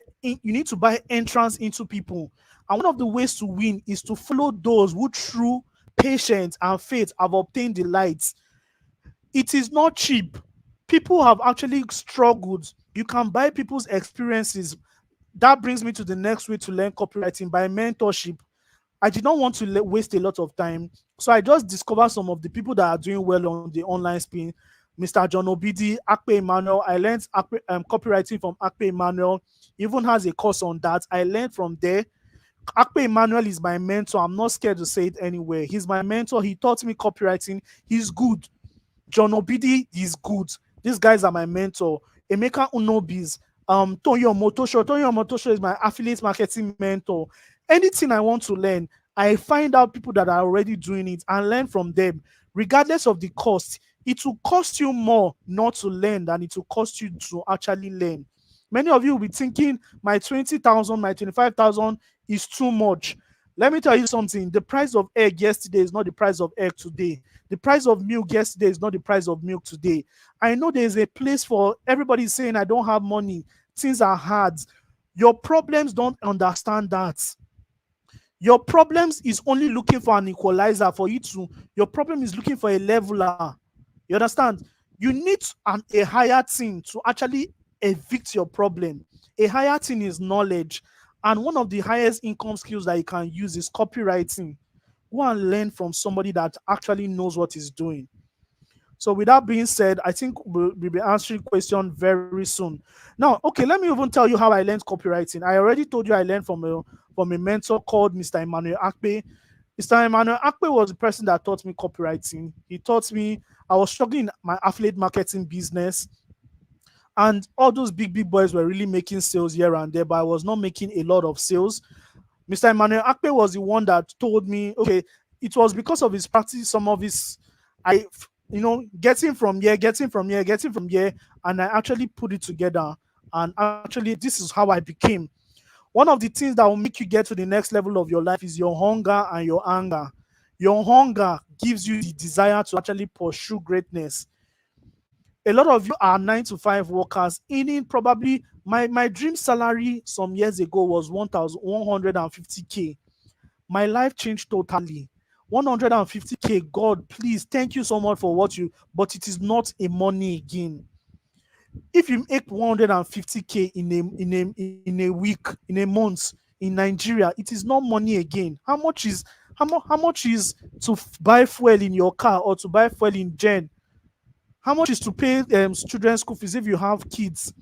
entrance into people. And one of the ways to win is to follow those who through patience and faith have obtained the light. It is not cheap. People have actually struggled. You can buy people's experiences. That brings me to the next way to learn copywriting, by mentorship. I did not want to waste a lot of time. So I just discovered some of the people that are doing well on the online spin. Mr. John Obidi, Akpe Emmanuel. I learned copywriting from Akpe Emmanuel. He even has a course on that. I learned from there. Akpe Emmanuel is my mentor. I'm not scared to say it anywhere. He's my mentor. He taught me copywriting. He's good. John Obidi is good. These guys are my mentor. Emeka Unobis, Tonyo Motosho. Tonyo Motosho is my affiliate marketing mentor. Anything I want to learn, I find out people that are already doing it and learn from them, regardless of the cost. It will cost you more not to learn than it will cost you to actually learn. Many of you will be thinking, my 20,000, my 25,000 is too much. Let me tell you something. The price of egg yesterday is not the price of egg today. The price of milk yesterday is not the price of milk today. I know there's a place for everybody saying, I don't have money. Things are hard. Your problems don't understand that. Your problems is only looking for an equalizer for you to. Your problem is looking for a leveler. You understand? You need a higher thing to actually evict your problem. A higher thing is knowledge. And one of the highest income skills that you can use is copywriting. Go and learn from somebody that actually knows what he's doing. So with that being said, I think we'll be answering question very soon. Now, okay, let me even tell you how I learned copywriting. I already told you I learned from a mentor called Mr. Emmanuel Akpe. Mr. Emmanuel Akpe was the person that taught me copywriting. He taught me, I was struggling in my affiliate marketing business. And all those big boys were really making sales here and there, but I was not making a lot of sales. Mr. Emmanuel Akpe was the one that told me, okay, it was because of his practice, some of his, getting from here, and I actually put it together. And actually, this is how I became. One of the things that will make you get to the next level of your life is your hunger and your anger. Your hunger gives you the desire to actually pursue greatness. A lot of you are 9 to 5 workers, earning probably my dream salary some years ago was 1,150K. My life changed totally. 150K, God, please, thank you so much for what you, but it is not a money again. If you make 150K in a week, in a month in Nigeria, it is not money again. How much is to buy fuel in your car or to buy fuel in gen? How much is to pay children's school fees if you have kids?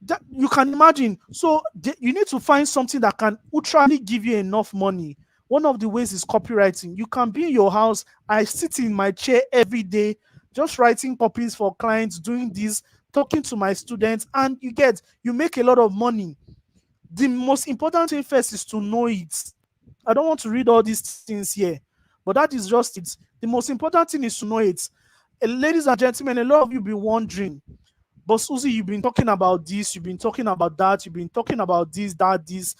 That you can imagine. So you need to find something that can ultrally give you enough money. One of the ways is copywriting. You can be in your house. I sit in my chair every day, just writing copies for clients, doing this, talking to my students, and you make a lot of money. The most important thing first is to know it. I don't want to read all these things here, but that is just it. The most important thing is to know it. Ladies and gentlemen, a lot of you be wondering, Bossuhzi, you've been talking about this, you've been talking about that, you've been talking about this, that, this.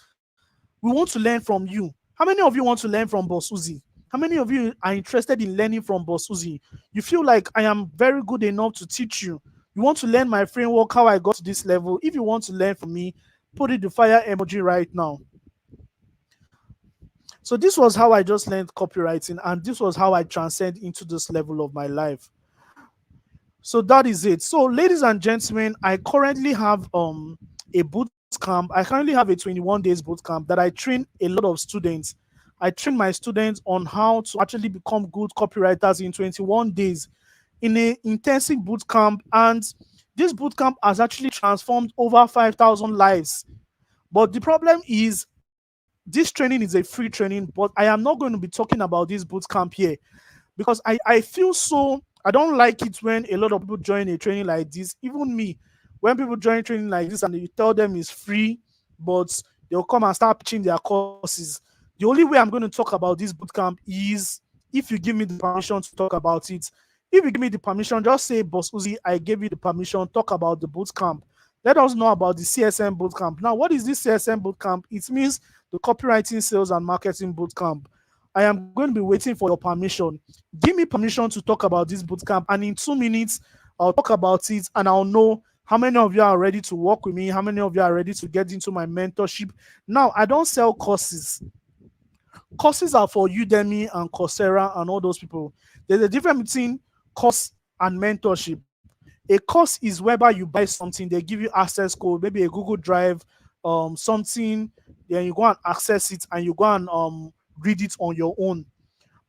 We want to learn from you. How many of you want to learn from Bossuhzi? How many of you are interested in learning from Bossuhzi? You feel like I am very good enough to teach you. You want to learn my framework, how I got to this level. If you want to learn from me, put it the fire emoji right now. So this was how I just learned copywriting, and this was how I transcend into this level of my life. So that is it. So, ladies and gentlemen, I currently have a boot camp. I currently have a 21 days boot camp that I train a lot of students. I train my students on how to actually become good copywriters in 21 days in a intensive boot camp, and this boot camp has actually transformed over 5,000 lives. But the problem is, this training is a free training, but I am not going to be talking about this boot camp here because I feel so, I don't like it when a lot of people join a training like this. Even me, when people join training like this and you tell them it's free, but they'll come and start pitching their courses. The only way I'm going to talk about this bootcamp is if you give me the permission to talk about it. If you give me the permission, just say, Bossuhzi, I gave you the permission, talk about the bootcamp. Let us know about the CSM bootcamp. Now, what is this CSM bootcamp? It means the copywriting, sales, and marketing bootcamp. I am going to be waiting for your permission. Give me permission to talk about this bootcamp, and in 2 minutes, I'll talk about it, and I'll know how many of you are ready to work with me, how many of you are ready to get into my mentorship. Now, I don't sell courses. Courses are for Udemy and Coursera and all those people. There's a difference between course and mentorship. A course is whereby you buy something, they give you access code, maybe a Google Drive, something, then you go and access it and you go and read it on your own.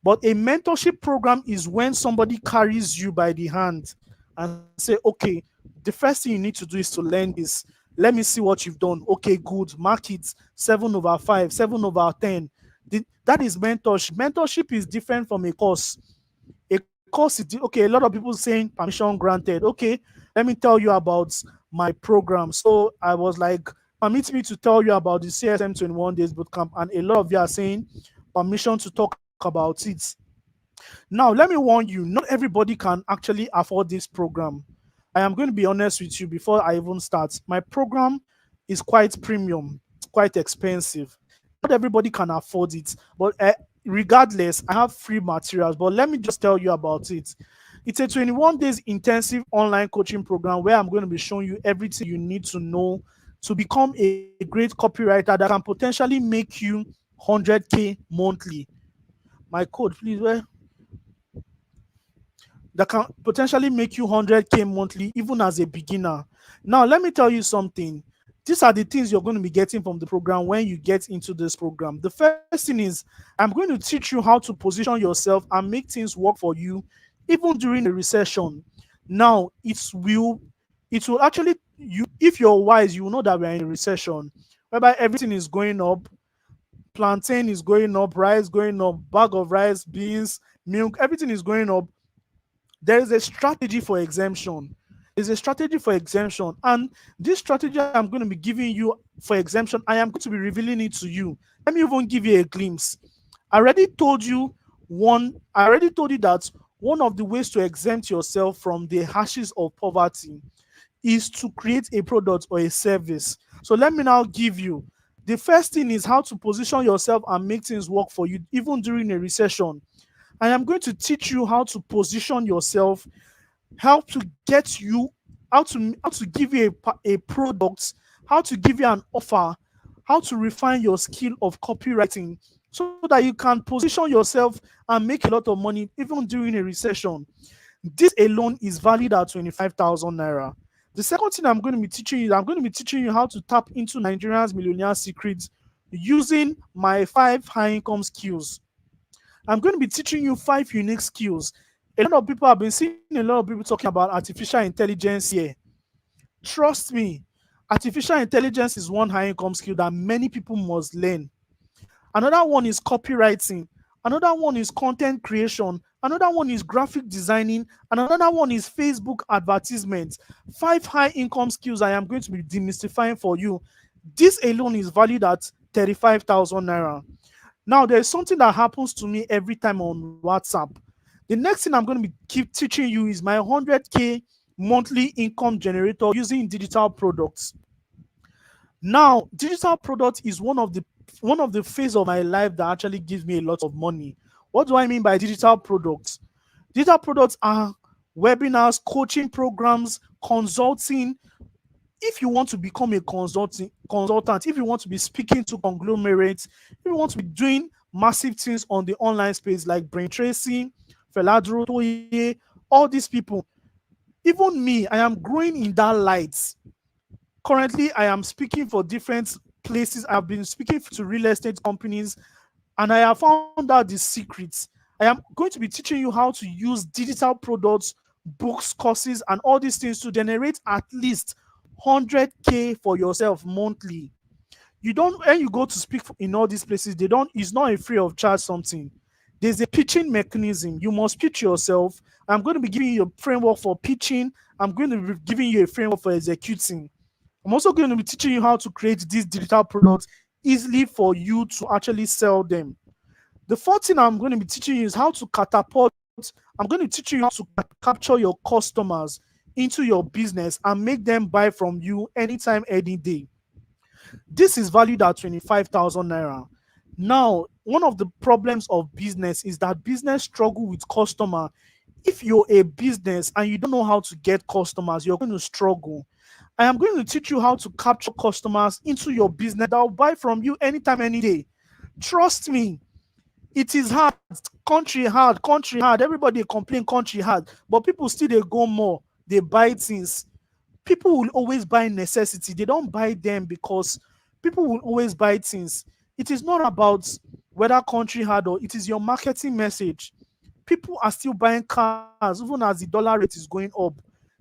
But a mentorship program is when somebody carries you by the hand and say, okay, the first thing you need to do is to learn this. Let me see what you've done. Okay, good. Mark it 7/5, 7/10. That is mentorship. Mentorship is different from a course. A course is okay. A lot of people saying permission granted. Okay, let me tell you about my program. So I was like, permit me to tell you about the CSM 21 days bootcamp, and a lot of you are saying permission to talk about it. Now, let me warn you, not everybody can actually afford this program. I am going to be honest with you before I even start. My program is quite premium, quite expensive. Not everybody can afford it, but regardless, I have free materials. But let me just tell you about it. It's a 21 days intensive online coaching program where I'm going to be showing you everything you need to know to become a great copywriter that can potentially make you 100K monthly. My code, please. That can potentially make you 100K monthly, even as a beginner. Now, let me tell you something. These are the things you're going to be getting from the program when you get into this program. The first thing is, I'm going to teach you how to position yourself and make things work for you, even during a recession. Now, it will actually, if you're wise, you will know that we're in a recession, whereby everything is going up. Plantain is going up, rice going up, bag of rice, beans, milk, everything is going up. There is a strategy for exemption. There's a strategy for exemption. And this strategy I'm going to be giving you for exemption, I am going to be revealing it to you. Let me even give you a glimpse. I already told you that one of the ways to exempt yourself from the hashes of poverty is to create a product or a service. So let me now give you. The first thing is how to position yourself and make things work for you, even during a recession. I am going to teach you how to position yourself how to get you, how to give you a product, how to give you an offer, how to refine your skill of copywriting so that you can position yourself and make a lot of money even during a recession. This alone is valued at 25,000 naira. The second thing I'm going to be teaching you, I'm going to be teaching you how to tap into Nigerians millionaire secrets using my 5 high income skills. I'm going to be teaching you 5 unique skills. A lot of people have been seeing a lot of people talking about artificial intelligence here. Trust me, artificial intelligence is one high income skill that many people must learn. Another one is copywriting. Another one is content creation. Another one is graphic designing. And another one is Facebook advertisements. 5 high income skills I am going to be demystifying for you. This alone is valued at 35,000 naira. Now, there's something that happens to me every time on WhatsApp. The next thing I'm going to be keep teaching you is my 100K monthly income generator using digital products. Now, digital product is one of the phase of my life that actually gives me a lot of money. What do I mean by digital products? Digital products are webinars, coaching programs, consulting. If you want to become a consultant, if you want to be speaking to conglomerates, if you want to be doing massive things on the online space like Brain Tracy, Feladro, Toye, all these people, even me, I am growing in that light. Currently, I am speaking for different places. I've been speaking to real estate companies, and I have found out the secrets. I am going to be teaching you how to use digital products, books, courses, and all these things to generate at least 100K for yourself monthly. You don't, when you go to speak in all these places, they don't, it's not a free of charge something. There's a pitching mechanism. You must pitch yourself. I'm going to be giving you a framework for pitching. I'm going to be giving you a framework for executing. I'm also going to be teaching you how to create these digital products easily for you to actually sell them. The fourth thing I'm going to be teaching you is how to catapult. I'm going to teach you how to capture your customers into your business and make them buy from you anytime, any day. This is valued at 25,000 naira. Now, one of the problems of business is that business struggle with customer. If you're a business and you don't know how to get customers, you're going to struggle. I am going to teach you how to capture customers into your business that will buy from you anytime, any day. Trust me, it is hard. Country hard, country hard. Everybody complain country hard, but people still they go more. They buy things. People will always buy necessity. They don't buy them because people will always buy things. It is not about whether country hard or it is your marketing message. People are still buying cars even as the dollar rate is going up.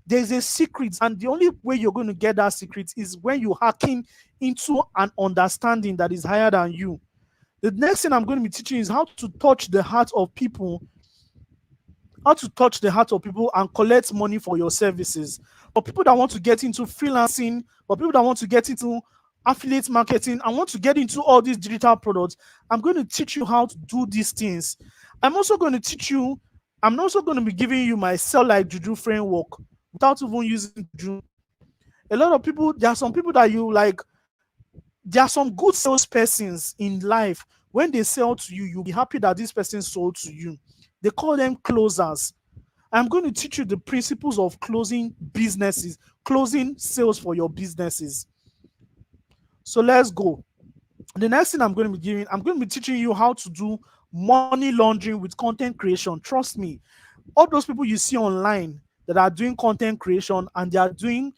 There's a secret, and the only way you're going to get that secret is when you hacking into an understanding that is higher than you. The next thing I'm going to be teaching is how to touch the heart of people, and collect money for your services. For people that want to get into freelancing, for people that want to get into affiliate marketing, and want to get into all these digital products, I'm going to teach you how to do these things. I'm also going to be giving you my sell like juju framework without even using juju. A lot of people, there are some people that you like, there are some good salespersons in life. When they sell to you, you'll be happy that this person sold to you. They call them closers. I'm going to teach you the principles of closing businesses, closing sales for your businesses. So let's go. The next thing I'm going to be giving, I'm going to be teaching you how to do money laundering with content creation. Trust me, all those people you see online that are doing content creation and they are doing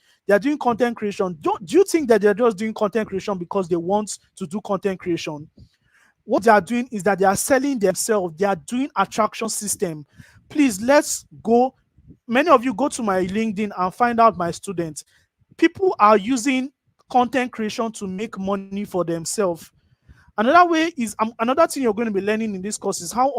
content creation. Do you think that they're just doing content creation because they want to do content creation? What they are doing is that they are selling themselves. They are doing attraction system. Please, let's go. Many of you go to my LinkedIn and find out my students. People are using content creation to make money for themselves. Another way is another thing you're going to be learning in this course is how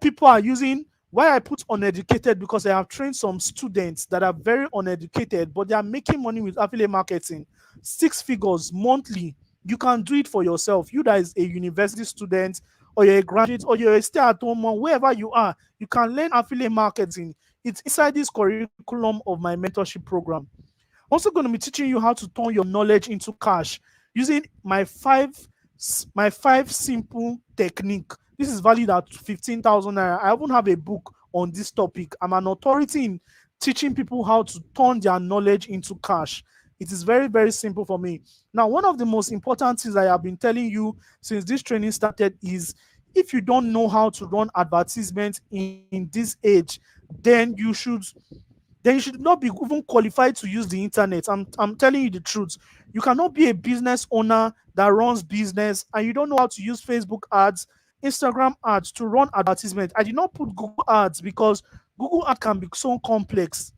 people are using. Why I put uneducated, because I have trained some students that are very uneducated, but they are making money with affiliate marketing, 6 figures monthly. You can do it for yourself. You that is a university student, or you're a graduate, or you're a stay-at-home mom, wherever you are, you can learn affiliate marketing. It's inside this curriculum of my mentorship program. I'm also going to be teaching you how to turn your knowledge into cash using my five simple technique. This is valued at 15,000 naira. I even have a book on this topic. I'm an authority in teaching people how to turn their knowledge into cash. It is very, very simple for me. Now, one of the most important things I have been telling you since this training started is if you don't know how to run advertisements in this age, then you should not be even qualified to use the internet. I'm telling you the truth. You cannot be a business owner that runs business and you don't know how to use Facebook ads, Instagram ads to run advertisement. I did not put Google ads because Google ad can be so complex.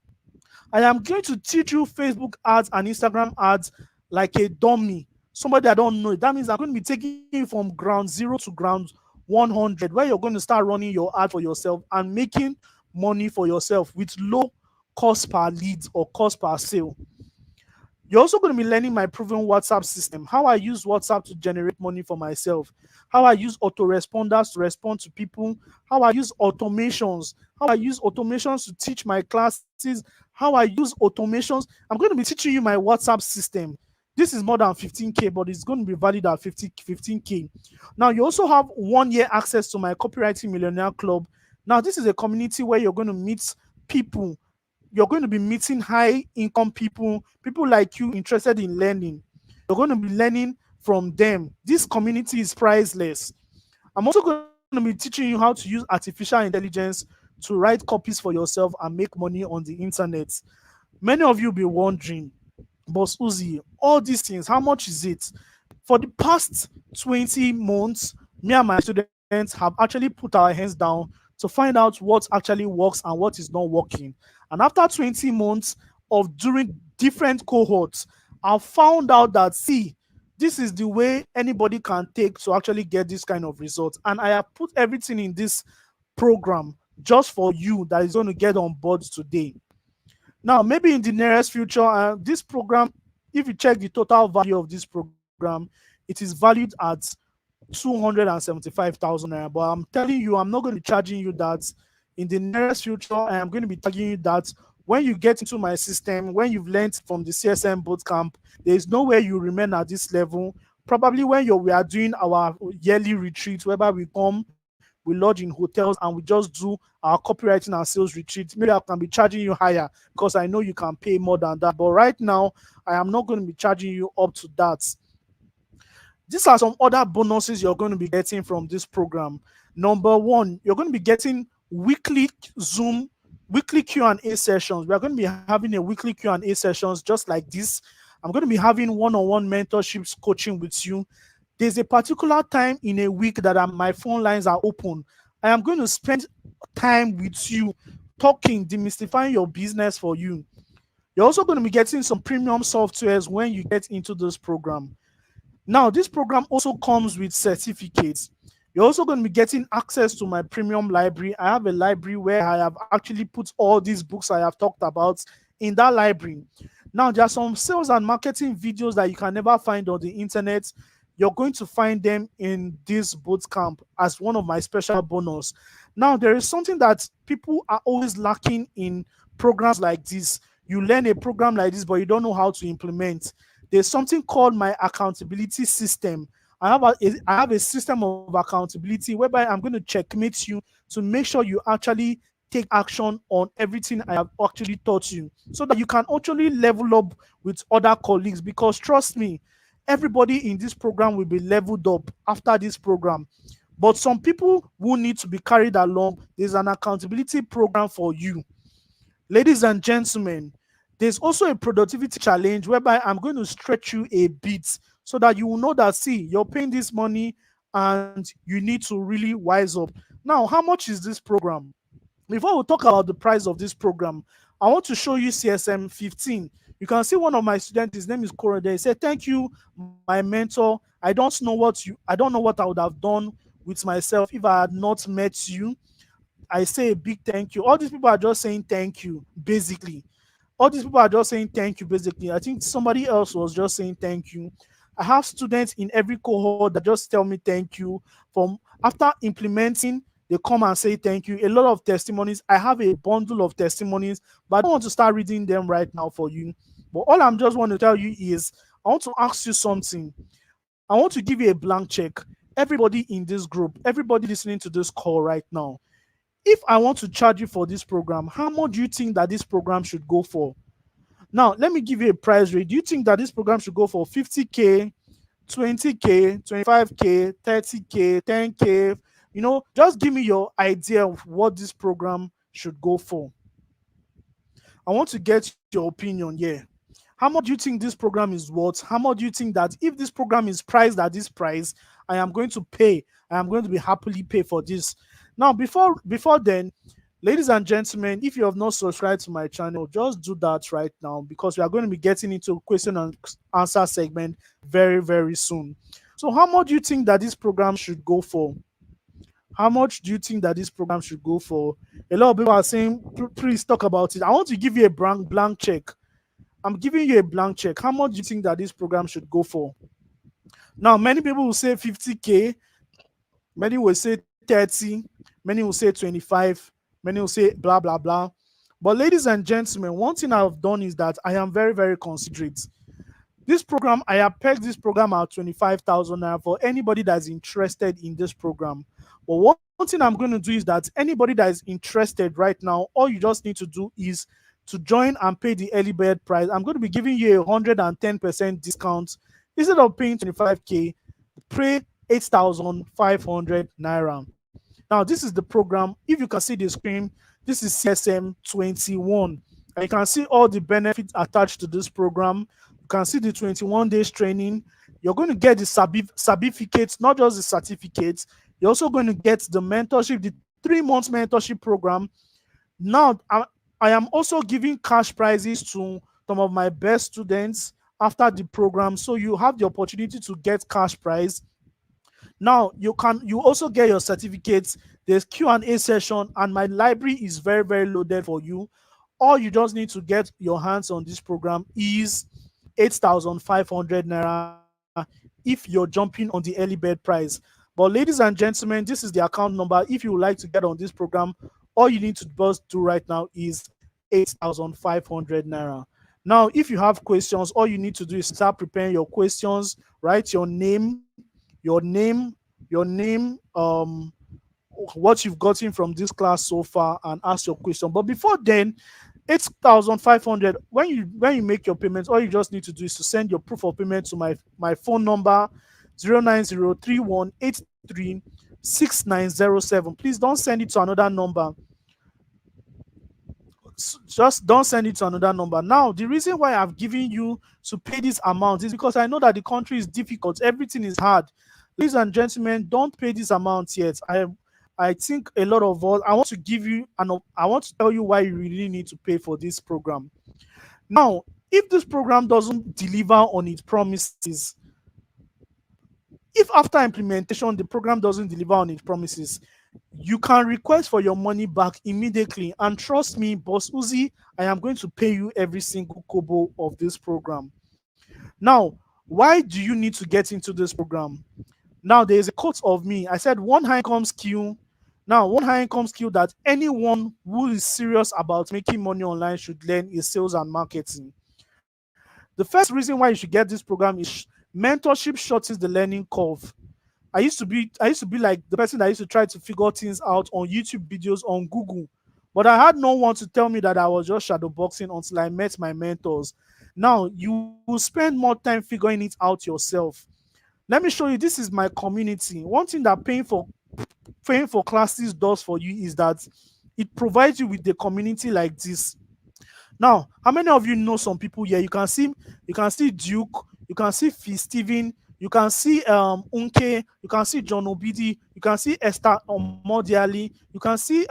I am going to teach you Facebook ads and Instagram ads like a dummy. Somebody I don't know. That means I'm going to be taking you from ground zero to ground 100, where you're going to start running your ad for yourself and making money for yourself with low cost per lead or cost per sale. You're also going to be learning my proven WhatsApp system, how I use WhatsApp to generate money for myself, how I use autoresponders to respond to people, how I use automations to teach my classes, how I use automations. I'm going to be teaching you my WhatsApp system. This is more than 15K, but it's going to be valued at 15K. Now, you also have 1 year access to my Copywriting Millionaire Club. Now, this is a community where you're going to meet people. You're going to be meeting high income people, people like you interested in learning. You're going to be learning from them. This community is priceless. I'm also going to be teaching you how to use artificial intelligence to write copies for yourself and make money on the internet. Many of you will be wondering, Bossuhzi, all these things, how much is it? For the past 20 months, me and my students have actually put our hands down to find out what actually works and what is not working. And after 20 months of doing different cohorts, I found out that, see, this is the way anybody can take to actually get this kind of results. And I have put everything in this program just for you that is going to get on board today. Now, maybe in the nearest future, this program, if you check the total value of this program, it is valued at 275,000 naira. But I'm telling you, I'm not going to be charging you that. In the nearest future, I am going to be charging you that when you get into my system, when you've learned from the CSM bootcamp, there is no way you remain at this level. Probably when we are doing our yearly retreat, whereby we come, we lodge in hotels, and we just do our copywriting and sales retreat. Maybe I can be charging you higher because I know you can pay more than that. But right now, I am not going to be charging you up to that. These are some other bonuses you're going to be getting from this program. Number one, you're going to be getting weekly Q&A sessions. We are going to be having a weekly Q&A sessions just like this. I'm going to be having one-on-one mentorships coaching with you. There's a particular time in a week that my phone lines are open. I am going to spend time with you, talking, demystifying your business for you. You're also going to be getting some premium softwares when you get into this program. Now, this program also comes with certificates. You're also going to be getting access to my premium library. I have a library where I have actually put all these books I have talked about in that library. Now, there are some sales and marketing videos that you can never find on the internet. You're going to find them in this bootcamp as one of my special bonus. Now, there is something that people are always lacking in programs like this. You learn a program like this, but you don't know how to implement. There's something called my accountability system. I have a system of accountability whereby I'm going to checkmate you to make sure you actually take action on everything I have actually taught you so that you can actually level up with other colleagues. Because trust me, everybody in this program will be leveled up after this program. But some people who need to be carried along, there's an accountability program for you. Ladies and gentlemen, there's also a productivity challenge whereby I'm going to stretch you a bit so that you will know that, see, you're paying this money and you need to really wise up. Now, how much is this program? Before we talk about the price of this program, I want to show you CSM 15. You can see one of my students, his name is Corey. He said, "Thank you, my mentor. I don't know what I would have done with myself if I had not met you. I say a big thank you." All these people are just saying thank you, basically. All these people are just saying thank you, basically. I think somebody else was just saying thank you. I have students in every cohort that just tell me thank you. From after implementing, they come and say thank you. A lot of testimonies. I have a bundle of testimonies, but I don't want to start reading them right now for you. But all I'm just want to tell you is, I want to ask you something. I want to give you a blank check. Everybody in this group, everybody listening to this call right now, if I want to charge you for this program, how much do you think that this program should go for? Now, let me give you a price rate. Do you think that this program should go for 50K, 20K, 25K, 30K, 10K? Just give me your idea of what this program should go for. I want to get your opinion here. How much do you think this program is worth? How much do you think that if this program is priced at this price, I am going to pay? I am going to be happily pay for this. Now, before then, ladies and gentlemen, if you have not subscribed to my channel, just do that right now, because we are going to be getting into question and answer segment very, very soon. So, how much do you think that this program should go for? How much do you think that this program should go for? A lot of people are saying, Please talk about it." I want to give you a blank check. I'm giving you a blank check. How much do you think that this program should go for? Now, many people will say 50K, many will say 30, many will say 25, many will say blah, blah, blah. But, ladies and gentlemen, one thing I've done is that I am very, very considerate. This program, I have pegged this program at 25,000 naira for anybody that's interested in this program. But one thing I'm going to do is that anybody that is interested right now, all you just need to do is to join and pay the early bird price. I'm going to be giving you a 110% discount. Instead of paying 25K, pay 8,500 naira. Now, this is the program. If you can see the screen, this is CSM 21. And you can see all the benefits attached to this program. You can see the 21 days training. You're going to get the certificates, not just the certificates. You're also going to get the mentorship, the 3 months mentorship program. Now, I am also giving cash prizes to some of my best students after the program. So you have the opportunity to get cash prize. Now, you also get your certificates. There's Q&A session, and my library is very, very loaded for you. All you just need to get your hands on this program is 8,500 naira if you're jumping on the early bird price. But, ladies and gentlemen, this is the account number. If you would like to get on this program, all you need to just do right now is 8,500 naira. Now, if you have questions, all you need to do is start preparing your questions. Write your name, what you've gotten from this class so far, and ask your question. But before then, 8,500, when you make your payments, all you just need to do is to send your proof of payment to my phone number 09031836907. Please don't send it to another number. Just don't send it to another number. Now, the reason why I've given you to pay this amount is because I know that the country is difficult, everything is hard. Ladies and gentlemen, don't pay this amount yet. I think a lot of us, I want to give you and I want to tell you why you really need to pay for this program. Now, if this program doesn't deliver on its promises, if after implementation the program doesn't deliver on its promises, you can request for your money back immediately. And trust me, Bossuhzi, I am going to pay you every single kobo of this program. Now, why do you need to get into this program? Now, there is a quote of me. I said, one high income skill. Now, one high income skill that anyone who is serious about making money online should learn is sales and marketing. The first reason why you should get this program is mentorship shortens the learning curve. I used to be like the person that used to try to figure things out on YouTube videos on Google, but I had no one to tell me that I was just shadowboxing until I met my mentors. Now you will spend more time figuring it out yourself. Let me show you. This is my community. One thing that paying for classes does for you is that it provides you with the community like this. Now, how many of you know some people here? You can see Duke, you can see Fee Steven, you can see Unke, you can see John Obidi, you can see Esther Modiali, you can see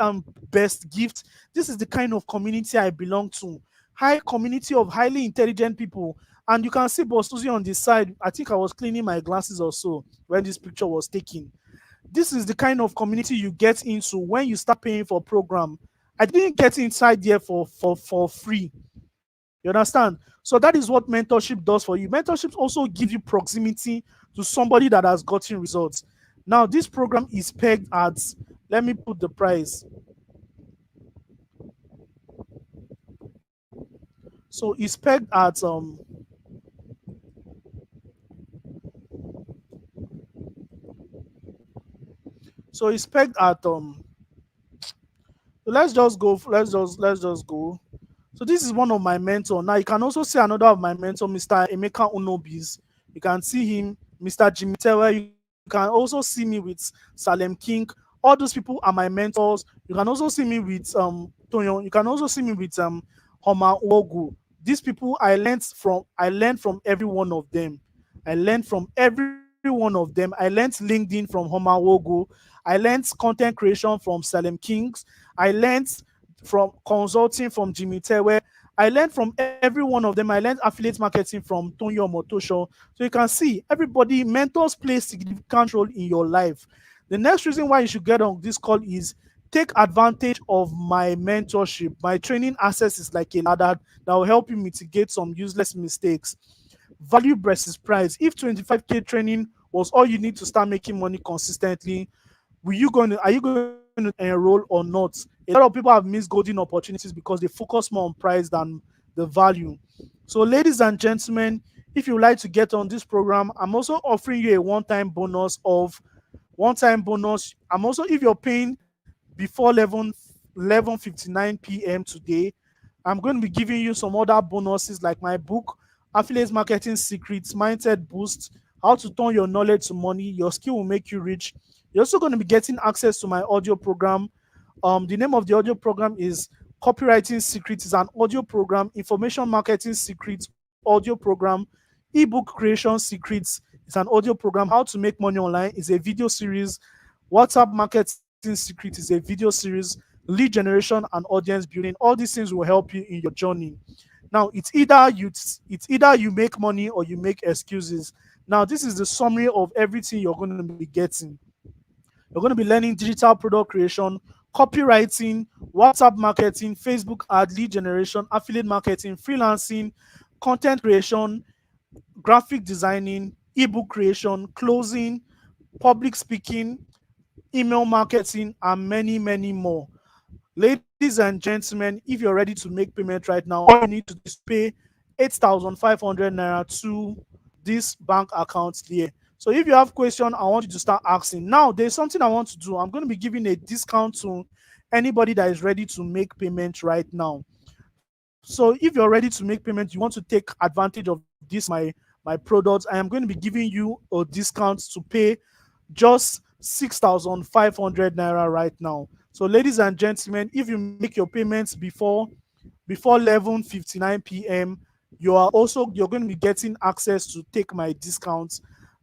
Best Gift. This is the kind of community I belong to. High community of highly intelligent people. And you can see Bossuhzi on the side. I think I was cleaning my glasses or so when this picture was taken. This is the kind of community you get into when you start paying for a program. I didn't get inside there for free. You understand? So that is what mentorship does for you. Mentorship also gives you proximity to somebody that has gotten results. Now, this program is pegged at, let me put the price. So it's pegged at so it's pegged at So let's just go. So this is one of my mentor. Now you can also see another of my mentor, Mr. Emeka Unobis. You can see him, Mr. Jimmy Tewe. You can also see me with Salem King. All those people are my mentors. You can also see me with Tonyo. You can also see me with Homa Uogu. These people I learned from every one of them. I learned from every one of them. I learned LinkedIn from Homa Uogu. I learned content creation from Salem Kings. I learned from consulting from Jimmy Tewe. I learned from every one of them. I learned affiliate marketing from Tonyo Motosho. So you can see everybody, mentors play significant role in your life. The next reason why you should get on this call is take advantage of my mentorship. My training access is like a ladder that will help you mitigate some useless mistakes. Value versus price. If 25K training was all you need to start making money consistently, are you going to enroll or not? A lot of people have missed golden opportunities because they focus more on price than the value. So ladies and gentlemen, if you would like to get on this program, I'm also offering you a one-time bonus. I'm also, if you're paying before 11:59 p.m. today, I'm going to be giving you some other bonuses like my book, Affiliate Marketing Secrets, Mindset Boost, How to Turn Your Knowledge to Money. Your skill will make you rich. You're also going to be getting access to my audio program. The name of the audio program is Copywriting Secrets. It's an audio program. Information Marketing Secrets audio program. Ebook Creation Secrets. It's an audio program. How to Make Money Online is a video series. WhatsApp Marketing Secrets is a video series. Lead generation and audience building. All these things will help you in your journey. Now it's either you make money or you make excuses. Now this is the summary of everything you're going to be getting. You're going to be learning digital product creation, copywriting, WhatsApp marketing, Facebook ad, lead generation, affiliate marketing, freelancing, content creation, graphic designing, ebook creation, closing, public speaking, email marketing, and many, many more. Ladies and gentlemen, if you're ready to make payment right now, all you need to do is pay 8,500 naira to this bank account here. So if you have question, I want you to start asking. Now, there's something I want to do. I'm going to be giving a discount to anybody that is ready to make payment right now. So if you're ready to make payment, you want to take advantage of my products, I am going to be giving you a discount to pay just 6,500 naira right now. So ladies and gentlemen, if you make your payments before 11:59 p.m., you're going to be getting access to take my discounts.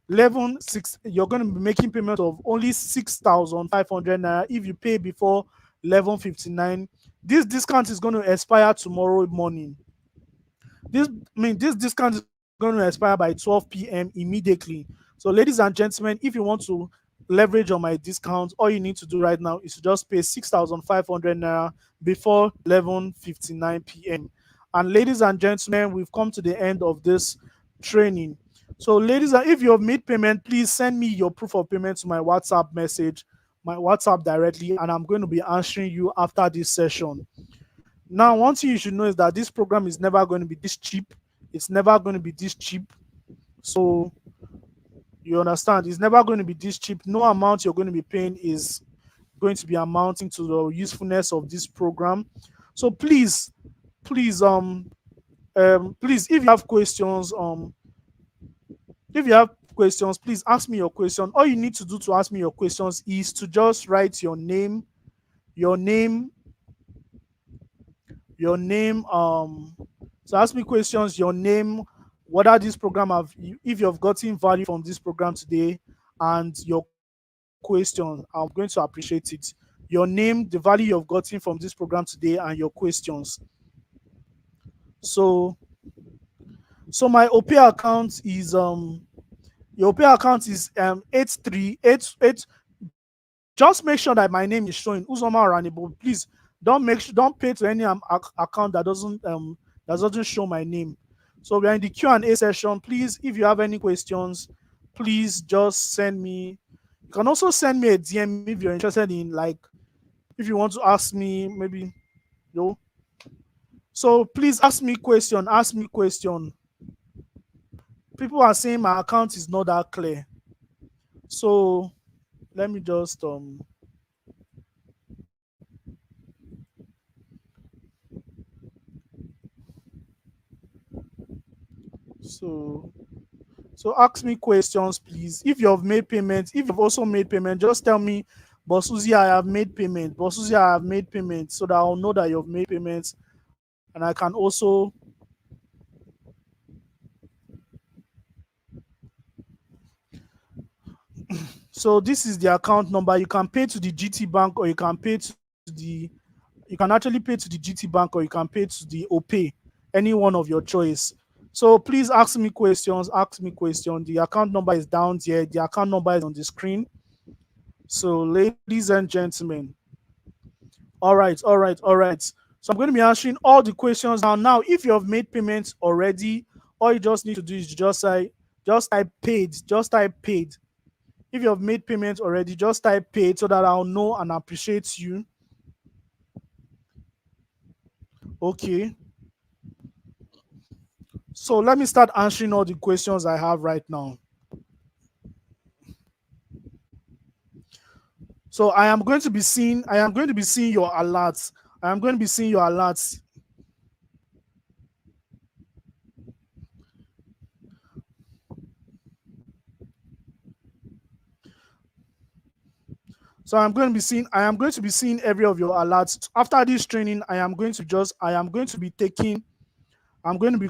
11 6 You're going to be making payment of only 6,500 naira if you pay before 11:59. This discount is going to expire tomorrow morning. This discount is going to expire by 12 p.m. immediately. So ladies and gentlemen, if you want to leverage on my discount, all you need to do right now is to just pay 6,500 naira before 11:59 p.m. And ladies and gentlemen, we've come to the end of this training. So ladies, if you have made payment, please send me your proof of payment to my WhatsApp message, my WhatsApp directly, and I'm going to be answering you after this session. Now, one thing you should know is that this program is never going to be this cheap. It's never going to be this cheap. So you understand, it's never going to be this cheap. No amount you're going to be paying is going to be amounting to the usefulness of this program. So please, if you have questions, please ask me your question. All you need to do to ask me your questions is to just write your name, your name, your name. So ask me questions, your name, whether this program if you've gotten value from this program today, and your question. I'm going to appreciate it. Your name, the value you've gotten from this program today, and your questions. So so my OP account is your OP account is 8388. Just make sure that my name is showing Uzoma Ranebo. Please don't pay to any account that doesn't show my name. So we are in the Q&A session. Please, if you have any questions, please just send me. You can also send me a DM if you're interested in, like, if you want to ask me maybe, yo. So please ask me question. Ask me question. People are saying my account is not that clear. So let me just So so ask me questions, please. If you have made payments, if you've also made payment, just tell me, Bossuhzi, I have made payment. Bossuhzi, I have made payment, so that I'll know that you've made payments, and I can also. So this is the account number. You can pay to the GT Bank, or you can pay to the. You can actually pay to the GT Bank, or you can pay to the OPay, any one of your choice. So please ask me questions. Ask me questions. The account number is down there. The account number is on the screen. So, ladies and gentlemen, all right, all right, all right. So I'm going to be answering all the questions now. Now, if you have made payments already, all you just need to do is just type paid, just type paid. If you have made payments already, just type paid so that I'll know and appreciate you. Okay. So let me start answering all the questions I have right now. So I am going to be seeing your alerts. I am going to be seeing your alerts. So I am going to be seeing every of your alerts. After this training, I am going to be taking I'm going to be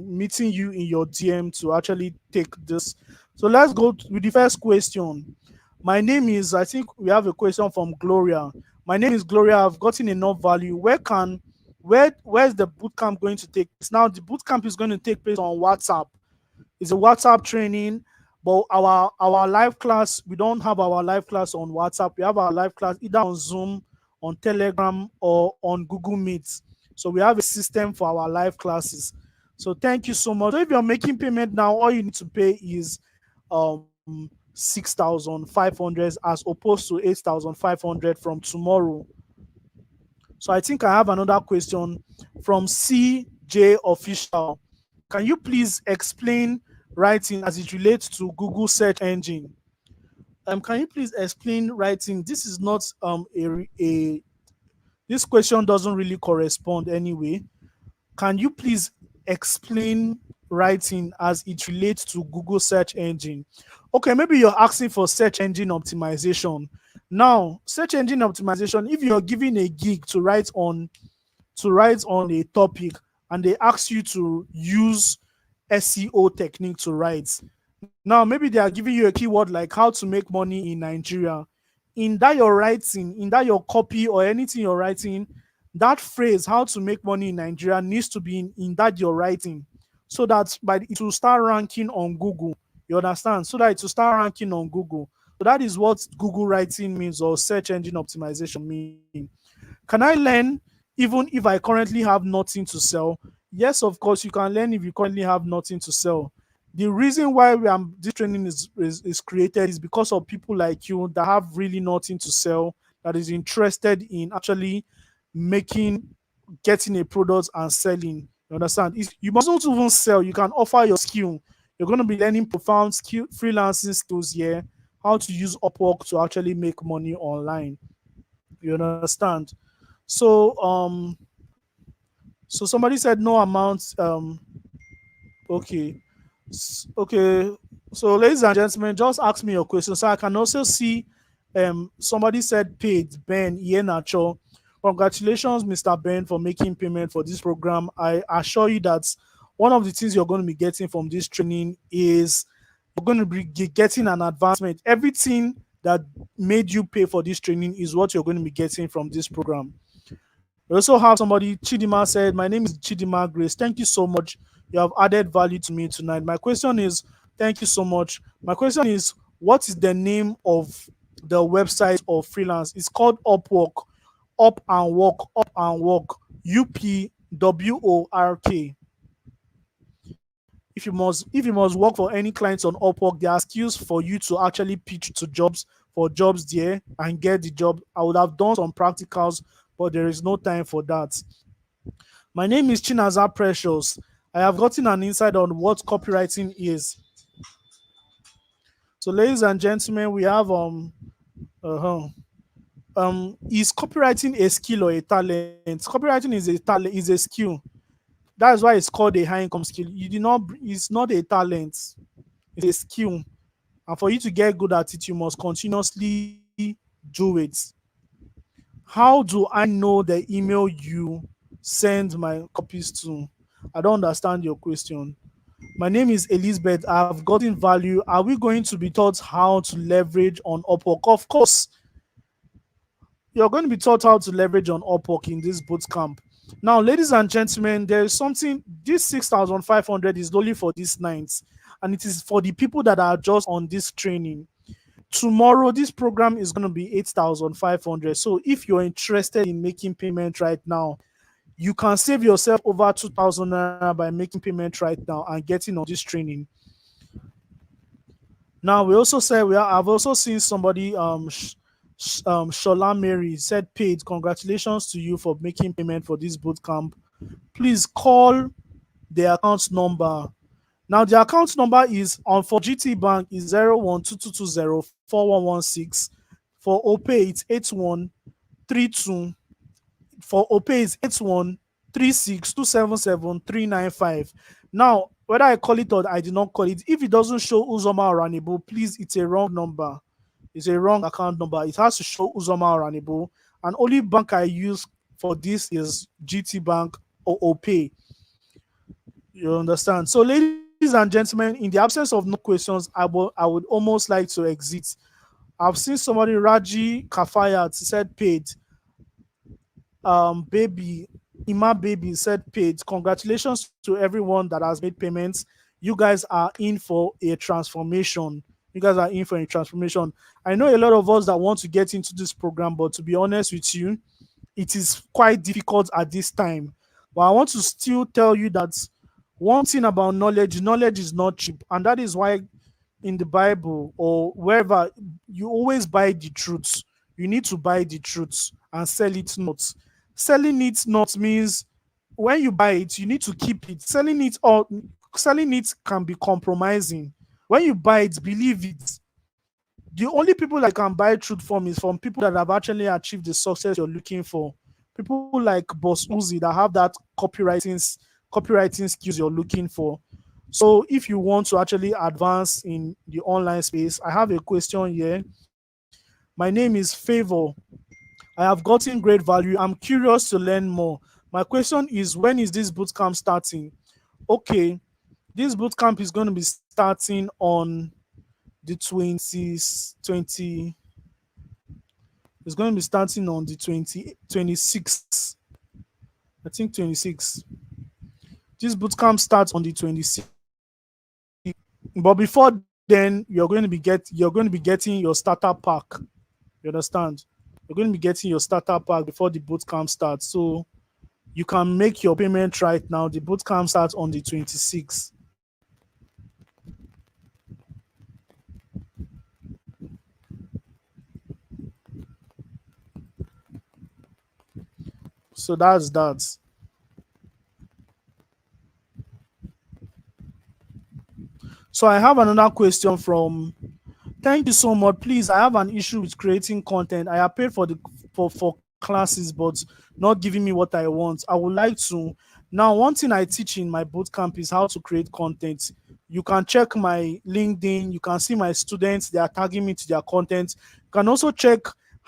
meeting you in your DM to actually take this. So let's go with the first question. My name is, I think we have a question from Gloria. My name is Gloria. I've gotten enough value. Where's the bootcamp going to take place? Now the bootcamp is going to take place on WhatsApp. It's a WhatsApp training, but our live class, we don't have our live class on WhatsApp. We have our live class either on Zoom, on Telegram, or on Google Meet. So we have a system for our live classes. So thank you so much. So if you're making payment now, all you need to pay is 6,500 as opposed to 8,500 from tomorrow. So I think I have another question from CJ Official. Can you please explain writing as it relates to Google search engine? Can you please explain writing? This is not a this question doesn't really correspond anyway. Can you please explain writing as it relates to Google search engine? Okay, maybe you're asking for search engine optimization. Now, search engine optimization, if you're given a gig to write on a topic and they ask you to use SEO technique to write. Now, maybe they are giving you a keyword like how to make money in Nigeria. In that you're writing, in that your copy or anything you're writing, that phrase, how to make money in Nigeria, needs to be in that you're writing so that it will start ranking on Google. You understand? So that it will start ranking on Google. So that is what Google writing means, or search engine optimization means. Can I learn even if I currently have nothing to sell? Yes, of course, you can learn if you currently have nothing to sell. The reason why this training is created is because of people like you that have really nothing to sell, that is interested in actually making, getting a product and selling. You understand? You mustn't even sell. You can offer your skill. You're going to be learning profound skill, freelancing skills here, how to use Upwork to actually make money online. You understand? So so somebody said no amount. Okay. Okay. So ladies and gentlemen, just ask me your question. So I can also see somebody said paid, Ben Ienacho. Congratulations, Mr. Ben, for making payment for this program. I assure you that one of the things you're going to be getting from this training is you're going to be getting an advancement. Everything that made you pay for this training is what you're going to be getting from this program. We also have somebody, Chidima said, my name is Chidima Grace. Thank you so much. You have added value to me tonight. My question is, thank you so much. My question is, what is the name of the website of freelance? It's called Upwork. Up and Work, Up and Work, UPWORK. If you must work for any clients on Upwork, there are skills for you to actually pitch to jobs, for jobs there and get the job. I would have done some practicals, but there is no time for that. My name is Chinaza Precious. I have gotten an insight on what copywriting is. So, ladies and gentlemen, we have is copywriting a skill or a talent? Copywriting is a talent, is a skill. That's why it's called a high income skill. It's not a talent, it's a skill. And for you to get good at it, you must continuously do it. How do I know the email you send my copies to? I don't understand your question. My name is Elizabeth. I've gotten value. Are we going to be taught how to leverage on Upwork? Of course, you're going to be taught how to leverage on Upwork in this boot camp. Now, ladies and gentlemen, there is something. This 6,500 is only for these nights, and it is for the people that are just on this training. Tomorrow, this program is going to be 8,500. So, if you're interested in making payment right now, you can save yourself over 2,000 naira by making payment right now and getting on this training. Now, we also said I've also seen somebody, Shola Mary said, paid. Congratulations to you for making payment for this boot camp. Please call the account number. Now, the account number is on for GT Bank is 0122204116. For OPay, it's 8132. For OPay, it's 8136277395. Now, whether I call it or I did not call it, if it doesn't show Uzoma or Ranibo, please, it's a wrong number. It's a wrong account number. It has to show Uzoma or Ranibo. And only bank I use for this is GT Bank or OPay. You understand? So, ladies and gentlemen, in the absence of no questions, I would almost like to exit. I've seen somebody, Raji Kafayat, said paid. Baby, Ima Baby said paid. Congratulations to everyone that has made payments. You guys are in for a transformation. You guys are in for a transformation. I know a lot of us that want to get into this program, but to be honest with you, it is quite difficult at this time. But I want to still tell you that one thing about knowledge is not cheap. And that is why in the Bible or wherever, you always buy the truth. You need to buy the truth and sell it not. Selling it not means when you buy it, you need to keep it. Selling it can be compromising. When you buy it, believe it. The only people that can buy truth from is from people that have actually achieved the success you're looking for. People like Bossuhzi that have that copywriting skills you're looking for. So if you want to actually advance in the online space, I have a question here. My name is Favor. I have gotten great value. I'm curious to learn more. My question is, when is this bootcamp starting? Okay, this bootcamp is going to be starting on the 20. It's going to be starting on the 26th. I think 26. This bootcamp starts on the 26th. But before then, you're going to be getting your starter pack. You understand? You're going to be getting your starter pack before the bootcamp starts. So you can make your payment right now. The bootcamp starts on the 26th. So that's that. So I have another question from. Thank you so much. Please, I have an issue with creating content. I have paid for classes, but not giving me what I want. I would like to. Now, one thing I teach in my bootcamp is how to create content. You can check my LinkedIn. You can see my students. They are tagging me to their content. You can also check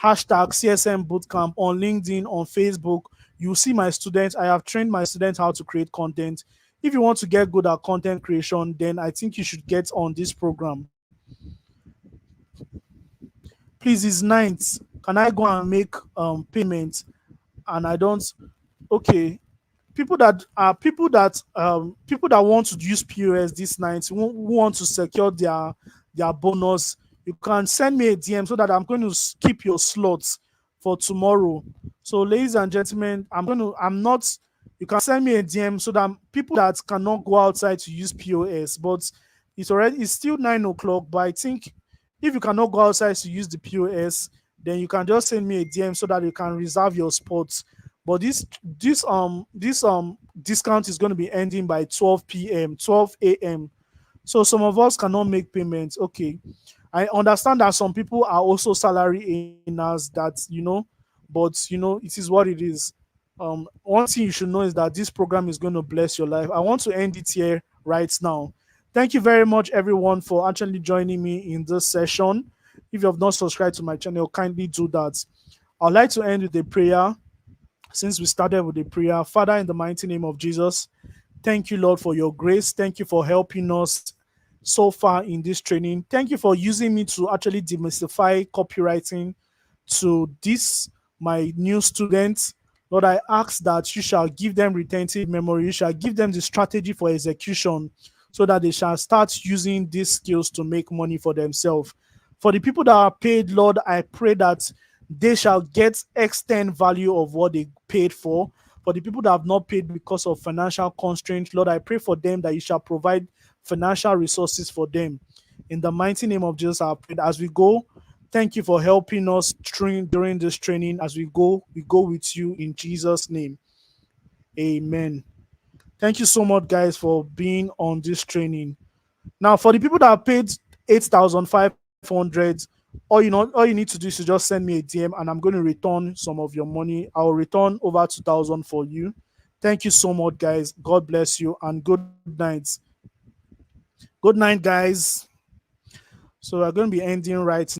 hashtag CSM Bootcamp on LinkedIn, on Facebook. You see my students. I have trained my students how to create content. If you want to get good at content creation, then I think you should get on this program. Please, it's ninth. Can I go and make payment? And I don't. Okay, people that want to use POS this night, who want to secure their bonus, you can send me a DM so that I'm going to keep your slots for tomorrow. So, ladies and gentlemen, I'm not. You can send me a DM so that people that cannot go outside to use POS, but it's still 9 o'clock. But I think if you cannot go outside to use the POS, then you can just send me a DM so that you can reserve your spots. But this discount is going to be ending by 12 p.m., 12 a.m. So some of us cannot make payments. Okay, I understand that some people are also salary earners, that but it is what it is. One thing you should know is that this program is going to bless your life. I want to end it here right now. Thank you very much, everyone, for actually joining me in this session. If you have not subscribed to my channel, kindly do that. I'd like to end with a prayer. Since we started with a prayer, Father, in the mighty name of Jesus, thank you, Lord, for your grace. Thank you for helping us so far in this training. Thank you for using me to actually demystify copywriting to this, my new students. Lord, I ask that you shall give them retentive memory. You shall give them the strategy for execution so that they shall start using these skills to make money for themselves. For the people that are paid, Lord, I pray that they shall get extent value of what they paid for. For the people that have not paid because of financial constraints, Lord, I pray for them that you shall provide financial resources for them. In the mighty name of Jesus, I pray as we go. Thank you for helping us during this training. As we go with you in Jesus' name. Amen. Thank you so much, guys, for being on this training. Now, for the people that have paid 8,500, all you need to do is to just send me a DM, and I'm going to return some of your money. I'll return over 2,000 for you. Thank you so much, guys. God bless you, and good night. Good night, guys. So we're going to be ending right